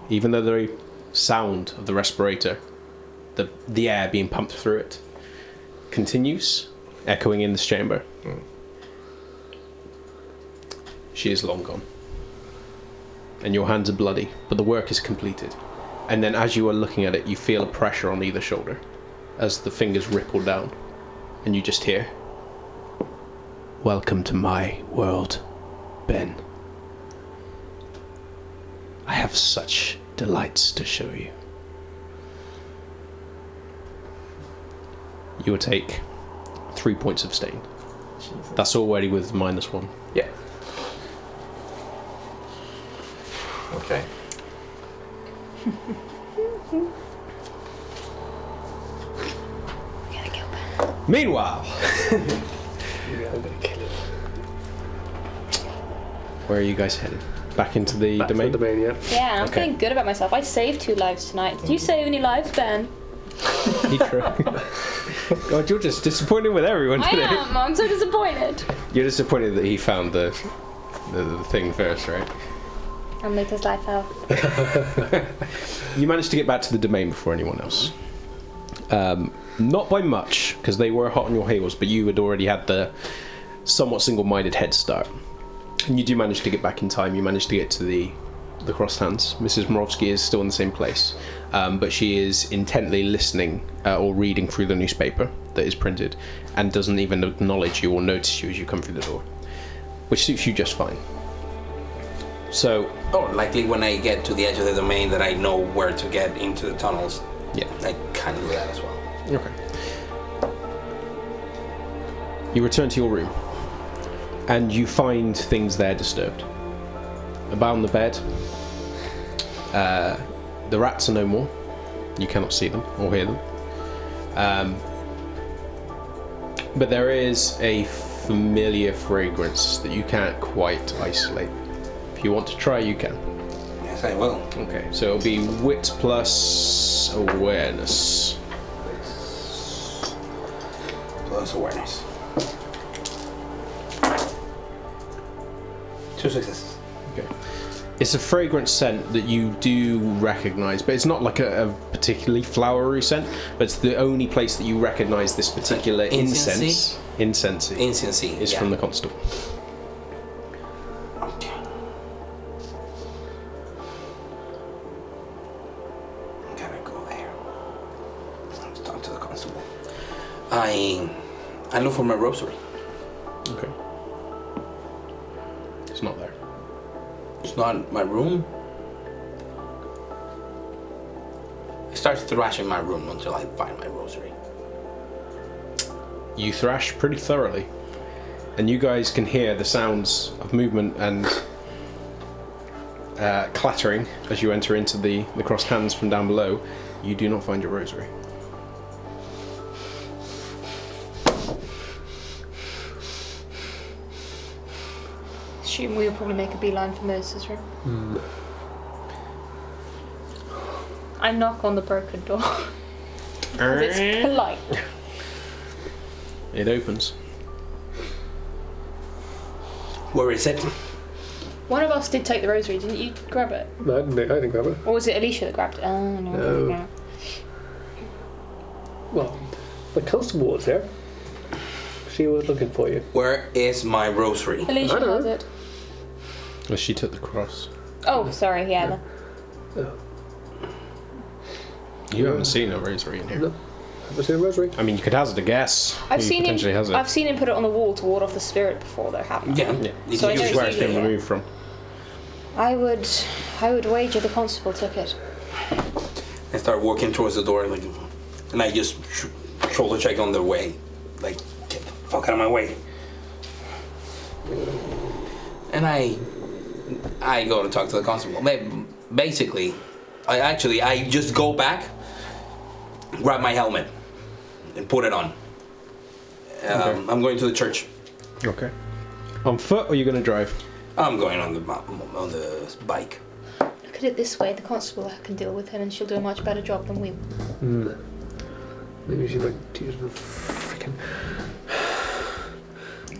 even though the sound of the respirator, the air being pumped through it, continues, echoing in this chamber, she is long gone. And your hands are bloody, but the work is completed. And then as you are looking at it, you feel a pressure on either shoulder as the fingers ripple down, and you just hear, "Welcome to my world, Ben. I have such delights to show you." You will take 3 points of stain. That's already with -1. Yeah. Okay. Meanwhile, where are you guys headed? Back into the Back to domain? the domain, yeah. Yeah, I'm Okay. feeling good about myself. I saved 2 lives tonight. Did you save any lives, Ben? He tried. God, you're just disappointed with everyone I today. am. I'm so disappointed. You're disappointed that he found the thing first, right? I'll make his life hell. You managed to get back to the domain before anyone else. Not by much, because they were hot on your heels, but you had already had the somewhat single-minded head start. And you do manage to get back in time. You managed to get to the crossed hands. Mrs. Morovsky is still in the same place, but she is intently listening or reading through the newspaper that is printed, and doesn't even acknowledge you or notice you as you come through the door, which suits you just fine. So, Oh, likely when I get to the edge of the domain that I know where to get into the tunnels. yeah. I can do that as well. Okay. You return to your room, and you find things there disturbed. About on the bed, The rats are no more. You cannot see them or hear them. But there is a familiar fragrance that you can't quite isolate. If you want to try, you can. Yes, I will. Okay, so it'll be wit plus awareness. Plus awareness. 2 successes. Okay. It's a fragrant scent that you do recognize, but it's not like a particularly flowery scent, but it's the only place that you recognize this particular incense. Incense is from the Constable. Okay. Gotta go there. Let's talk to the Constable. I look for my rosary. Okay. It's not there. It's not in my room. I start thrashing my room until I find my rosary. You thrash pretty thoroughly, and you guys can hear the sounds of movement and clattering as you enter into the crossed hands from down below. You do not find your rosary. Assume we'll probably make a beeline for Moses' room. I knock on the broken door. 'Cause it's polite. It opens. Where is it? One of us did take the rosary, didn't you grab it? No, I didn't grab it. Or was it Alicia that grabbed it? Oh, no. No. Well, the constable was there. She was looking for you. Where is my rosary? Alicia I don't has know. it. Well, she took the cross. Oh, sorry, yeah. You haven't seen a rosary in here. No. Haven't seen a rosary. I mean, you could hazard a guess. I've who seen potentially has it. I've seen him put it on the wall to ward off the spirit before, though, haven't I? Yeah. Yeah. So I know This is where it's been usually- removed from. I would wager the constable took it. I start walking towards the door, like, and I just shoulder check on the way, like, get the fuck out of my way. And I go to talk to the constable. Basically, I just go back, grab my helmet, and put it on. I'm going to the church. Okay. On foot, or are you going to drive? I'm going on the bike. Look at it this way: the constable can deal with him, and she'll do a much better job than we will. Maybe she might use the freaking.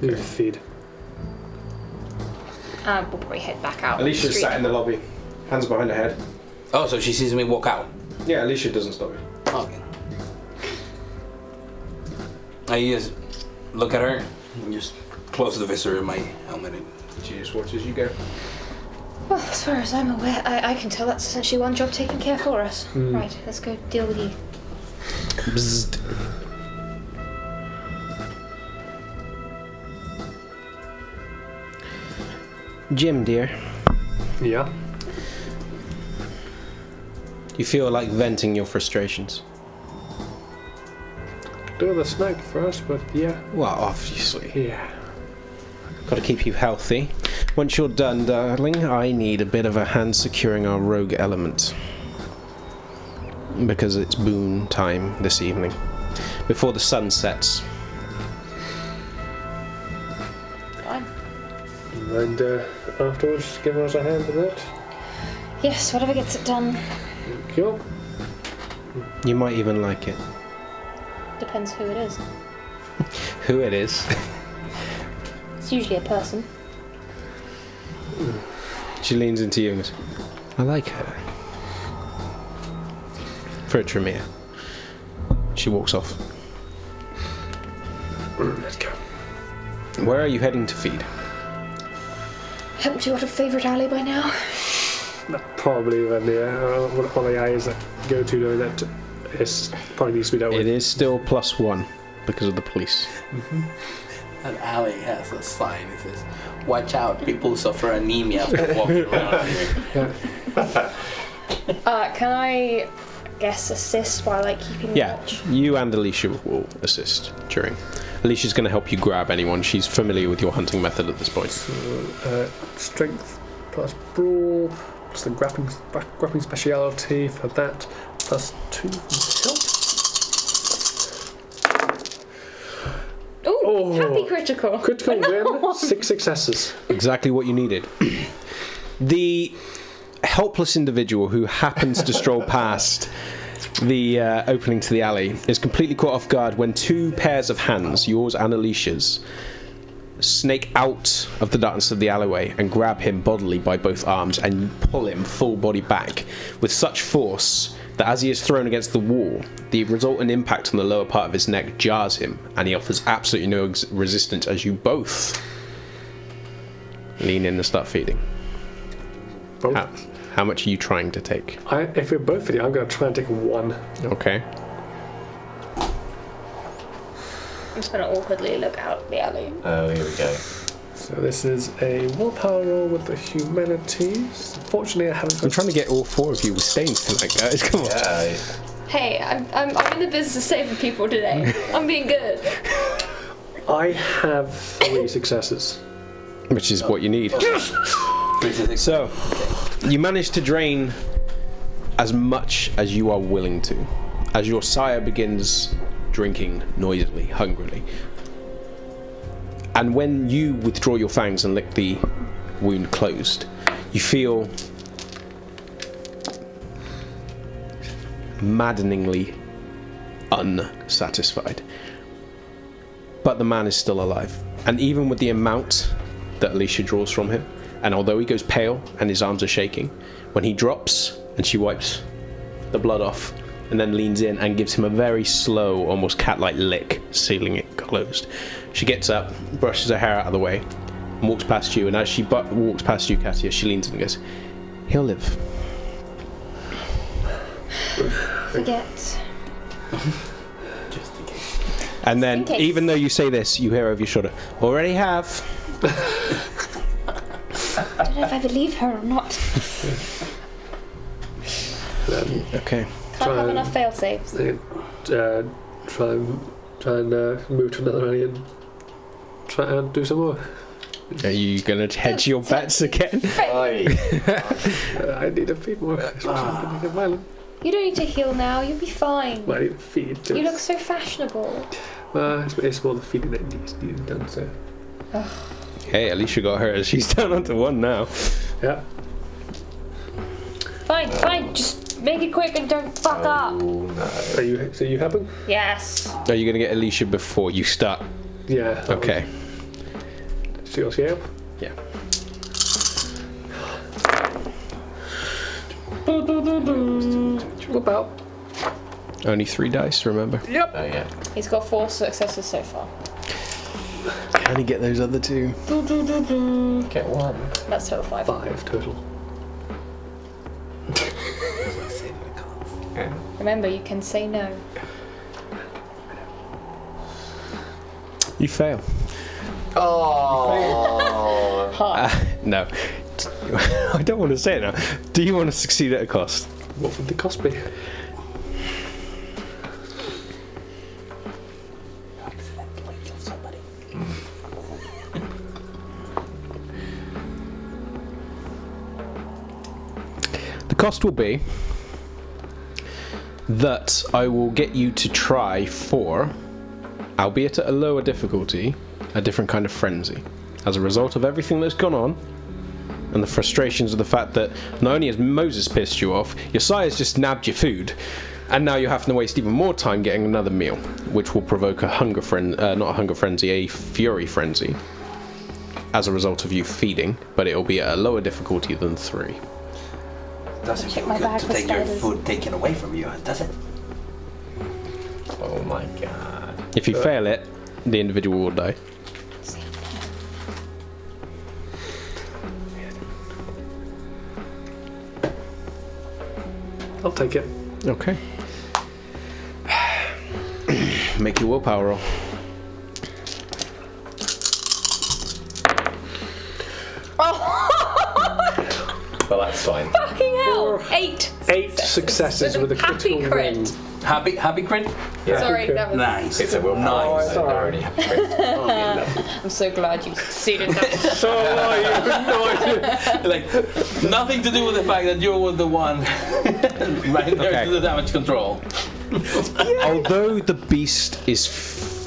Maybe feed. We'll probably head back out. Alicia's sat in the lobby, hands behind her head. Oh, so she sees me walk out. Yeah, Alicia doesn't stop you. Okay. I just look at her and just close the visor of my helmet. She just watches you go. Well, as far as I'm aware, I can tell that's essentially one job taken care for us. Right, let's go deal with you. Bzzzt. Jim, dear, Yeah. you feel like venting your frustrations? Do the snack first, but yeah. Well, obviously. Yeah. Got to keep you healthy. Once you're done, darling, I need a bit of a hand securing our rogue element. Because it's boon time this evening. Before the sun sets. Fine. And afterwards, give us a hand in that. Yes, whatever gets it done. Thank you. You might even like it. Depends who it is. Who it is. It's usually a person. She leans into you and goes, I like her. For a Tremere. She walks off. Let's go. Where are you heading to feed? Haven't you got a favourite alley by now? Probably one of the eyes that go to knowing that it probably needs to be dealt It with. is still +1 because of the police. That alley has a sign that says, "Watch out, people suffer anemia after walking around here." Can I guess assist while like keeping Yeah, watch? you and Alicia will assist during. Alicia's going to help you grab anyone. She's familiar with your hunting method at this point. Strength plus brawl It's the grappling speciality for that. Plus 2 from help. Ooh, happy critical. Critical win, 6 successes. Exactly what you needed. The helpless individual who happens to stroll past the opening to the alley is completely caught off guard when 2 pairs of hands, yours and Alicia's, snake out of the darkness of the alleyway and grab him bodily by both arms and pull him full body back with such force that as he is thrown against the wall, the resultant impact on the lower part of his neck jars him, and he offers absolutely no resistance as you both lean in and start feeding. How much are you trying to take? If we're both feeding, I'm going to try and take 1. Okay. I'm just going to awkwardly look out the alley. Oh, here we go. So this is a willpower roll with the humanities. Fortunately, I haven't got... I'm trying to get all 4 of you with stains tonight, guys. Come on. Yeah. Hey, I'm in the business of saving people today. I'm being good. I have 3 successes. Which is what you need. So, you manage to drain as much as you are willing to, as your sire begins drinking noisily, hungrily. And when you withdraw your fangs and lick the wound closed, you feel maddeningly unsatisfied. But the man is still alive. And even with the amount that Alicia draws from him, and although he goes pale and his arms are shaking, when he drops and she wipes the blood off and then leans in and gives him a very slow, almost cat-like lick, sealing it closed. She gets up, brushes her hair out of the way, and walks past you, and as she walks past you, Katia, she leans in and goes, "He'll live." Forget. And then, even though you say this, you hear over your shoulder, "Already have." I don't know if I believe her or not. Okay. Can't have enough fail saves. Try and move to another alley and try and do some more. Are you going to hedge your bets again? I need to feed more. I need violent. You don't need to heal now. You'll be fine. I need to feed. You look so fashionable. It's more the feeding that needs to be done. So. Hey, Alicia got hers. She's down onto 1 now. Yeah. Fine. Just make it quick and don't fuck up. No. So you happen? Yes. Are you going to get Alicia before you start? Yeah. Okay. So you'll see help? Yeah. What about? Only 3 dice, remember? Yep. Oh, yeah. He's got 4 successes so far. Can he get those other 2? Get 1. That's total 5. 5 total. Yeah. Remember, you can say no. You fail. Oh. No. I don't want to say it now. Do you want to succeed at a cost? What would the cost be? The cost will be that I will get you to try for, albeit at a lower difficulty, a different kind of frenzy. As a result of everything that's gone on, and the frustrations of the fact that not only has Moses pissed you off, your sire's just nabbed your food, and now you're having to waste even more time getting another meal, which will provoke a hunger not a hunger frenzy, a fury frenzy, as a result of you feeding, but it'll be at a lower difficulty than 3. Doesn't Check feel my good bag to for take your spiders. food taken away from you, does it? Oh my god. If you fail it, the individual will die. I'll take it. Okay. Make your willpower roll. Well, that's fine. Fucking hell! 8. 8 successes with a happy critical crit. win. Happy crit? Yeah. Sorry, that was. Nice. It's a willpower. Nice. So they're already happy. I'm so glad you succeeded. So are you? No idea. Like, nothing to do with the fact that you were the one right there Okay. to the damage control. Although the beast is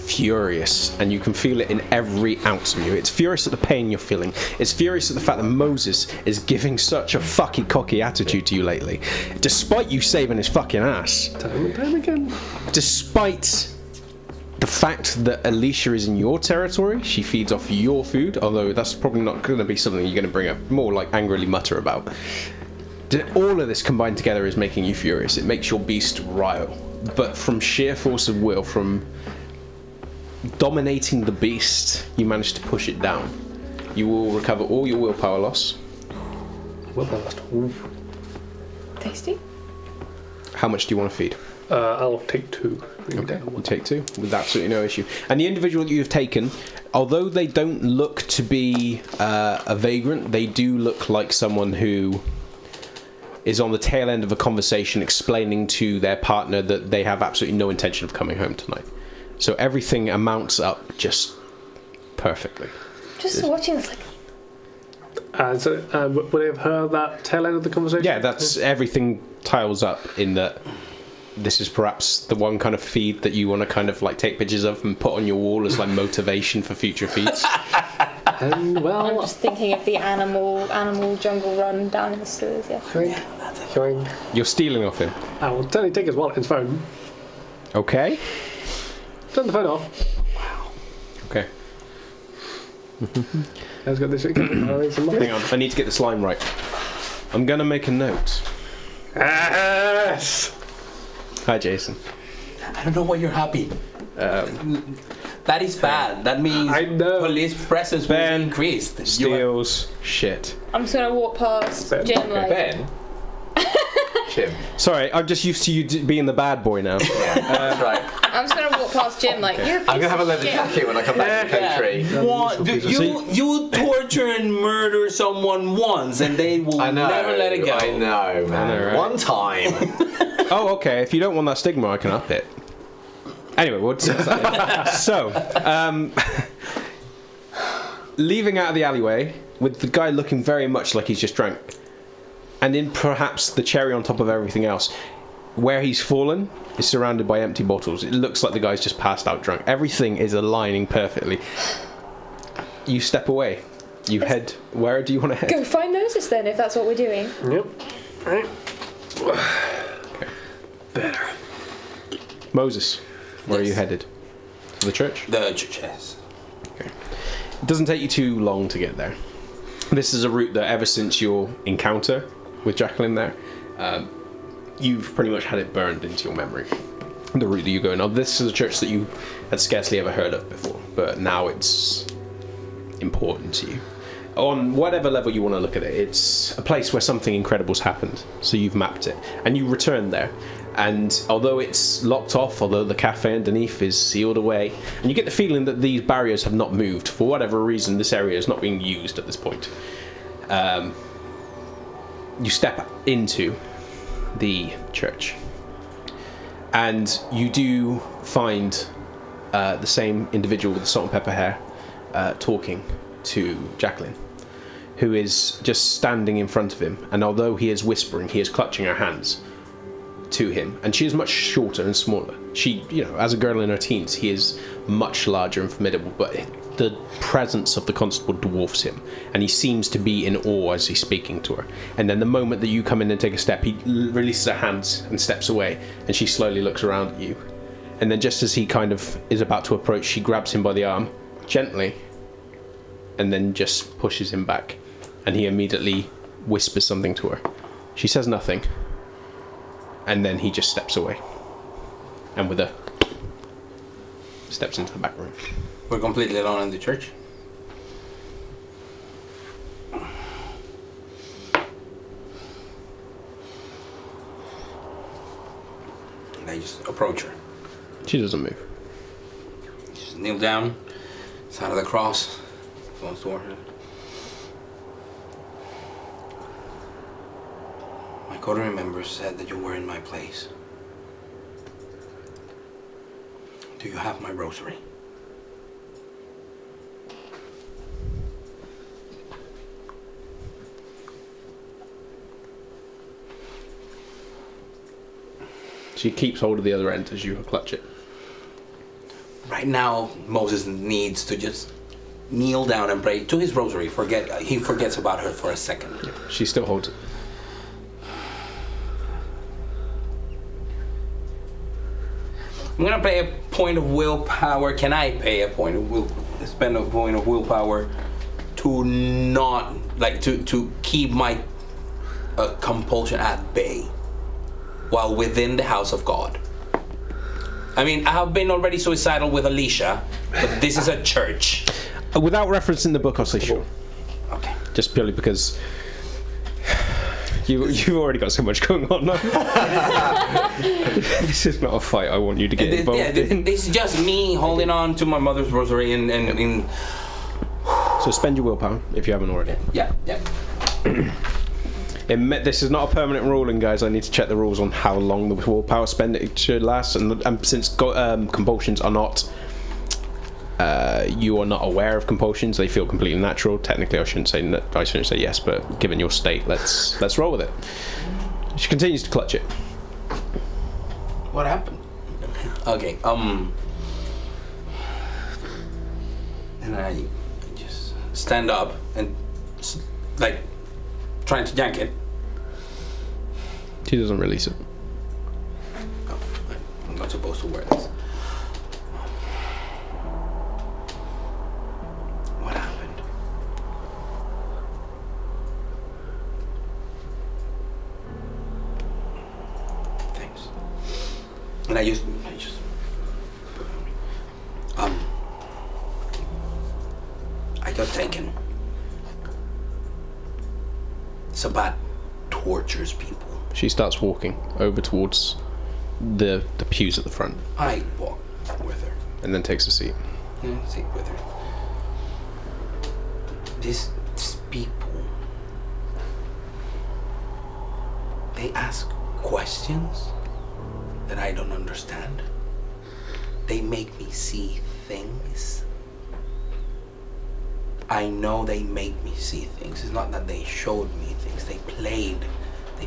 furious, and you can feel it in every ounce of you, it's furious at the pain you're feeling. It's furious at the fact that Moses is giving such a fucking cocky attitude to you lately, despite you saving his fucking ass. Time and time again. Despite the fact that Alicia is in your territory, she feeds off your food, although that's probably not going to be something you're going to bring up, more like angrily mutter about. All of this combined together is making you furious. It makes your beast rile. But from sheer force of will, from dominating the beast, you manage to push it down. You will recover all your willpower loss. Willpower lost. Ooh. Tasty. How much do you want to feed? I'll take 2. Okay, you take 2 with absolutely no issue. And the individual that you've taken, although they don't look to be a vagrant, they do look like someone who is on the tail end of a conversation explaining to their partner that they have absolutely no intention of coming home tonight. So everything amounts up just perfectly. Just watching this, like, Would they have heard that tail end of the conversation? Yeah, that's everything tiles up in that. This is perhaps the one kind of feed that you want to kind of like take pictures of and put on your wall as like motivation for future feeds. And well, I'm just thinking of the animal jungle run down in the sewers. Yeah. Yoink. You're stealing off him. I will totally take his wallet and his phone. Okay. Turn the phone off. Okay. I've got this. Hang on, I need to get this line right. I'm gonna make a note. Yes. Hi, Jason. I don't know why you're happy. That is bad. That means I know. police presence will Ben be increased. Steals shit. I'm just gonna walk past Ben, Jim okay. like. Ben. Jim. Sorry, I'm just used to you being the bad boy now. Yeah, that's right. I'm just gonna walk past Jim like. You're a piece I'm gonna have a of leather shit. jacket when I come back to the country. What? You torture and murder someone once, and they will I know. never let it go. I know, man. I know, right? One time. Oh, okay. If you don't want that stigma, I can up it. Anyway, we'll discuss that. So, leaving out of the alleyway with the guy looking very much like he's just drank, and in perhaps the cherry on top of everything else, where he's fallen is surrounded by empty bottles. It looks like the guy's just passed out drunk. Everything is aligning perfectly. You step away. You head. Where do you want to head? Go find Moses then, if that's what we're doing. Yep. Right. Okay. Better. Moses, where are you headed? To the church? The church, yes. Okay. It doesn't take you too long to get there. This is a route that ever since your encounter with Jacqueline there, you've pretty much had it burned into your memory. The route that you go. Now, this is a church that you had scarcely ever heard of before, but now it's important to you. On whatever level you want to look at it, it's a place where something incredible's happened. So you've mapped it, and you return there. And although it's locked off, although the cafe underneath is sealed away, and you get the feeling that these barriers have not moved. For whatever reason, this area is not being used at this point. You step into the church, and you do find the same individual with the salt and pepper hair talking to Jacqueline, who is just standing in front of him, and although he is whispering, he is clutching her hands to him, and she is much shorter and smaller. She, as a girl in her teens, he is much larger and formidable, but the presence of the constable dwarfs him, and he seems to be in awe as he's speaking to her. And then the moment that you come in and take a step, he releases her hands and steps away, and she slowly looks around at you. And then just as he kind of is about to approach, she grabs him by the arm, gently, and then just pushes him back, and he immediately whispers something to her. She says nothing, and then he just steps away, and with a steps into the back room. We're completely alone in the church. And I just approach her. She doesn't move. Just kneel down, side of the cross, goes toward her. My code remember said that you were in my place. Do you have my rosary? She keeps hold of the other end as you clutch it. Right now, Moses needs to just kneel down and pray to his rosary. He forgets about her for a second. Yeah, she still holds it. I'm gonna pay a point of willpower. Can I pay a point of spend a point of willpower to not to keep my compulsion at bay while within the house of God? I mean, I have been already suicidal with Alicia, but this is a church. Without referencing the book, I'll say sure. Okay. Just purely because you've already got so much going on. This is not a fight I want you to get involved in. This is just me holding on to my mother's rosary and So spend your willpower if you haven't already. Yeah. This is not a permanent ruling, guys. I need to check the rules on how long the willpower spend it should last, and since compulsions are not, you are not aware of compulsions, they feel completely natural. Technically, I shouldn't say yes, but given your state, let's roll with it. She continues to clutch it. What happened? Okay. And I just stand up and trying to yank it. She doesn't release it. Oh, I'm not supposed to wear this. What happened? Thanks. And I just I got taken. Sabat tortures people. She starts walking over towards the pews at the front. I walk with her. And then takes a seat. Yeah, sit with her. These people, they ask questions that I don't understand. They make me see things. I know they make me see things. It's not that they showed me things. They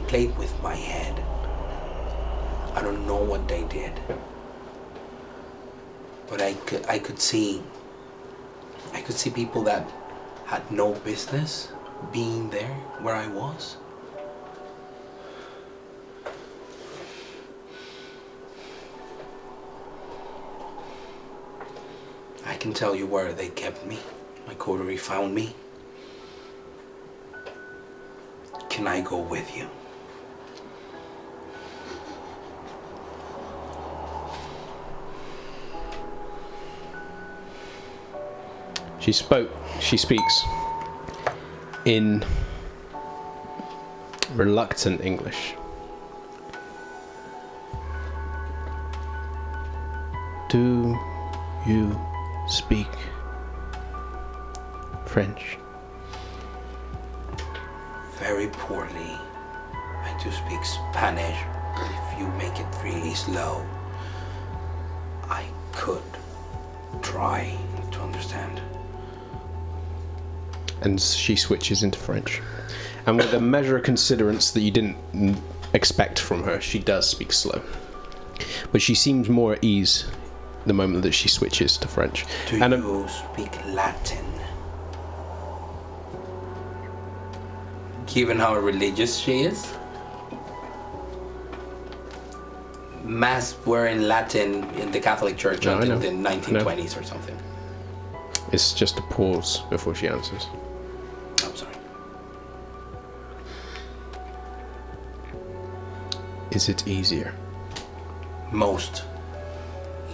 played with my head. I don't know what they did. But I could see people that had no business being there where I was. I can tell you where they kept me. My coterie found me. Can I go with you? She speaks in reluctant English. Do you speak French? Very poorly. I do speak Spanish, but if you make it really slow, I could try to understand. And she switches into French. And with a measure of considerance that you didn't expect from her, she does speak slow. But she seems more at ease the moment that she switches to French. Do you speak Latin? Given how religious she is? Mass were in Latin in the Catholic Church until the 1920s or something. It's just a pause before she answers. I'm sorry. Is it easier? Most.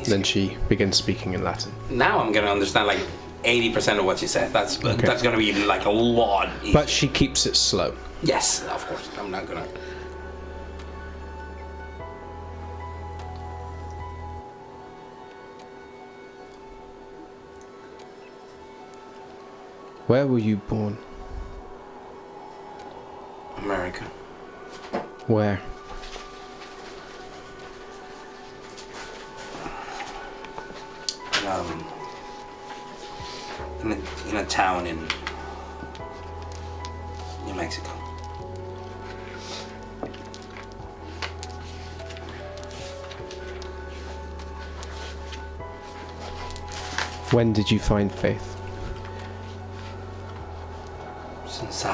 Then she begins speaking in Latin. Now I'm gonna understand like 80% of what she said. That's gonna be like a lot easier. But she keeps it slow. Yes, of course. I'm not gonna. Where were you born? America. Where? in a town in New Mexico. When did you find Faith? Since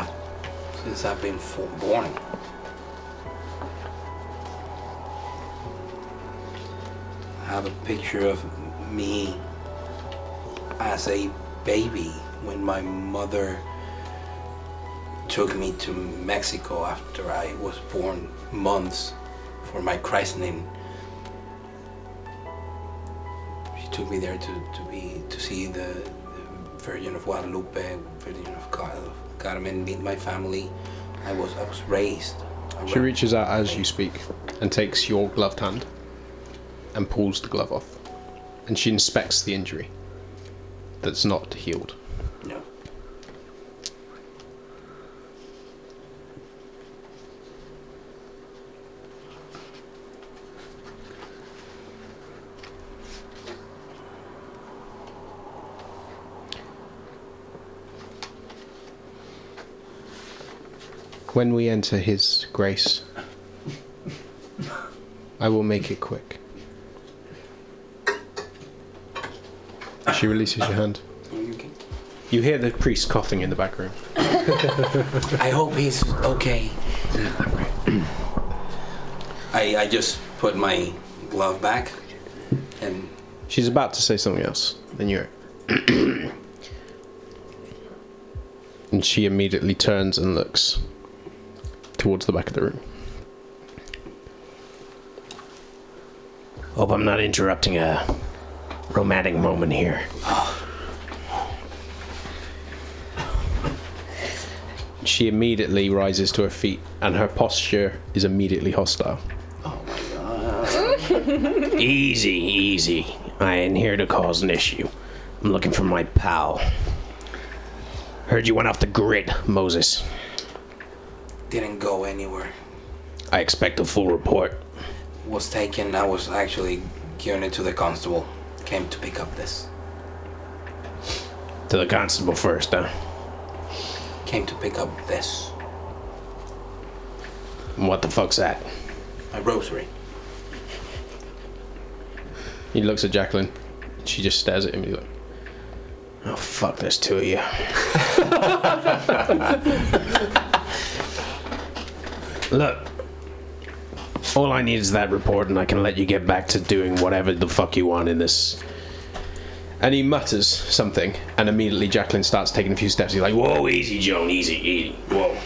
I've been born. I have a picture of me as a baby when my mother took me to Mexico after I was born, months for my christening. She took me there to see the Virgin of Guadalupe, Virgin of Carmen, meet my family. I was raised. She reaches out as you speak and takes your gloved hand and pulls the glove off. And she inspects the injury that's not healed. No. When we enter his grace, I will make it quick. She releases your hand. You hear the priest coughing in the back room. I hope he's okay. I just put my glove back and... She's about to say something else, then you're... And she immediately turns and looks towards the back of the room. Hope I'm not interrupting a romantic moment here. She immediately rises to her feet, and her posture is immediately hostile. Oh my god. Easy. I ain't here to cause an issue. I'm looking for my pal. Heard you went off the grid, Moses. Didn't go anywhere. I expect a full report. Was taken. I was actually given it to the constable. Came to pick up this. To the constable first, huh? Came to pick up this. And what the fuck's that? My rosary. He looks at Jacqueline. She just stares at him. He's like, Oh, fuck, there's two of you. Look, all I need is that report and I can let you get back to doing whatever the fuck you want in this. and he mutters something, and immediately Jacqueline starts taking a few steps. He's like, whoa, easy, Joan, easy, whoa.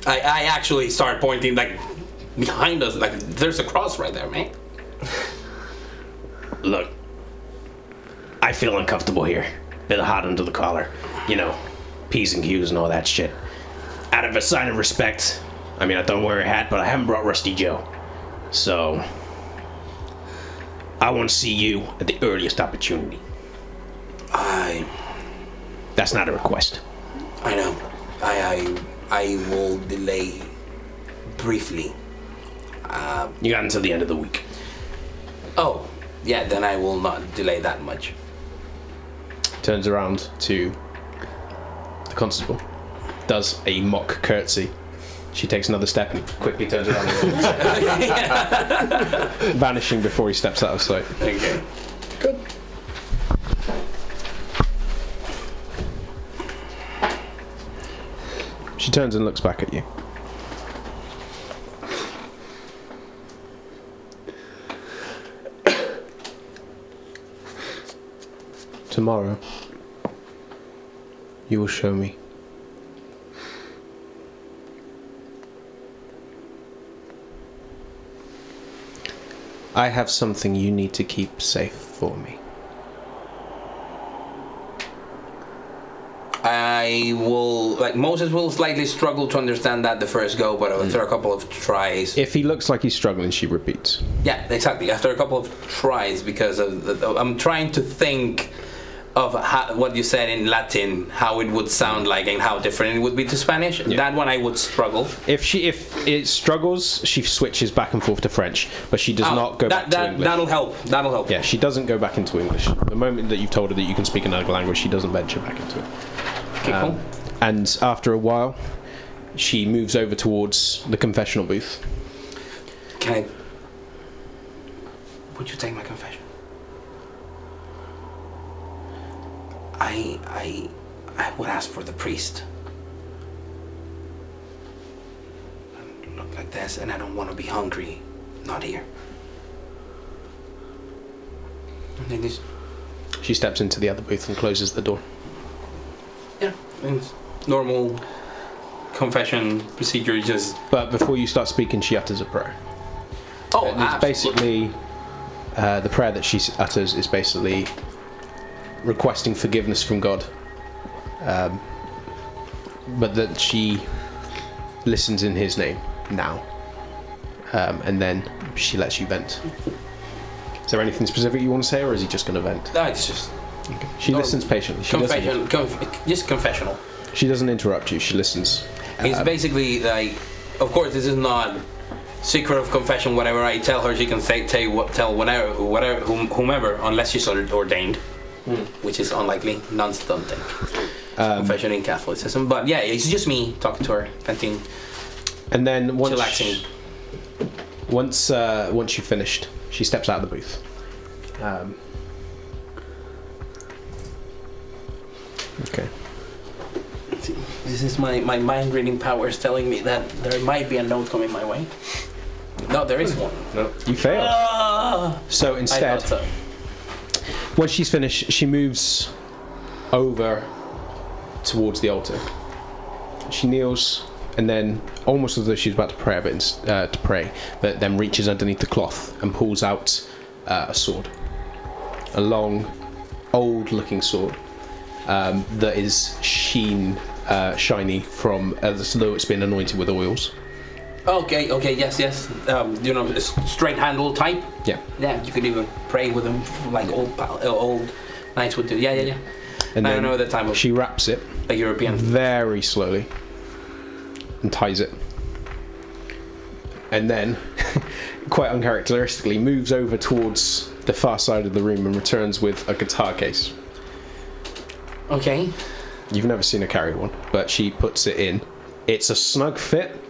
I actually start pointing, like, behind us, like, there's a cross right there, man. Look, I feel uncomfortable here. Bit hot under the collar. You know, P's and Q's and all that shit. Out of a sign of respect, I mean, I don't wear a hat, but I haven't brought Rusty Joe. So, I want to see you at the earliest opportunity. That's not a request. I know. I will delay briefly. You got until the end of the week. Oh, yeah, then I will not delay that much. Turns around to the constable, does a mock curtsy. She takes another step and quickly turns around and vanishing before he steps out of sight. Okay. Good. She turns and looks back at you. Tomorrow, you will show me. I have something you need to keep safe for me. I will, like, Moses will slightly struggle to understand that the first go, but after a couple of tries... If he looks like he's struggling, she repeats. Yeah, exactly. After a couple of tries, because of I'm trying to think of what you said in Latin, how it would sound like and how different it would be to Spanish. Yeah. That one I would struggle. If it struggles, she switches back and forth to French, but she does not go back to English. That'll help. Yeah, she doesn't go back into English. The moment that you've told her that you can speak another language, she doesn't venture back into it. Okay, cool. And after a while, she moves over towards the confessional booth. Would you take my confession? I would ask for the priest. I look like this, and I don't want to be hungry. Not here. I think this. She steps into the other booth and closes the door. Yeah, it's normal confession procedure. Just. But before you start speaking, she utters a prayer. Oh, and it's basically the prayer that she utters is basically requesting forgiveness from God, but that she listens in His name now, and then she lets you vent. Is there anything specific you want to say, or is he just going to vent? No, it's just. Okay. She listens patiently. Just confessional. She doesn't interrupt you. She listens. It's basically like, of course, this is not secret of confession. Whatever I tell her, she can tell whomever, unless she's ordained. Which is unlikely. Nuns don't think. Confession in Catholicism. But yeah, it's just me talking to her, venting. And then once chillaxing. Once you've finished, she steps out of the booth. Okay. This is my mind reading powers telling me that there might be a note coming my way. No, there is one. No, you failed. So instead. I thought so. Once she's finished, she moves over towards the altar. She kneels, and then, almost as though she's about to pray, but then reaches underneath the cloth and pulls out a sword, a long, old-looking sword that is shiny from as though it's been anointed with oils. Okay, yes. Straight handle type. Yeah. Yeah, you could even pray with them like old knights would do. Yeah. And I then don't know the time of she wraps it a European. very slowly and ties it. And then, quite uncharacteristically, moves over towards the far side of the room and returns with a guitar case. Okay. You've never seen her carry one, but she puts it in. It's a snug fit,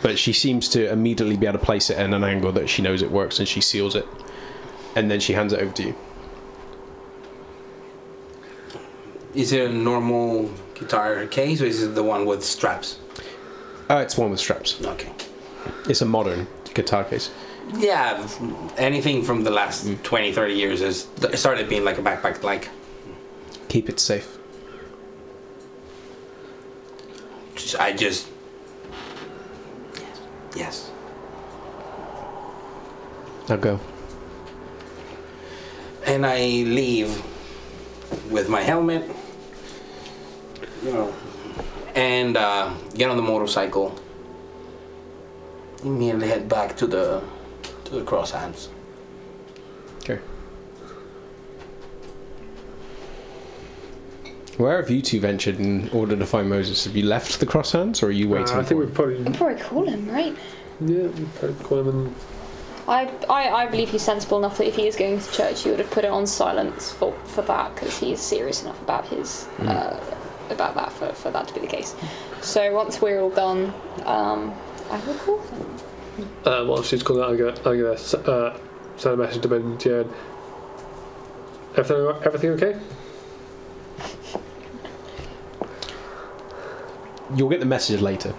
but she seems to immediately be able to place it in an angle that she knows it works, and she seals it. And then she hands it over to you. Is it a normal guitar case, or is it the one with straps? It's one with straps. Okay. It's a modern guitar case. Yeah, anything from the last 20, 30 years has started being like a backpack, like. Keep it safe. Yes. Now go. And I leave with my helmet, and get on the motorcycle. Immediately head back to the cross hands. Okay. Where have you two ventured in order to find Moses? Have you left the cross hands, or are you waiting? I think we've probably. I'd probably call him, right? Yeah, we've probably call him and. I believe he's sensible enough that if he is going to church, he would have put it on silence for that, because he's serious enough about his about that for that to be the case. So once we're all done, I will call him. While she's calling out, I'm gonna send a message to Ben. Yeah. Everything okay? You'll get the message later.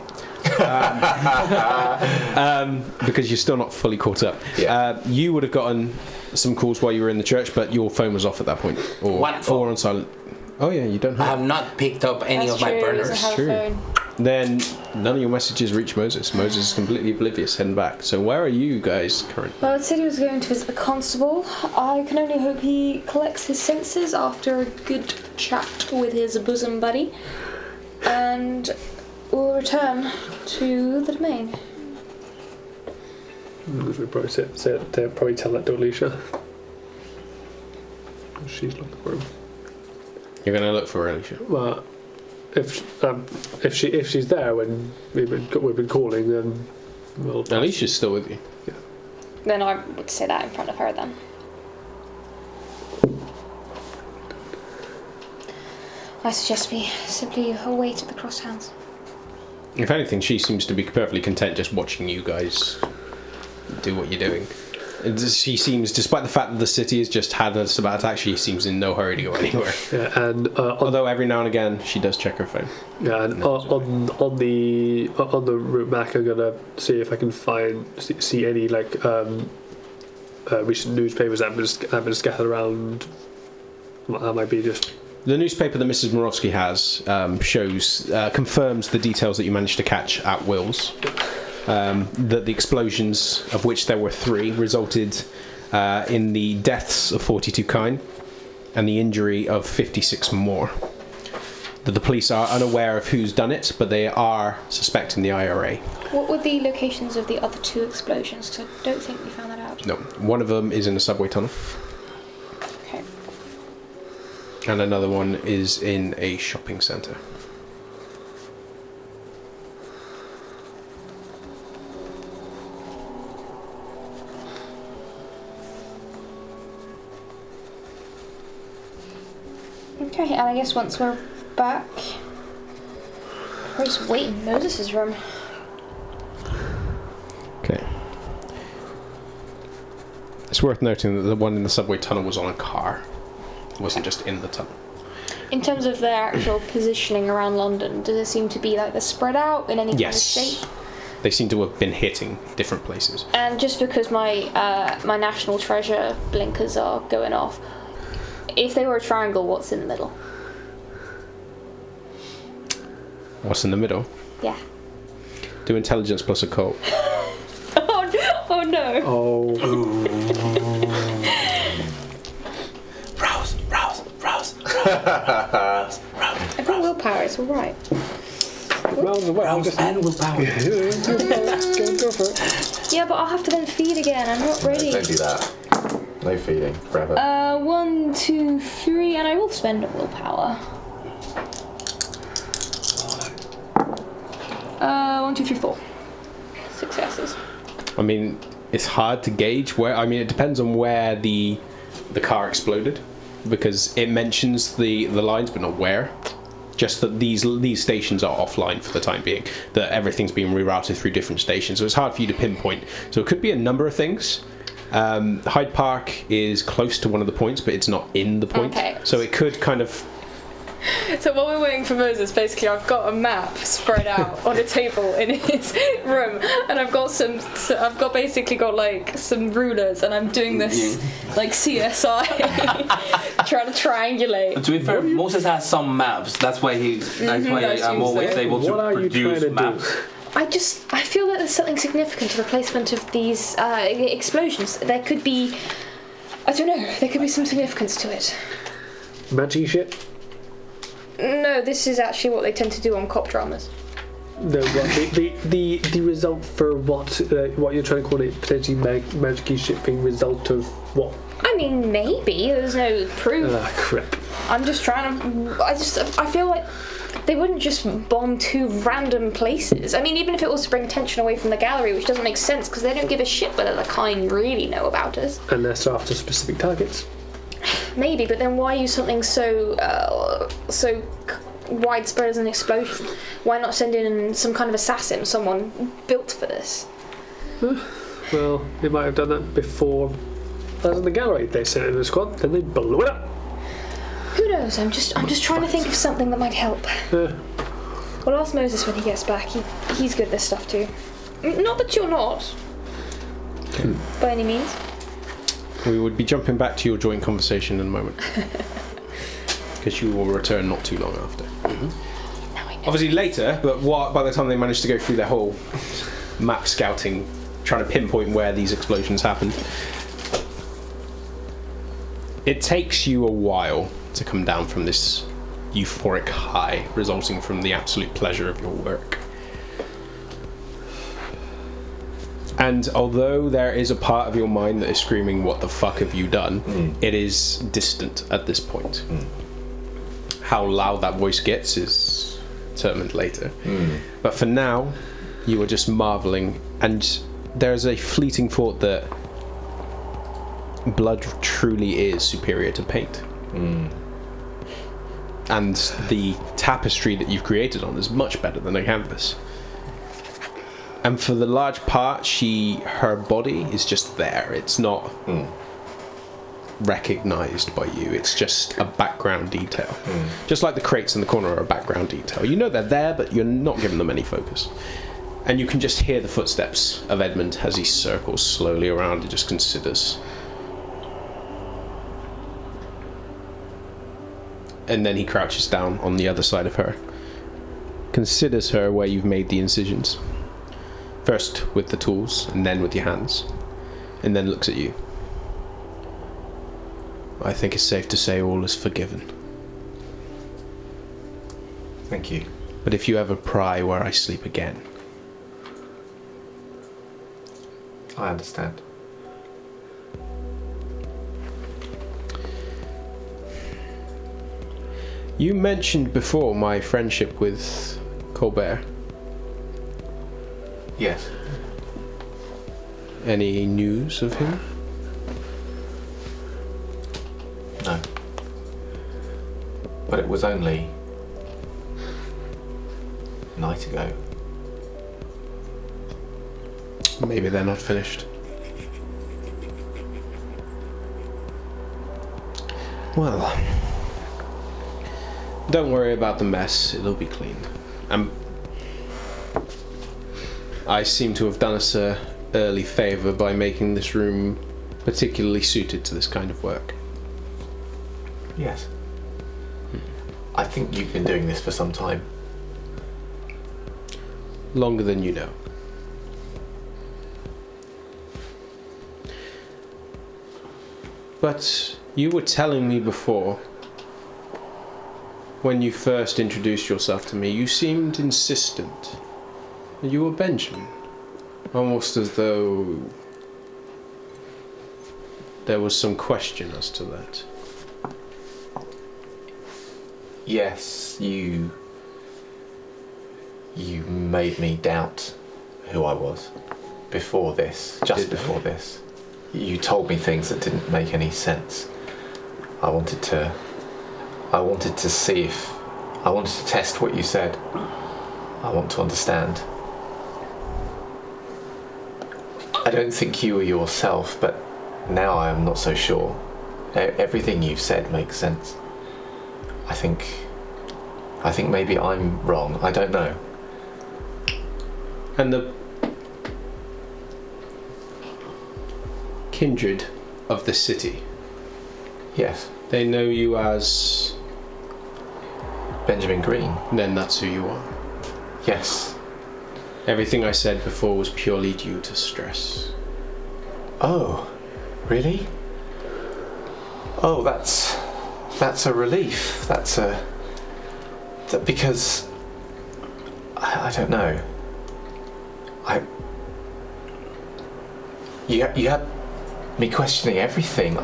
Because you're still not fully caught up. Yeah. You would have gotten some calls while you were in the church, but your phone was off at that point, or on silent. Oh yeah, you don't have. I have not picked up any That's of my true, burners. he doesn't have a phone. Then none of your messages reach Moses. Moses is completely oblivious, heading back. So where are you guys currently? Well, it said he was going to visit the constable. I can only hope he collects his senses after a good chat with his bosom buddy, and will return to the domain. We probably probably tell that to Alicia. She's looking for him. You're going to look for her, Alicia. Well, if she's there when we've been calling, then we'll. Alicia's still with you. Yeah. Then I would say that in front of her then. I suggest we simply await at the crosshands. If anything, she seems to be perfectly content just watching you guys do what you're doing. And she seems, despite the fact that the city has just had a sabat attack, she seems in no hurry to go anywhere. Yeah, and although every now and again she does check her phone. Yeah, and on the route back, I'm gonna see if I can see any recent newspapers that have been scattered around. That might be just. The newspaper that Mrs. Morovsky has confirms the details that you managed to catch at Will's. That the explosions, of which there were 3, resulted in the deaths of 42 kine and the injury of 56 more. That the police are unaware of who's done it, but they are suspecting the IRA. What were the locations of the other 2 explosions? 'Cause I don't think we found that out. No, one of them is in a subway tunnel. Okay. And another one is in a shopping centre. Okay, and I guess once we're back, we're just waiting in Moses' room. Okay. It's worth noting that the one in the subway tunnel was on a car. It wasn't just in the tunnel. In terms of their actual positioning around London, does it seem to be like they're spread out in any kind of shape? They seem to have been hitting different places. And just because my my national treasure blinkers are going off, if they were a triangle, what's in the middle? What's in the middle? Yeah. Do intelligence plus occult. Oh no. Oh. Rouse. I've got willpower, it's alright. Rouse and willpower. Go for it. Yeah, but I'll have to then feed again. I'm not ready. Don't do that. No feeding, forever. 1, 2, 3, and I will spend a willpower. 1, 2, 3, 4. Successes. I mean, it's hard to gauge where. I mean, it depends on where the car exploded, because it mentions the lines, but not where. Just that these stations are offline for the time being. That everything's being rerouted through different stations, so it's hard for you to pinpoint. So it could be a number of things. Hyde Park is close to one of the points, but it's not in the point. Okay. So it could kind of. So while we're waiting for Moses, basically I've got a map spread out on a table in his room, and I've got basically like some rulers, and I'm doing this like CSI, trying to triangulate. To be fair, Moses has some maps. That's why I'm always able to produce maps. I feel like there's something significant to the placement of these explosions. There could be, I don't know, there could be some significance to it. Magic shit? No, this is actually what they tend to do on cop dramas. No, what, the result for what you're trying to call it, potentially magic shit being result of what? I mean, maybe. There's no proof. Crap. I'm just trying to... I feel like they wouldn't just bomb 2 random places. I mean, even if it was to bring attention away from the gallery, which doesn't make sense, because they don't give a shit whether the kind really know about us. Unless they're after specific targets. Maybe, but then why use something so widespread as an explosion? Why not send in some kind of assassin, someone built for this? Well, they might have done that before. As in the gallery, they sent in a squad, then they blew it up. Who knows? I'm just trying to think of something that might help. We'll ask Moses when he gets back. He's good at this stuff too. Not that you're not, by any means. We would be jumping back to your joint conversation in a moment, because you will return not too long after. Obviously later, but by the time they managed to go through their whole map scouting, trying to pinpoint where these explosions happened, it takes you a while to come down from this euphoric high resulting from the absolute pleasure of your work. And although there is a part of your mind that is screaming, what the fuck have you done? It is distant at this point. how loud that voice gets is determined later. But for now, you are just marveling, and there's a fleeting thought that blood truly is superior to paint. And the tapestry that you've created on is much better than a canvas. And for the large part, her body is just there. It's not recognized by you. It's just a background detail. Just like the crates in the corner are a background detail. You know they're there, but you're not giving them any focus. And you can just hear the footsteps of Edmund as he circles slowly around and just considers. And then he crouches down on the other side of her. Considers her where you've made the incisions. First with the tools, and then with your hands. And then looks at you. I think it's safe to say all is forgiven. Thank you. But if you ever pry where I sleep again... I understand. You mentioned before my friendship with Colbert. Yes. Any news of him? No. But it was only a night ago. Maybe they're not finished. Well, don't worry about the mess. It'll be cleaned. I seem to have done us an early favour by making this room particularly suited to this kind of work. Yes. I think you've been doing this for some time. Longer than you know. But you were telling me before, when you first introduced yourself to me, you seemed insistent. You were Benjamin. Almost as though there was some question as to that. Yes, you made me doubt who I was before this, just before this. You told me things that didn't make any sense. I wanted to test what you said. I want to understand. I don't think you were yourself, but now I am not so sure. Everything you've said makes sense. I think maybe I'm wrong. I don't know. And the kindred of the city. Yes. They know you as... Benjamin Green. Then that's who you are. Yes. Everything I said before was purely due to stress. Oh, really? Oh, that's a relief. Because I don't know. You had me questioning everything.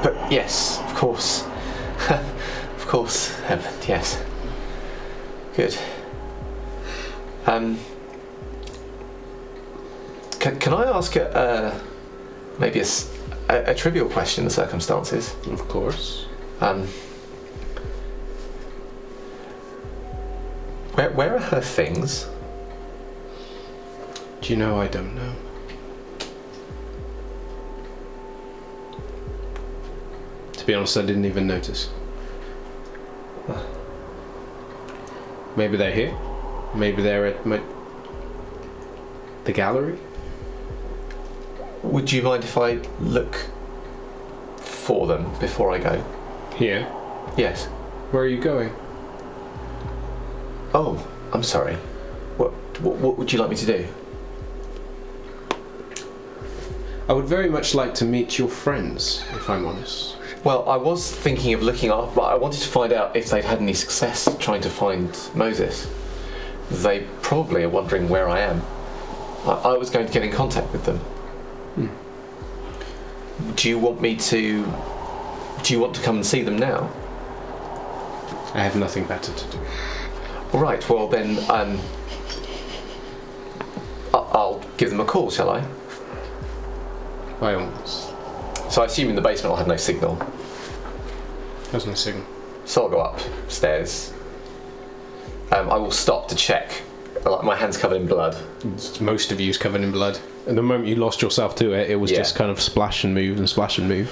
But yes, of course. Of course, Edmund, yes. Good. Can I ask maybe a trivial question in the circumstances? Of course. Where are her things? Do you know, I don't know. To be honest, I didn't even notice. Maybe they're here. Maybe they're at the gallery. Would you mind if I look for them before I go? Here? Yes. Where are you going? Oh, I'm sorry. What would you like me to do? I would very much like to meet your friends, if I'm honest. Well, I was thinking of looking up, but I wanted to find out if they'd had any success trying to find Moses. They probably are wondering where I am. I was going to get in contact with them. Do you want me to do you want to come and see them now? I have nothing better to do. All right. Well then, I'll give them a call, shall I? By all means. So I assume in the basement I'll have no signal. There's no signal. So I'll go upstairs. I will stop to check. Like, my hand's covered in blood. Most of you's covered in blood. And the moment you lost yourself to it, it was just kind of splash and move and splash and move.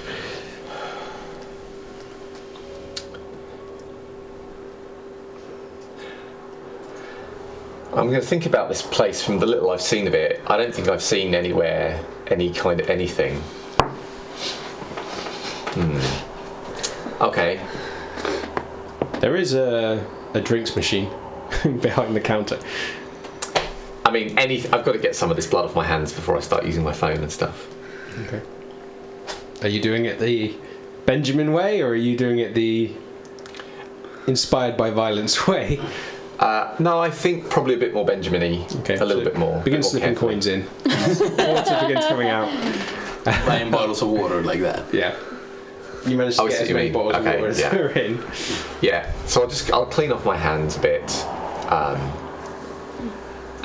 I'm going to think about this place from the little I've seen of it. I don't think I've seen anywhere any kind of anything. Okay. There is a drinks machine behind the counter. I mean, I've got to get some of this blood off my hands before I start using my phone and stuff. Okay. Are you doing it the Benjamin way, or are you doing it the inspired by violence way? No, I think probably a bit more Benjamin-y. Okay. A little bit more. Begin slipping carefully. coins in. Water begins coming out. Buying bottles of water like that. Yeah. You managed to I get see as what many you mean. bottles of Okay, water as yeah. there were in. Yeah. So I'll clean off my hands a bit,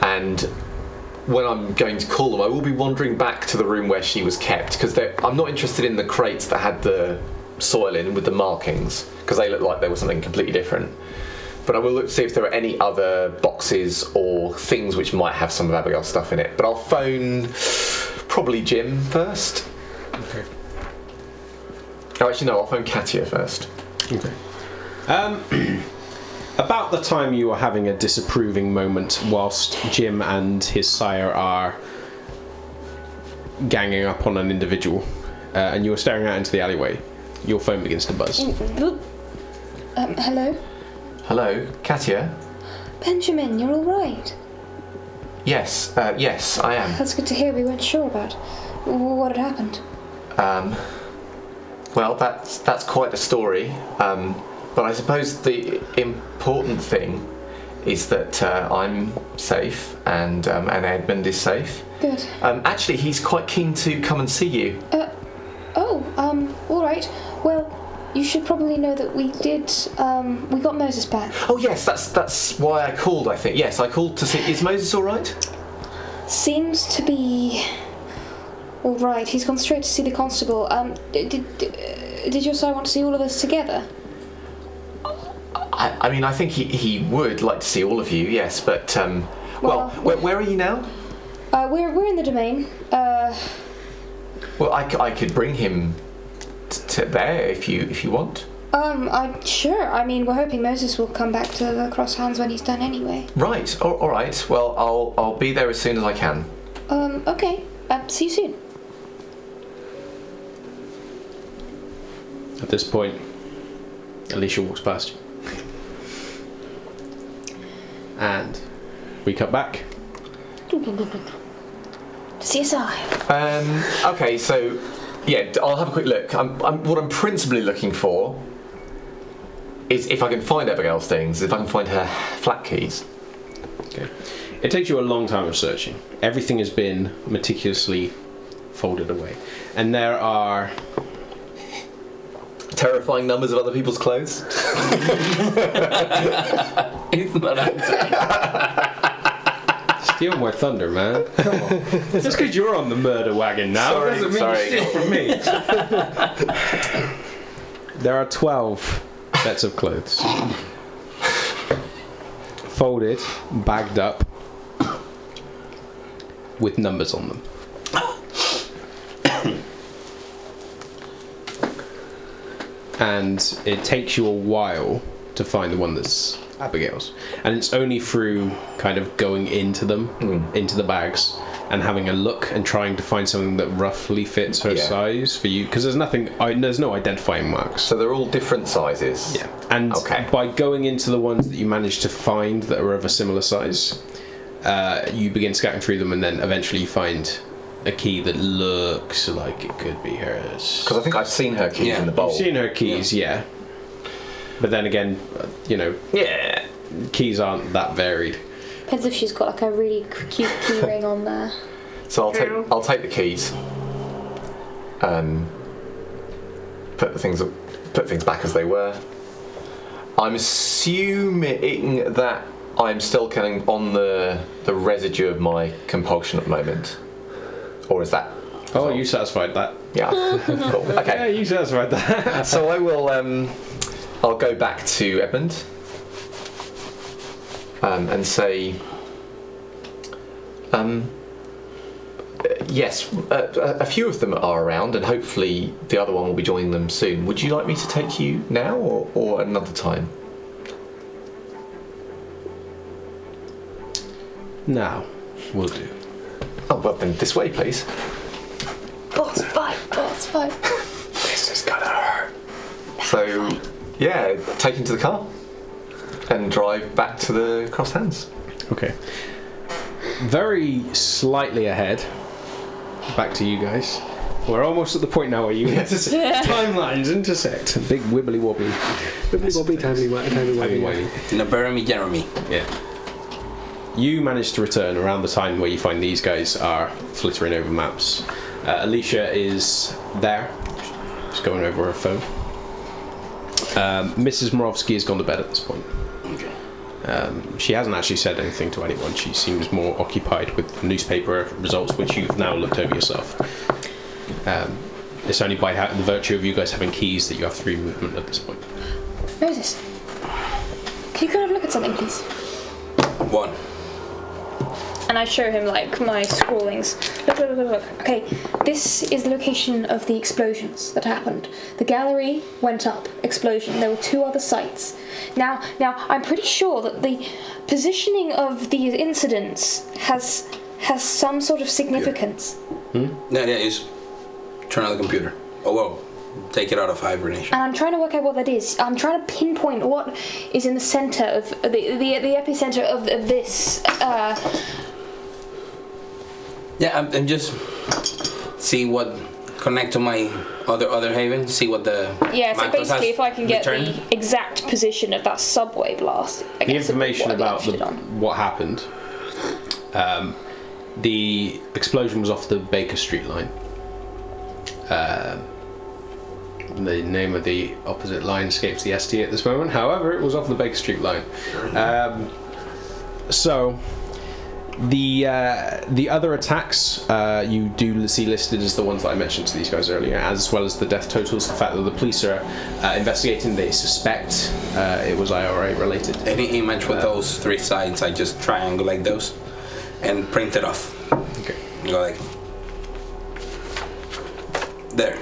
and when I'm going to call them, I will be wandering back to the room where she was kept, because I'm not interested in the crates that had the soil in with the markings, because they look like they were something completely different. But I will look to see if there are any other boxes or things which might have some of Abigail's stuff in it. But I'll phone probably Jim first. Okay. Oh, actually no, I'll phone Katia first. Okay. About the time you are having a disapproving moment whilst Jim and his sire are ganging up on an individual, and you are staring out into the alleyway, your phone begins to buzz. Hello? Hello, Katia? Benjamin, you're alright? Yes, yes, I am. That's good to hear. We weren't sure about what had happened. Well, that's quite a story. But I suppose the important thing is that I'm safe and Edmund is safe. Good. Actually, he's quite keen to come and see you. Alright. Well, you should probably know that we got Moses back. Oh yes, that's why I called, I think. Yes, I called to see. Is Moses all right? Seems to be alright. He's gone straight to see the constable. Did your sire want to see all of us together? I mean, I think he would like to see all of you, yes, but where are you now? We're in the domain. Well, I could bring him to there if you want. I'm sure. I mean, we're hoping Moses will come back to the cross hands when he's done anyway. Right. All right. Well, I'll be there as soon as I can. Okay. See you soon. At this point, Alicia walks past you. And we cut back. CSI. Okay, so yeah, I'll have a quick look. What I'm principally looking for is if I can find Abigail's things, if I can find her flat keys. Okay. It takes you a long time of searching. Everything has been meticulously folded away, and there are terrifying numbers of other people's clothes. It's not answering. Steal my thunder, man. Come on. Just because you're on the murder wagon now doesn't mean you steal from me. There are 12 sets of clothes. Folded, bagged up, with numbers on them. And it takes you a while to find the one that's Abigail's, and it's only through kind of going into them, into the bags, and having a look and trying to find something that roughly fits her size for you, because there's no identifying marks. So they're all different sizes. Yeah, and by going into the ones that you manage to find that are of a similar size, you begin scouting through them, and then eventually you find a key that looks like it could be hers. Because I think I've seen her keys in the bowl. You've seen her keys, yeah. But then again, keys aren't that varied. Depends if she's got like a really cute key ring on there. So I'll take the keys. Put the things put things back as they were. I'm assuming that I'm still kind of on the residue of my compulsion at the moment, or is that? Oh, you satisfied that? Yeah. Cool. Yeah, Okay. you satisfied that. So I will. I'll go back to Edmund and say. Yes, a few of them are around, and hopefully the other one will be joining them soon. Would you like me to take you now or another time? Now, we'll do. Oh, well then, this way, please. Boss fight, boss fight. This is gonna hurt. So, yeah, take him to the car and drive back to the crossed hands. Okay. Very slightly ahead. Back to you guys. We're almost at the point now where you timelines intersect. Big wibbly wobbly. Wibbly wobbly, timely wimey. No, bury Jeremy. Yeah. You manage to return around the time where you find these guys are flittering over maps. Alicia is there. She's going over her phone. Mrs. Morovsky has gone to bed at this point. Okay. She hasn't actually said anything to anyone. She seems more occupied with newspaper results, which you've now looked over yourself. It's only by the virtue of you guys having keys that you have free movement at this point. Moses, can you go and have a look at something, please? One. And I show him like my scrawlings. Look. Okay, this is the location of the explosions that happened. The gallery went up, explosion. There were 2 other sites. Now, I'm pretty sure that the positioning of these incidents has some sort of significance. Yeah, is turn on the computer. Oh, well, take it out of hibernation. And I'm trying to work out what that is. I'm trying to pinpoint what is in the center of the epicenter of this. Yeah, and just see what connect to my other haven. See what the Yeah, so Magnus basically, has if I can get returned. the exact position of that subway blast, I The guess information what I about left it on. what happened. The explosion was off the Baker Street line. The name of the opposite line escapes the ST at this moment. However, it was off the Baker Street line. So the other attacks you do see listed as the ones that I mentioned to these guys earlier, as well as the death totals. The fact that the police are investigating, they suspect it was IRA related. Any image with those 3 sides, I just triangulate those and print it off. Okay. You go like there.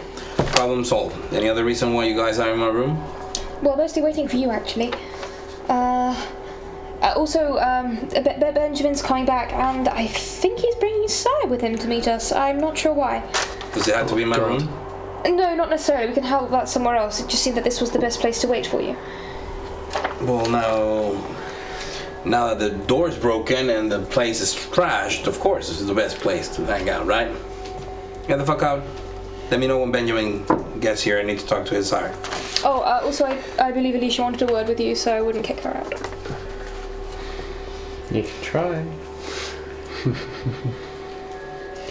Problem solved. Any other reason why you guys are in my room? Well, mostly waiting for you, actually. Also, Benjamin's coming back, and I think he's bringing his sire with him to meet us. I'm not sure why. Does it have to be in my room? No, not necessarily. We can help that somewhere else. It just seemed that this was the best place to wait for you. Well, now that the door's broken and the place is trashed, of course this is the best place to hang out, right? Get the fuck out. Let me know when Benjamin gets here. I need to talk to his sire. Oh, also, I believe Alicia wanted a word with you, so I wouldn't kick her out. You can try.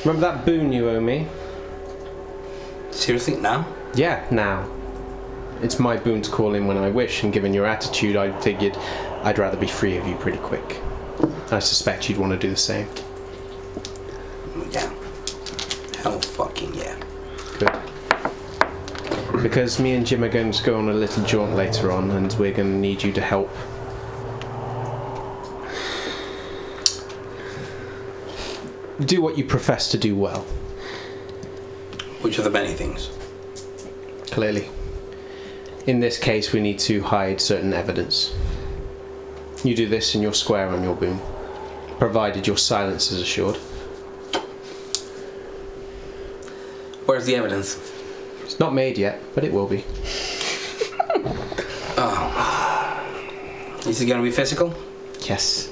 Remember that boon you owe me? Seriously, now? Yeah, now. It's my boon to call in when I wish, and given your attitude, I figured I'd rather be free of you pretty quick. I suspect you'd want to do the same. Yeah. Hell fucking yeah. Good. Because me and Jim are going to go on a little jaunt later on, and we're going to need you to help. Do what you profess to do well. Which of the many things? Clearly. In this case, we need to hide certain evidence. You do this and you're square on your boon, provided your silence is assured. Where's the evidence? It's not made yet, but it will be. Is it gonna be physical? Yes.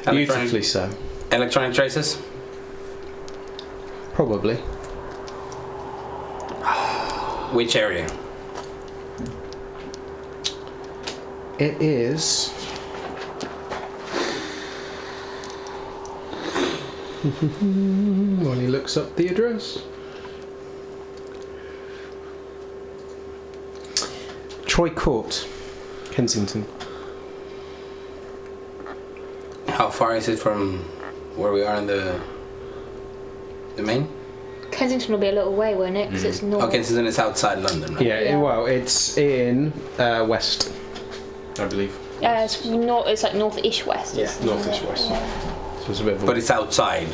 Beautifully so. Electronic traces? Probably. Which area? It is... When he looks up the address. Troy Court, Kensington. How far is it from where we are in the main? Kensington will be a little way, won't it? Because it's north. Oh, Kensington is outside London, right? Yeah, well, it's in west, I believe. It's like north-ish west. Yeah, north-ish west. Yeah. So it's a bit of a But it's outside.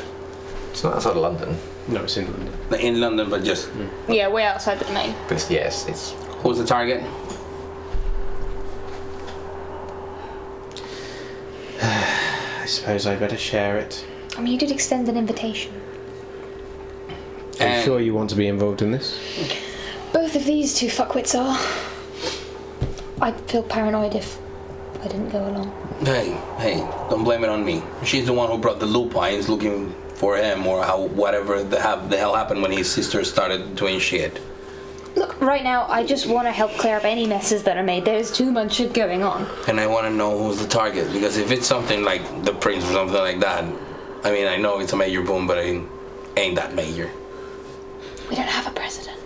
It's not outside of London. No, it's in London. In London, but just... Yeah, way outside the domain. But yes, it's. Who's the target? I suppose I better share it. I mean, you did extend an invitation. Are you sure you want to be involved in this? Both of these two fuckwits are. I'd feel paranoid if I didn't go along. Hey, don't blame it on me. She's the one who brought the lupines looking for him, or whatever the hell happened when his sister started doing shit. Look, right now, I just want to help clear up any messes that are made. There's too much shit going on. And I want to know who's the target, because if it's something like the prince or something like that, I mean, I know it's a major boom, but it ain't that major. We don't have a president.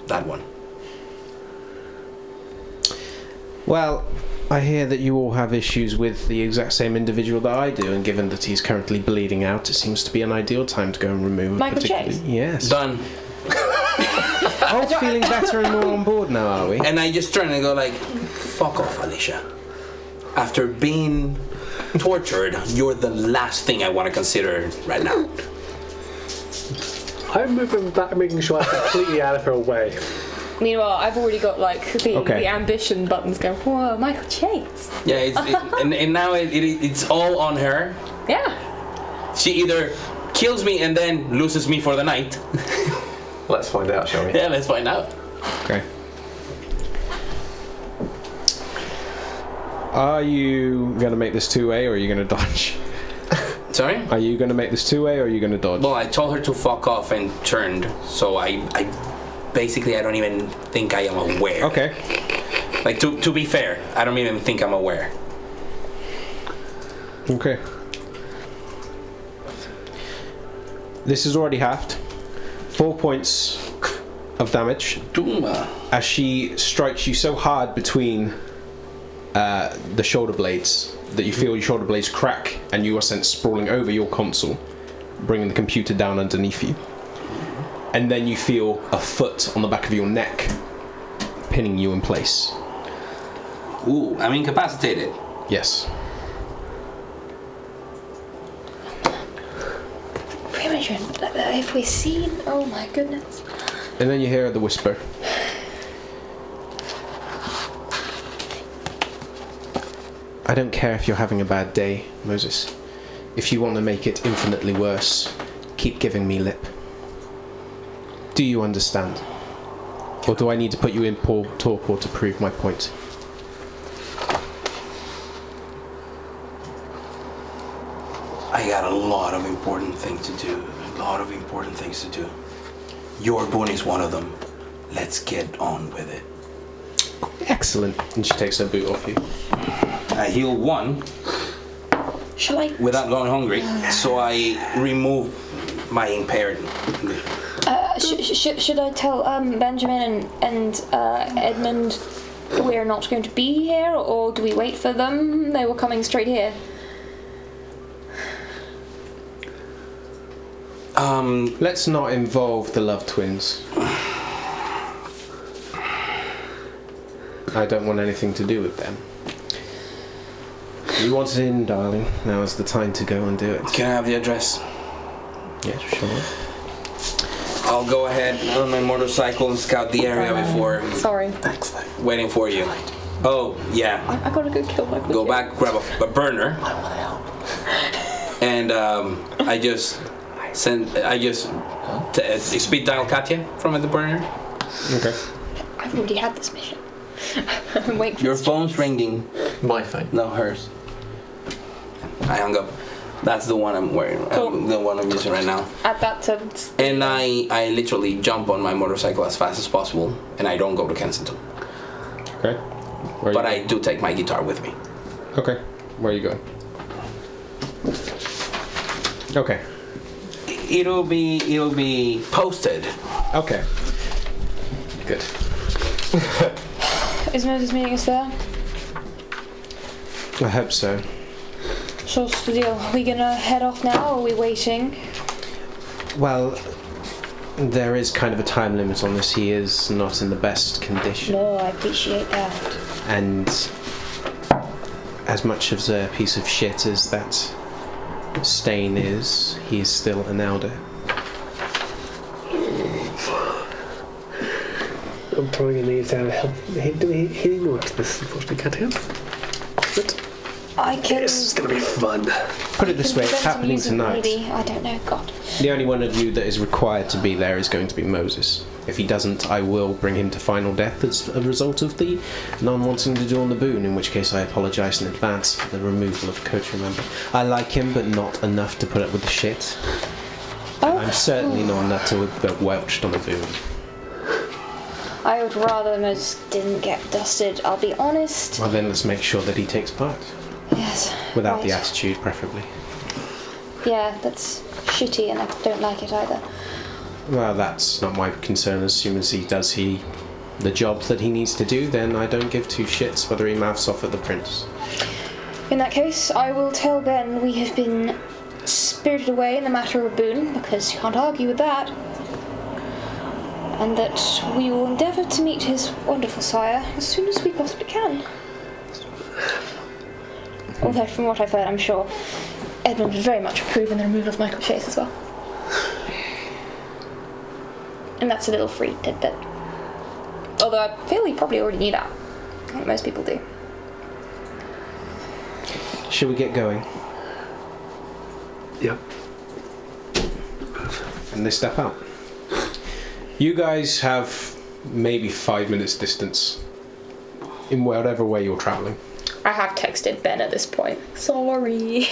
That one. Well, I hear that you all have issues with the exact same individual that I do, and given that he's currently bleeding out, it seems to be an ideal time to go and remove him. Michael Chase? Yes. Done. Oh, feeling better and more on board now, are we? And I just turn and go like, fuck off, Alicia. After being tortured, you're the last thing I want to consider right now. I'm moving back, making sure I'm completely out of her way. Meanwhile, I've already got like the ambition buttons going. Whoa, Michael Chase. Yeah, and now it's all on her. Yeah. She either kills me and then loses me for the night. Let's find out, shall we? Yeah, let's find out. Okay. Are you going to make this two-way, or are you going to dodge? Sorry? Are you going to make this two-way, or are you going to dodge? Well, I told her to fuck off and turned, so I basically I don't even think I am aware. Okay. Like, to be fair, I don't even think I'm aware. Okay. This is already halved. 4 points of damage Duma. as she strikes you so hard between the shoulder blades that you feel your shoulder blades crack, and you are sent sprawling over your console, bringing the computer down underneath you. And then you feel a foot on the back of your neck pinning you in place. Ooh, I'm incapacitated. Yes. Premature. If we're seen, oh my goodness. And then you hear the whisper. I don't care if you're having a bad day, Moses. If you want to make it infinitely worse, keep giving me lip. Do you understand? Or do I need to put you in torpor to prove my point? I got a lot of important things to do. Your boon is one of them. Let's get on with it. Excellent. And she takes her boot off you. I heal one Shall I? without going hungry, so I remove my impaired. Should I tell Benjamin and Edmund we're not going to be here, or do we wait for them? They were coming straight here. Let's not involve the love twins. I don't want anything to do with them. You want it in, darling. Now is the time to go and do it. Can I have the address? Yes, sure. I'll go ahead on my motorcycle and scout the area before Sorry. waiting for you. Oh, yeah. I gotta go kill my Go back, grab a burner. And I just speed dial Katia from the burner. Okay. I've already had this mission. I'm waiting for Your this phone's ringing. My phone. No, hers. I hung up. That's the one I'm wearing. Cool. The one I'm using right now. Add that to. And I literally jump on my motorcycle as fast as possible, and I don't go to Kensington. Okay. Where are But you I do take my guitar with me. going? Okay. Where are you going? Okay. It'll be posted. Okay. Good. Is Moses meeting us there? I hope so. So what's the deal? Are we gonna head off now, or are we waiting? Well, there is kind of a time limit on this. He is not in the best condition. No, I appreciate that. And as much of a piece of shit as that stain is, he is still an elder. I'm probably going to need to help healing works this, unfortunately, Katia. But I can. this is going to be fun. Put it this way, it's happening tonight. Maybe. I don't know. God. The only one of you that is required to be there is going to be Moses. If he doesn't, I will bring him to final death as a result of the non-wanting to join the boon, in which case I apologise in advance for the removal of a coterie member. I like him, but not enough to put up with the shit. Oh. I'm certainly not enough to have welched on a boon. I would rather Moses didn't get dusted, I'll be honest. Well then let's make sure that he takes part. Yes. Without the right. attitude, preferably. Yeah, that's shitty and I don't like it either. Well, that's not my concern. As soon as he does the job that he needs to do, then I don't give two shits whether he mouths off at the prince. In that case, I will tell Ben we have been spirited away in the matter of boon, because you can't argue with that. And that we will endeavour to meet his wonderful sire as soon as we possibly can. Although, from what I've heard, I'm sure Edmund would very much approve in the removal of Michael Chase as well. And that's a little free tidbit. Although I feel he probably already knew that. I think most people do. Shall we get going? Yep. And they step out. You guys have maybe 5 minutes distance in whatever way you're travelling. I have texted Ben at this point. Sorry.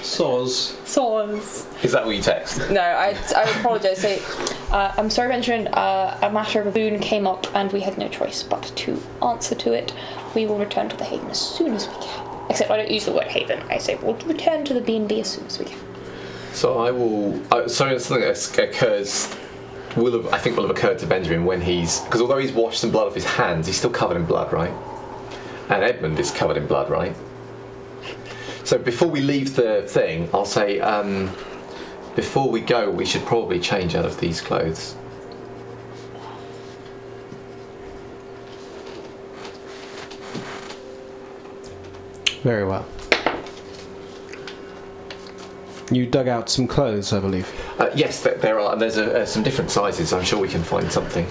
Soz. Soz. Is that what you text? No, I apologise. Say, I'm sorry, Benjamin. A matter of a boon came up and we had no choice but to answer to it. We will return to the haven as soon as we can. Except I don't use the word haven. I say we'll return to the B&B as soon as we can. So I will. Sorry, something that occurs. I think will have occurred to Benjamin when because although he's washed some blood off his hands, he's still covered in blood, right? And Edmund is covered in blood, right? So before we leave the thing, I'll say, before we go, we should probably change out of these clothes. Very well. You dug out some clothes, I believe. Yes, there are, and there's some different sizes. I'm sure we can find something.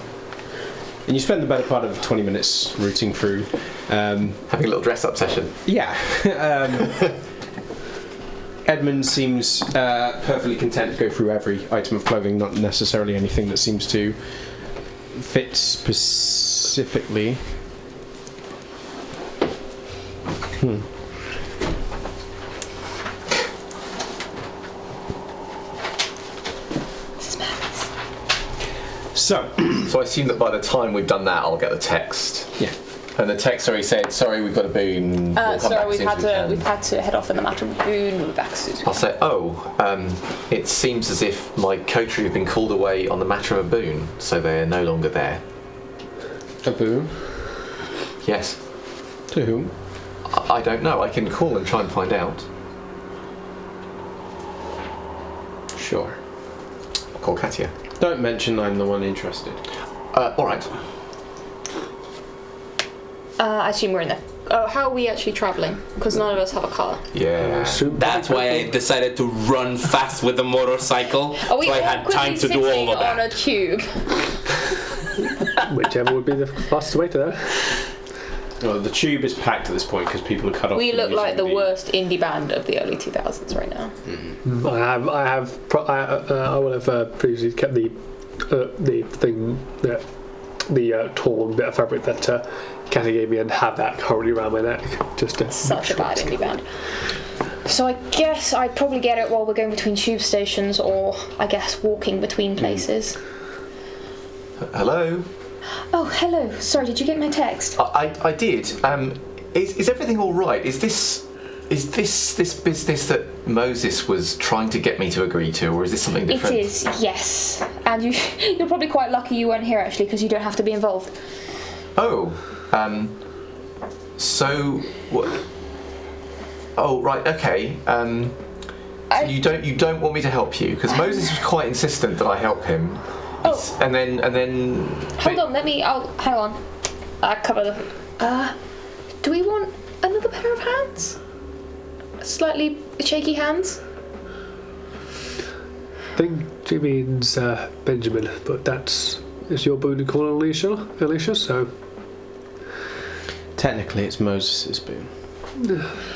And you spend the better part of 20 minutes rooting through. Having a little dress-up session. Yeah. Edmund seems perfectly content to go through every item of clothing, not necessarily anything that seems to fit specifically. So I assume that by the time we've done that, I'll get the text. Yeah. And the text already said, "Sorry, we've got a boon. We'll come Sorry, back we've as soon as we can." had to head off in the matter of boon. We'll be back as soon as we I'll say, it seems as if my coterie have been called away on the matter of a boon, so they're no longer there. a boon. Yes. To whom? I don't know. I can call and try and find out. Sure. I'll call Katia. Don't mention I'm the one interested. All right. I assume we're in there. Oh, how are we actually travelling? Because none of us have a car. Yeah. That's why I decided to run fast with the motorcycle, Are we so I had time to do all of on that. a tube? Whichever would be the fastest way to there. Well, the tube is packed at this point because people are cut off. We from look like the using worst indie band of the early 2000s right now. I will have previously kept the thing that the torn bit of fabric that Katia gave me and have that currently around my neck. Just to Such a bad indie band. So I guess I'd probably get it while we're going between tube stations, or I guess walking between places. Hello. Oh, hello. Sorry, did you get my text? I did. Is everything all right? Is this business that Moses was trying to get me to agree to, or is this something different? It is, yes. And you're probably quite lucky you weren't here actually, because you don't have to be involved. Oh, so what? Oh, right, okay. So you don't want me to help you because Moses was quite insistent that I help him. Oh. And then. Hold on, hang on. Cover the. Do we want another pair of hands? Slightly shaky hands. I think she means Benjamin, but it's your boon to call on Alicia, so. Technically, it's Moses' boon.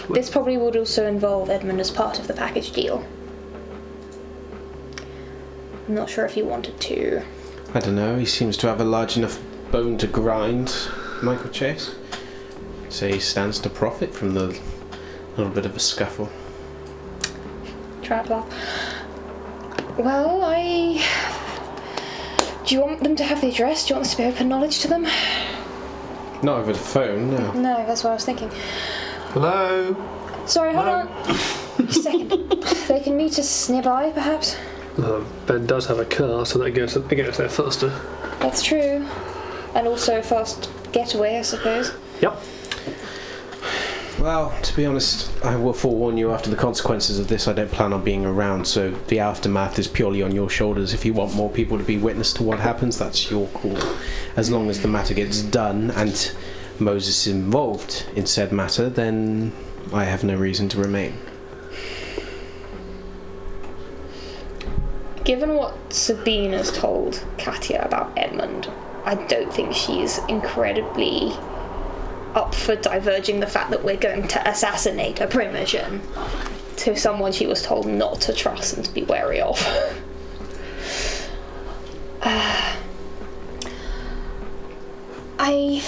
This probably would also involve Edmund as part of the package deal. I'm not sure if he wanted to. I don't know, he seems to have a large enough bone to grind, Michael Chase. So he stands to profit from the little bit of a scuffle. Try to laugh. Well, do you want them to have the address? Do you want this to be open knowledge to them? Not over the phone, no. No, that's what I was thinking. Hello? Sorry, hold on. A second. They can meet us nearby, perhaps? Ben does have a car, so that gets there faster. That's true. And also fast getaway, I suppose. Yep. Well, to be honest, I will forewarn you after the consequences of this, I don't plan on being around, so the aftermath is purely on your shoulders. If you want more people to be witness to what happens, that's your call. As long as the matter gets done and Moses is involved in said matter, then I have no reason to remain. Given what Sabine has told Katia about Edmund, I don't think she's incredibly up for diverging the fact that we're going to assassinate a Primogen to someone she was told not to trust and to be wary of. I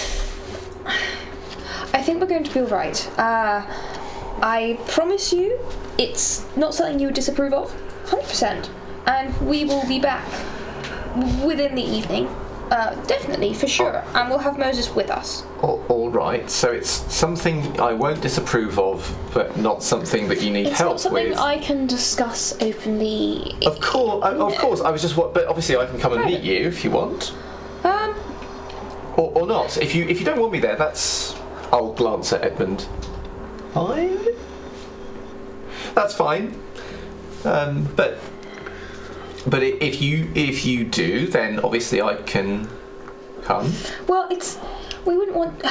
think we're going to be alright. I promise you it's not something you would disapprove of, 100%. And we will be back within the evening. Definitely, for sure. And we'll have Moses with us. All right. So it's something I won't disapprove of, but not something that you need It's help not something with. I can discuss openly. Of course. I was just. But obviously, I can come and meet you if you want. Or not. If you don't want me there, that's. I'll glance at Edmund. Fine. That's fine. But if you do, then obviously I can come. Well, we wouldn't want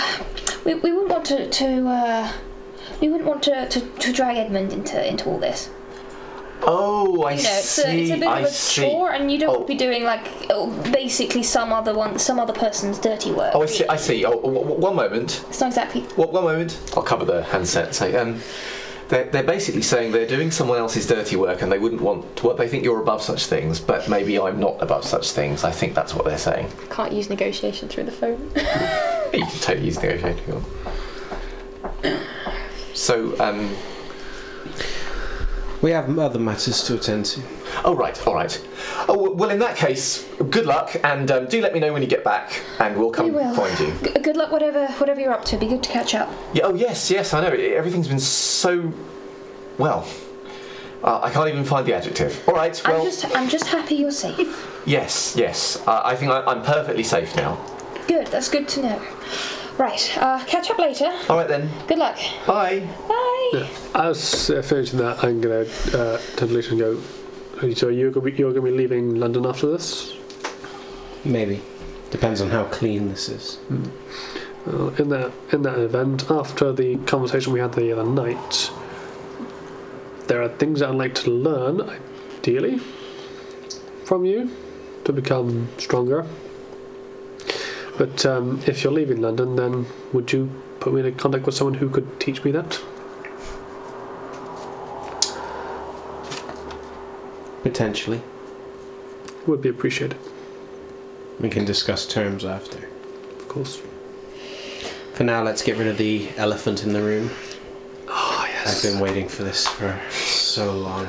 to drag Edmund into all this. Oh, I It's see. a bit of a chore, and you don't want to be doing basically some other person's dirty work. Oh, I see. Oh, one moment. It's not exactly. One moment. I'll cover the handset. Say, they're basically saying they're doing someone else's dirty work, and they wouldn't want. Well, they think you're above such things, but maybe I'm not above such things. I think that's what they're saying. Can't use negotiation through the phone. You can totally use negotiating. So, We have other matters to attend to. Oh, right, all right. Oh, well, in that case, good luck, and do let me know when you get back, and we'll come find you. Good luck, whatever you're up to. Be good to catch up. Yeah, oh, yes, I know. Everything's been so... Well, I can't even find the adjective. All right, well... I'm just happy you're safe. Yes. I think I'm perfectly safe now. Good, that's good to know. Right, catch up later. All right, then. Good luck. Bye. Bye. Yeah. As finishing that, I'm going to turn to Alicia and go, so you're going to be leaving London after this? Maybe. Depends on how clean this is. Well, in that event, after the conversation we had the other night, there are things that I'd like to learn, ideally, from you to become stronger. But if you're leaving London, then would you put me in contact with someone who could teach me that? Potentially. Would be appreciated. We can discuss terms after. Of course. For now, let's get rid of the elephant in the room. Oh, yes. I've been waiting for this for so long.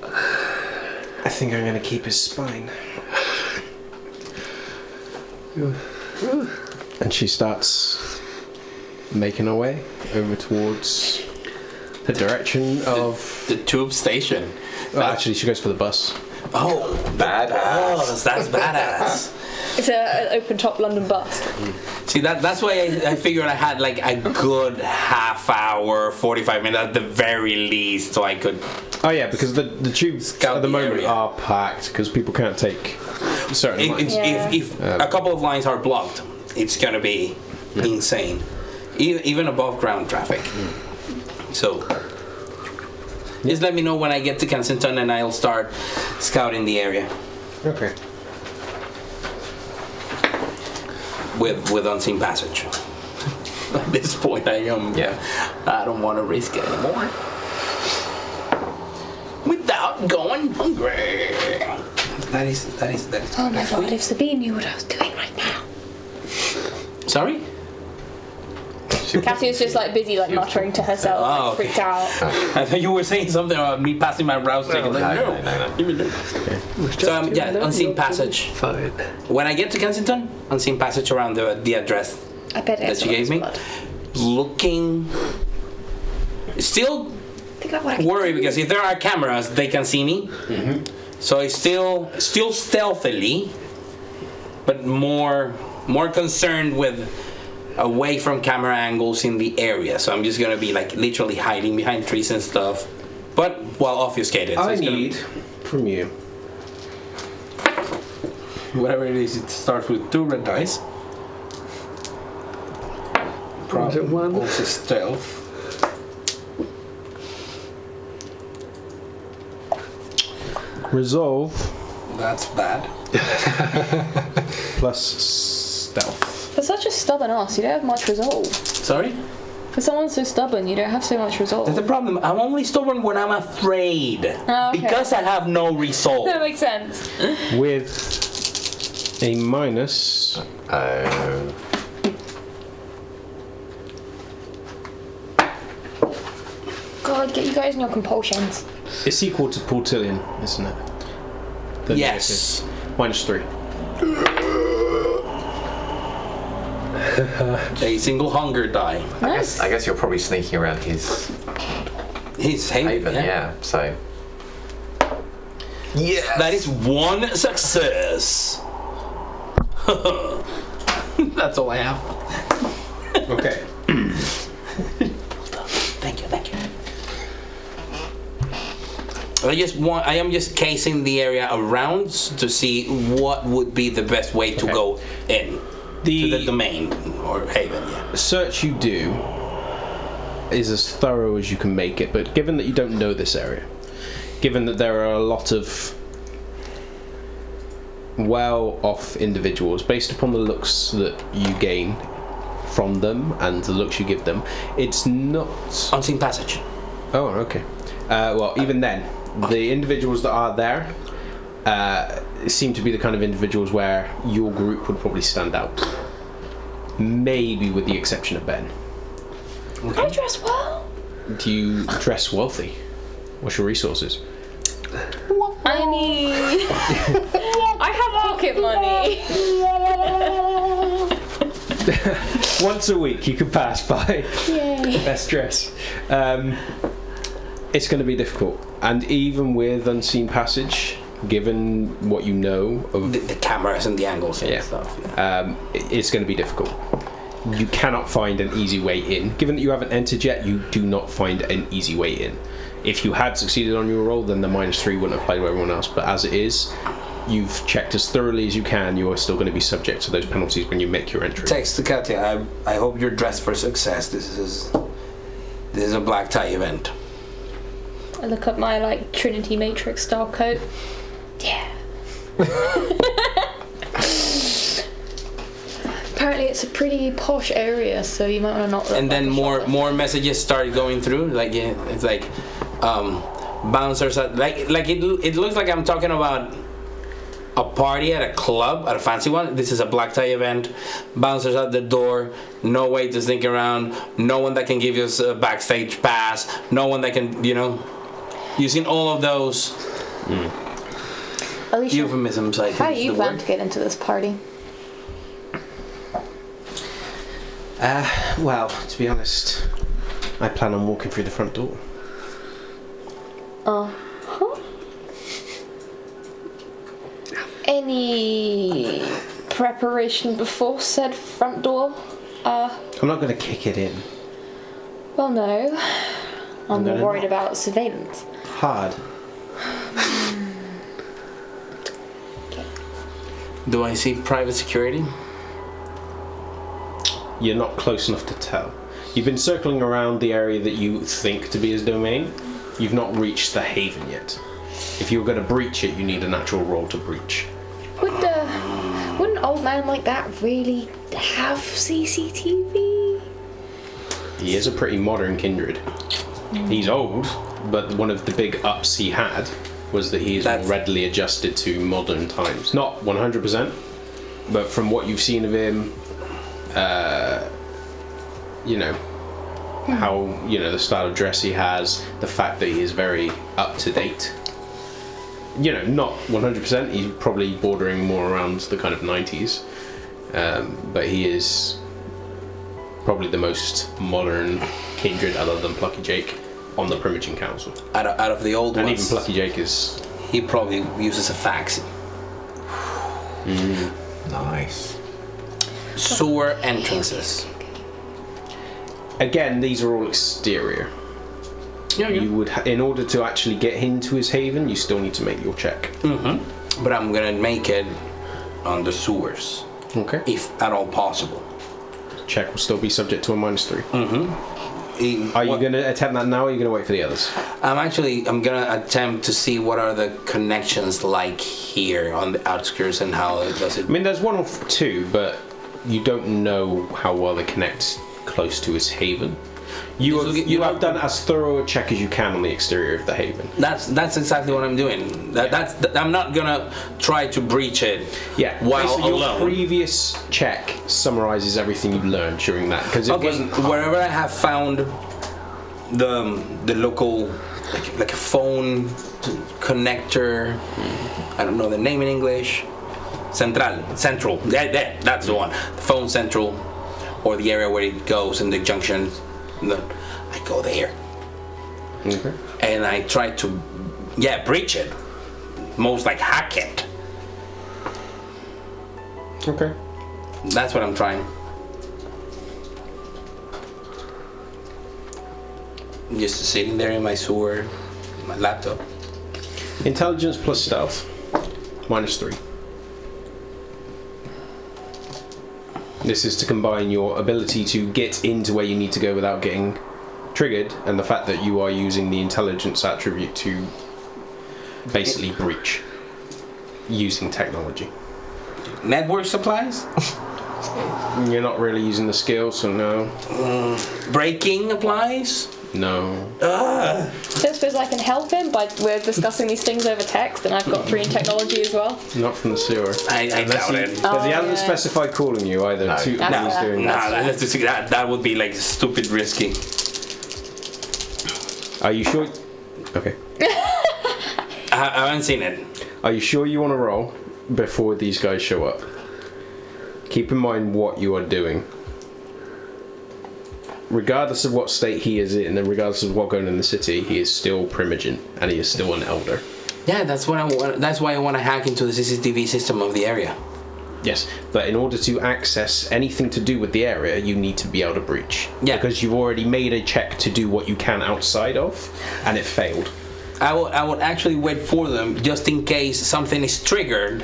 I think I'm going to keep his spine. And she starts making her way over towards the direction of the tube station. Well, actually, she goes for the bus. Oh, Badass. Oh, that's badass. It's an open top London bus. See, that's why I figured I had like a good half hour, 45 minutes at the very least, so I could. Oh yeah, because the tubes Scout at the the moment area. are packed because people can't take certain lines. If a couple of lines are blocked, it's gonna be insane, even above ground traffic. So just let me know when I get to Kensington, and I'll start scouting the area Okay. with unseen passage. At this point, I don't want to risk it anymore. Without going hungry. That is. Oh my god, if Sabine knew what I was doing right now. Sorry? Kathy's just like busy like muttering to herself, Oh, like, freaked out. I thought you were saying something about me passing my rouse check. No. Give me no. So unseen passage. Fine. When I get to Kensington, unseen passage around the address I bet that you gave me. Looking, still Think about what I can worried do. because if there are cameras, they can see me. So it's still stealthily, but more concerned with away from camera angles in the area. So I'm just gonna be like literally hiding behind trees and stuff, but while obfuscated. So I it's need from you. whatever it is, it starts with 2 red dice. Is it 1? Also stealth. Resolve That's bad. plus stealth. For such a stubborn ass, you don't have much resolve. Sorry? For someone so stubborn, you don't have so much resolve. That's the problem. I'm only stubborn when I'm afraid. Oh, okay. Because I have no resolve. That makes sense. With a minus. God, get you guys in your compulsions. It's equal to Portillion, isn't it? The Yes. negative. -3. A single hunger die. Nice. I guess you're probably sneaking around his His haven, yeah. So. Yeah. That is 1 success. That's all I have. Okay. Thank you. I am just casing the area around to see what would be the best way to go in to the domain or haven. Yeah. The search you do is as thorough as you can make it, but given that you don't know this area, given that there are a lot of well-off individuals, based upon the looks that you gain from them and the looks you give them, it's not... Unseen passage. Oh, okay. Well, even then, the individuals that are there seem to be the kind of individuals where your group would probably stand out. Maybe with the exception of Ben. I dress well. Do you dress wealthy? What's your resources? I mean, I have pocket money. Once a week you can pass by best dress. It's going to be difficult, and even with unseen passage, given what you know of The cameras and the angles and stuff. Yeah. it's going to be difficult. You cannot find an easy way in. Given that you haven't entered yet, you do not find an easy way in. If you had succeeded on your roll, then the -3 wouldn't apply to everyone else, but as it is, you've checked as thoroughly as you can, you are still going to be subject to those penalties when you make your entry. Text to Katia, I hope you're dressed for success. This is a black tie event. I look up my like Trinity Matrix style coat. Yeah. Apparently it's a pretty posh area, so you might want to not look And like then a more shoplifter. messages started going through. Like it's like bouncers at, like it looks like I'm talking about a party at a club, at a fancy one. This is a black tie event. Bouncers at the door. No way to sneak around. No one that can give us a backstage pass. No one that can, using all of those Alicia, euphemisms. I how do think you is the plan word. to get into this party? Well, to be honest, I plan on walking through the front door. Any preparation before said front door? I'm not going to kick it in. Well, no. I'm more gonna worried knock. about surveillance. Hard. Do I see private security? You're not close enough to tell. You've been circling around the area that you think to be his domain. You've not reached the haven yet. If you were going to breach it, you need a natural roll to breach. Would an old man like that really have CCTV? He is a pretty modern kindred. He's old, but one of the big ups he had was that he is more readily adjusted to modern times. Not 100%, but from what you've seen of him, how, the style of dress he has, the fact that he is very up to date. Not 100%, he's probably bordering more around the kind of 90s, but he is probably the most modern kindred other than Plucky Jake on the Primogen Council. Out of the old And ones, even Plucky Jake is... he probably uses a fax. Nice. Sewer entrances. Again, these are all exterior. You would, in order to actually get into his haven, you still need to make your check. But I'm gonna make it on the sewers, Okay. if at all possible. Check will still be subject to a -3. Are you What- going to attempt that now, or are you going to wait for the others? I'm gonna attempt to see what are the connections like here on the outskirts and how it does it. I mean, there's one or two, but you don't know how well they connect close to his haven. You have done as thorough a check as you can on the exterior of the haven. That's exactly what I'm doing. I'm not gonna try to breach it. Yeah. While basically alone. Your previous check summarizes everything you learned during that, because it Okay, wasn't hard. wherever I have found the local like a phone connector, I don't know the name in English. Central. Yeah, that's the one. The phone central, or the area where it goes in the junction. I go there. Okay. And I try to, breach it. Most like hack it. Okay. That's what I'm trying. Just sitting there in my sewer, my laptop. Intelligence plus stealth, -3. This is to combine your ability to get into where you need to go without getting triggered, and the fact that you are using the intelligence attribute to basically breach using technology. Network supplies? You're not really using the skill, so no. Breaking applies? No. Don't suppose I can help him, but we're discussing these things over text, and I've got 3 in technology as well. Not from the sewer. I doubt it. Because he hasn't yeah. specified calling you either. No. To, That's when he's fair. doing Nah, that would be like stupid risky. Are you sure? Okay. I haven't seen it. Are you sure you want to roll before these guys show up? Keep in mind what you are doing. Regardless of what state he is in, and regardless of what going on in the city, he is still Primogen, and he is still an elder. Yeah, that's what I want. That's why I want to hack into the CCTV system of the area. Yes, but in order to access anything to do with the area, you need to be able to breach. Yeah. Because you've already made a check to do what you can outside of, and it failed. I would actually wait for them just in case something is triggered.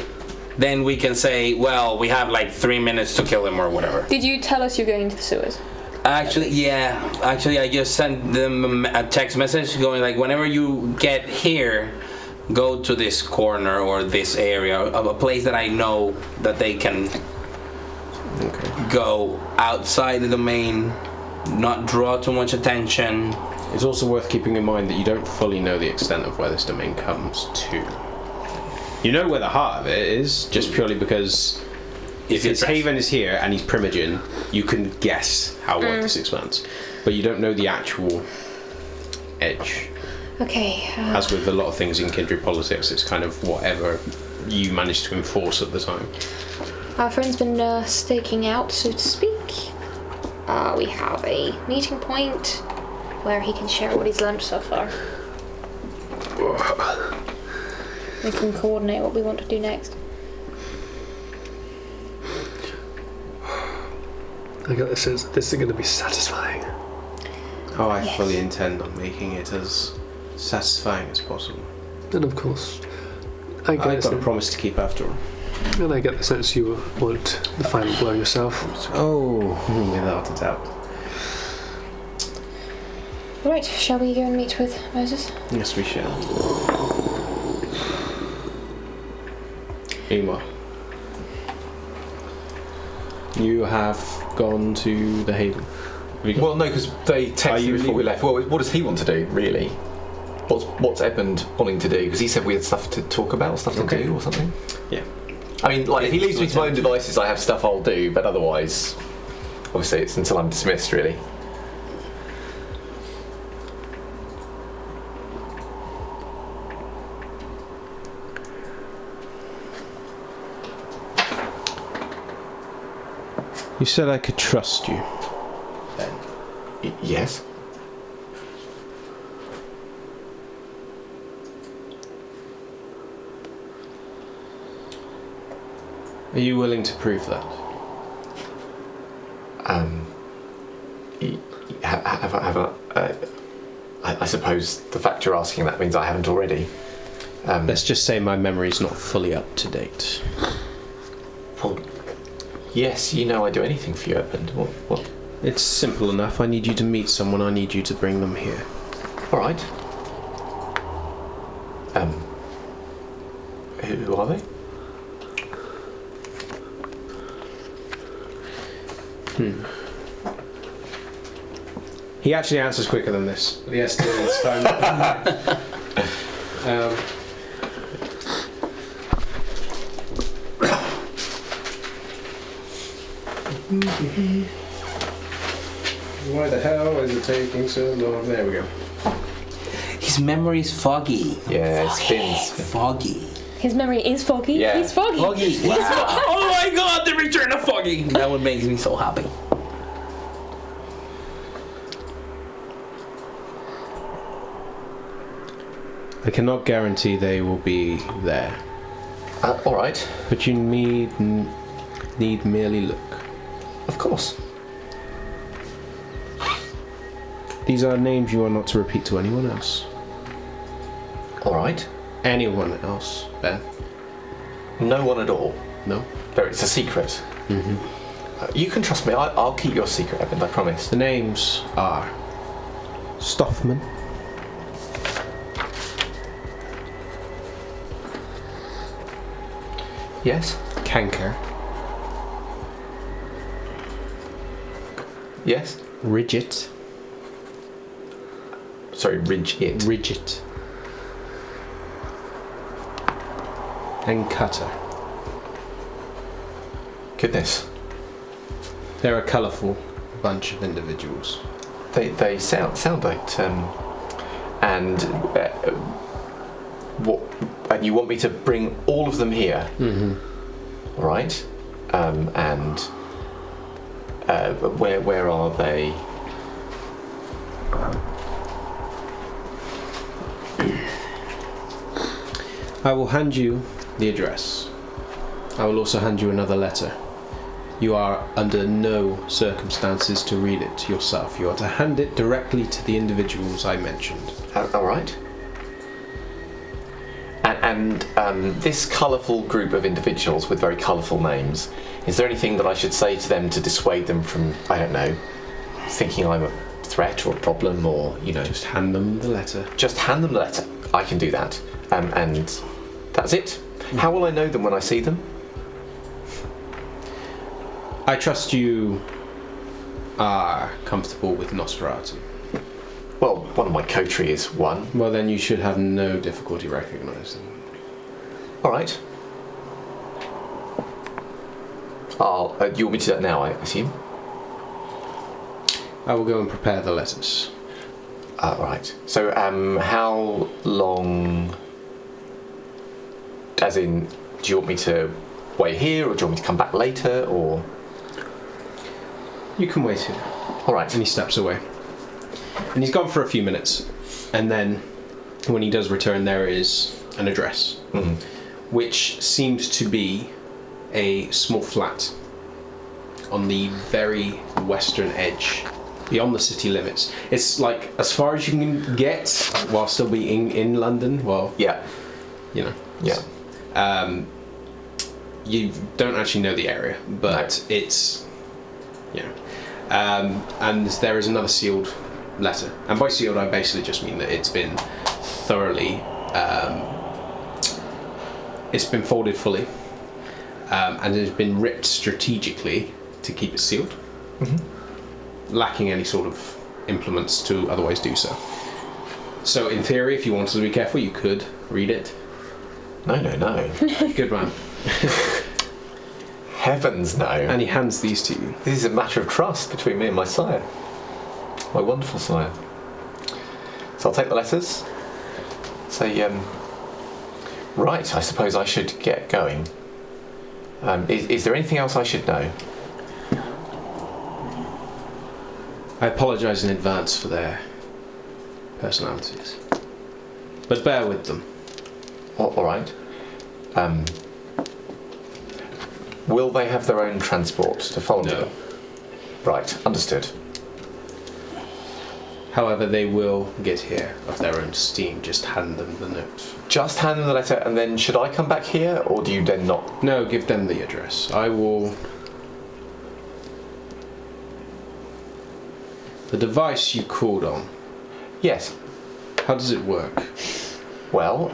Then we can say, well, we have like 3 minutes to kill him or whatever. Did you tell us you're going into the sewers? Actually, I just sent them a text message going like, whenever you get here, go to this corner or this area of a place that I know that they can go outside the domain, not draw too much attention. It's also worth keeping in mind that you don't fully know the extent of where this domain comes to. You know where the heart of it is, just purely because if his haven is here and he's Primogen, you can guess how wide this expands. But you don't know the actual edge. Okay. As with a lot of things in kindred politics, it's kind of whatever you manage to enforce at the time. Our friend's been staking out, so to speak. We have a meeting point where he can share what he's learned so far. We can coordinate what we want to do next. I got this is going to be satisfying. Oh, I fully intend on making it as satisfying as possible. And of course, I I've got a promise to keep after all. And I get the sense you want the final blow yourself. Oh, without a doubt. Right, shall we go and meet with Moses? Yes, we shall. Meanwhile, you have gone to the Haven. Well, no, because they texted me before we left. Well, what does he want to do, really? What's Edmund wanting to do? Because he said we had stuff to talk about, stuff to do, or something. Yeah. I mean, like, if he leaves me to my own devices, I have stuff I'll do, but otherwise, obviously, it's until I'm dismissed, really. You said I could trust you. Yes. Are you willing to prove that? I suppose the fact you're asking that means I haven't already. Let's just say my memory's not fully up to date. Well, yes, you know I do anything for you, Edmund. What? It's simple enough. I need you to meet someone. I need you to bring them here. All right. Who are they? He actually answers quicker than this. But yes, it's time. Why the hell is it taking so long? There we go. His memory is foggy. Yeah, it spins. Foggy. His memory is foggy. Yeah. He's foggy. Foggy. Wow. Oh my god, the return of Foggy. That would make me so happy. I cannot guarantee they will be there, All right. but you need merely look. Of course. These are names you are not to repeat to anyone else. All right. Anyone else, Beth? No one at all. No? It's a secret. You can trust me. I'll keep your secret, Edmund, I promise. The names are Stoffman, Yes? Canker, Yes? Ridget, Sorry, Ridget, and Cutter. Goodness. They're a colourful bunch of individuals. They sound like and what? And you want me to bring all of them here? Mm-hmm. Right. And where are they? I will hand you the address. I will also hand you another letter. You are under no circumstances to read it yourself. You are to hand it directly to the individuals I mentioned. All right. And this colourful group of individuals with very colourful names, is there anything that I should say to them to dissuade them from, I don't know, thinking I'm a threat or a problem, or, you know? Just hand them the letter. Just hand them the letter. I can do that. And that's it. How will I know them when I see them? I trust you are comfortable with Nosferatu. Well, one of my coterie is one. Well, then you should have no difficulty recognising them. All right. You want me to do that now, I assume? I will go and prepare the letters. All right. So, how long? As in, do you want me to wait here, or do you want me to come back later, or? You can wait here. All right. And he steps away. And he's gone for a few minutes. And then, when he does return, there is an address, which seems to be a small flat on the very western edge, beyond the city limits. It's like as far as you can get while still being in London. Well, Yeah. you know. Yeah. You don't actually know the area, but it's, you know. And there is another sealed letter. And by sealed, I basically just mean that it's been thoroughly, it's been folded fully, and it has been ripped strategically to keep it sealed, lacking any sort of implements to otherwise do so. So in theory, if you wanted to be careful, you could read it. No. Good man. Heavens, no. And he hands these to you. This is a matter of trust between me and my sire. My wonderful sire. So I'll take the letters. Say, right, I suppose I should get going. Is there anything else I should know? I apologise in advance for their personalities, but bear with them. All right. Will they have their own transport to follow No. them? Right, understood. However, they will get here of their own steam. Just hand them the note. Just hand them the letter, and then should I come back here, or do you then not? No, give them the address. I will... The device you called on, Yes. how does it work? Well,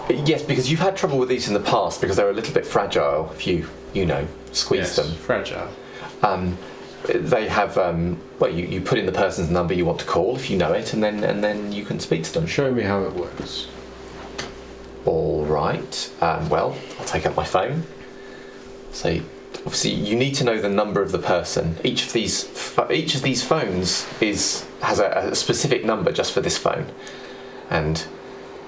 yes, because you've had trouble with these in the past because they're a little bit fragile if you squeeze them. Fragile. They have, well, you put in the person's number you want to call if you know it, and then you can speak to them. Show me how it works. All right. Well, I'll take out my phone. So, obviously, you need to know the number of the person. Each of these phones has a specific number just for this phone, and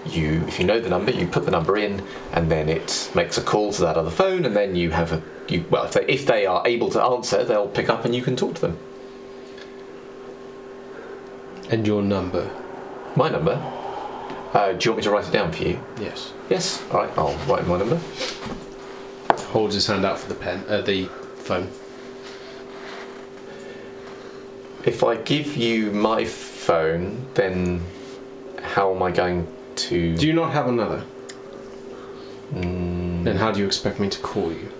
if you know the number, you put the number in, and then it makes a call to that other phone, and then you have if they are able to answer, they'll pick up and you can talk to them. And your number? My number? Do you want me to write it down for you? Yes. Yes. All right. I'll write my number. Holds his hand out for the phone. If I give you my phone, then how am I going to... Do you not have another? Then how do you expect me to call you?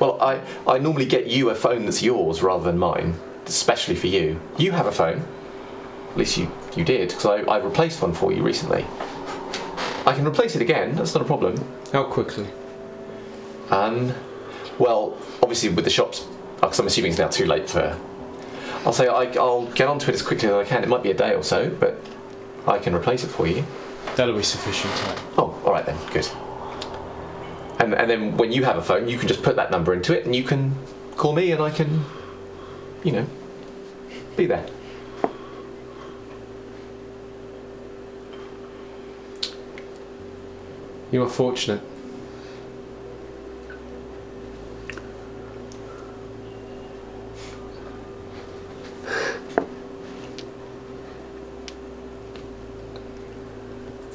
Well, I normally get you a phone that's yours rather than mine, especially for you. You have a phone. At least you did, because I replaced one for you recently. I can replace it again, that's not a problem. How quickly? Well, obviously with the shops, because I'm assuming it's now too late for... I'll say I'll get onto it as quickly as I can. It might be a day or so, but I can replace it for you. That'll be sufficient time. Oh, all right then, good. And then when you have a phone, you can just put that number into it, and you can call me, and I can, be there. You are fortunate.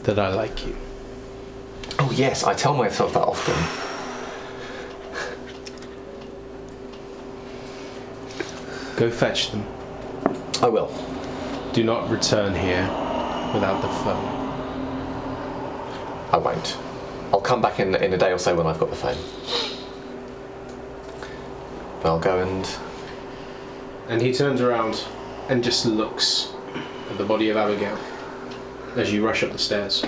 That I like you. Oh yes, I tell myself that often. Go fetch them. I will. Do not return here without the phone. I won't. I'll come back in a day or so when I've got the phone. I'll go And he turns around and just looks at the body of Abigail as you rush up the stairs.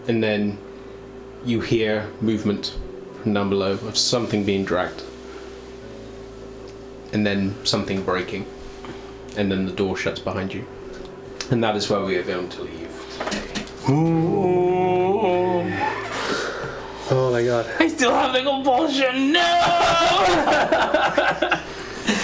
And then you hear movement from down below of something being dragged. And then something breaking. And then the door shuts behind you. And that is where we are going to leave today. Oh my god. I still have the compulsion. No.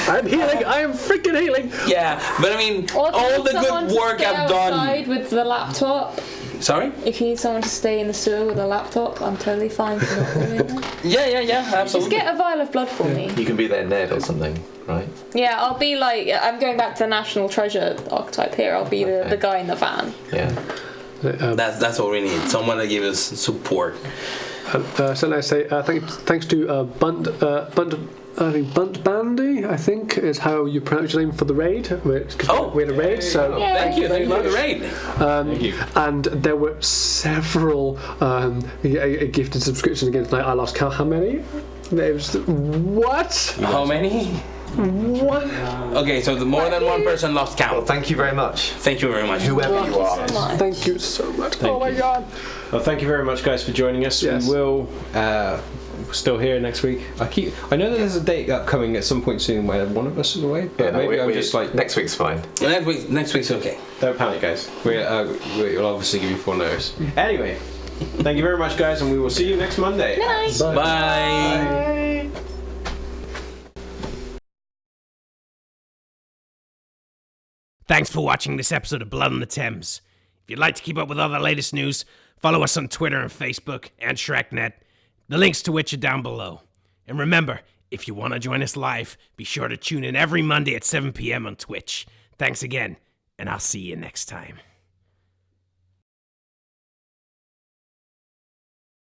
I'm healing. I am freaking healing. Yeah, but I mean, Or all the someone good to work stay I've done. outside with the laptop. Sorry? If you need someone to stay in the sewer with a laptop, I'm totally fine for not doing it. Yeah, Just absolutely. get a vial of blood for me. You can be their Ned or something, right? Yeah, I'll be like, I'm going back to the National Treasure archetype here. I'll be the guy in the van. Yeah. That's all we need. Someone to give us support. So let's say thanks to Bunt Bandy, I think is how you pronounce your name for the raid. We had a raid, so Thank you very for the much. raid. Thank you. And there were several gifted subscriptions again tonight. I lost count. How many? There was what? How many? What? Okay, so more than one person lost Well, count. thank you very much. Thank you very much. Whoever you are. So much. Thank you so much. Thank my you. god. Well, thank you very much, guys, for joining us. Yes. We will still here next week. I know that there's a date upcoming at some point soon where one of us is away, but maybe I'm just like next week's fine. Next week's okay. don't panic, guys. We'll obviously give you full notice. Anyway, thank you very much, guys, and we will see you next Monday. Good night. Bye. Thanks for watching this episode of Blood on the Thames. If you'd like to keep up with all the latest news, follow us on Twitter and Facebook and ShrekNet, the links to which are down below. And remember, if you want to join us live, be sure to tune in every Monday at 7 p.m. on Twitch. Thanks again, and I'll see you next time.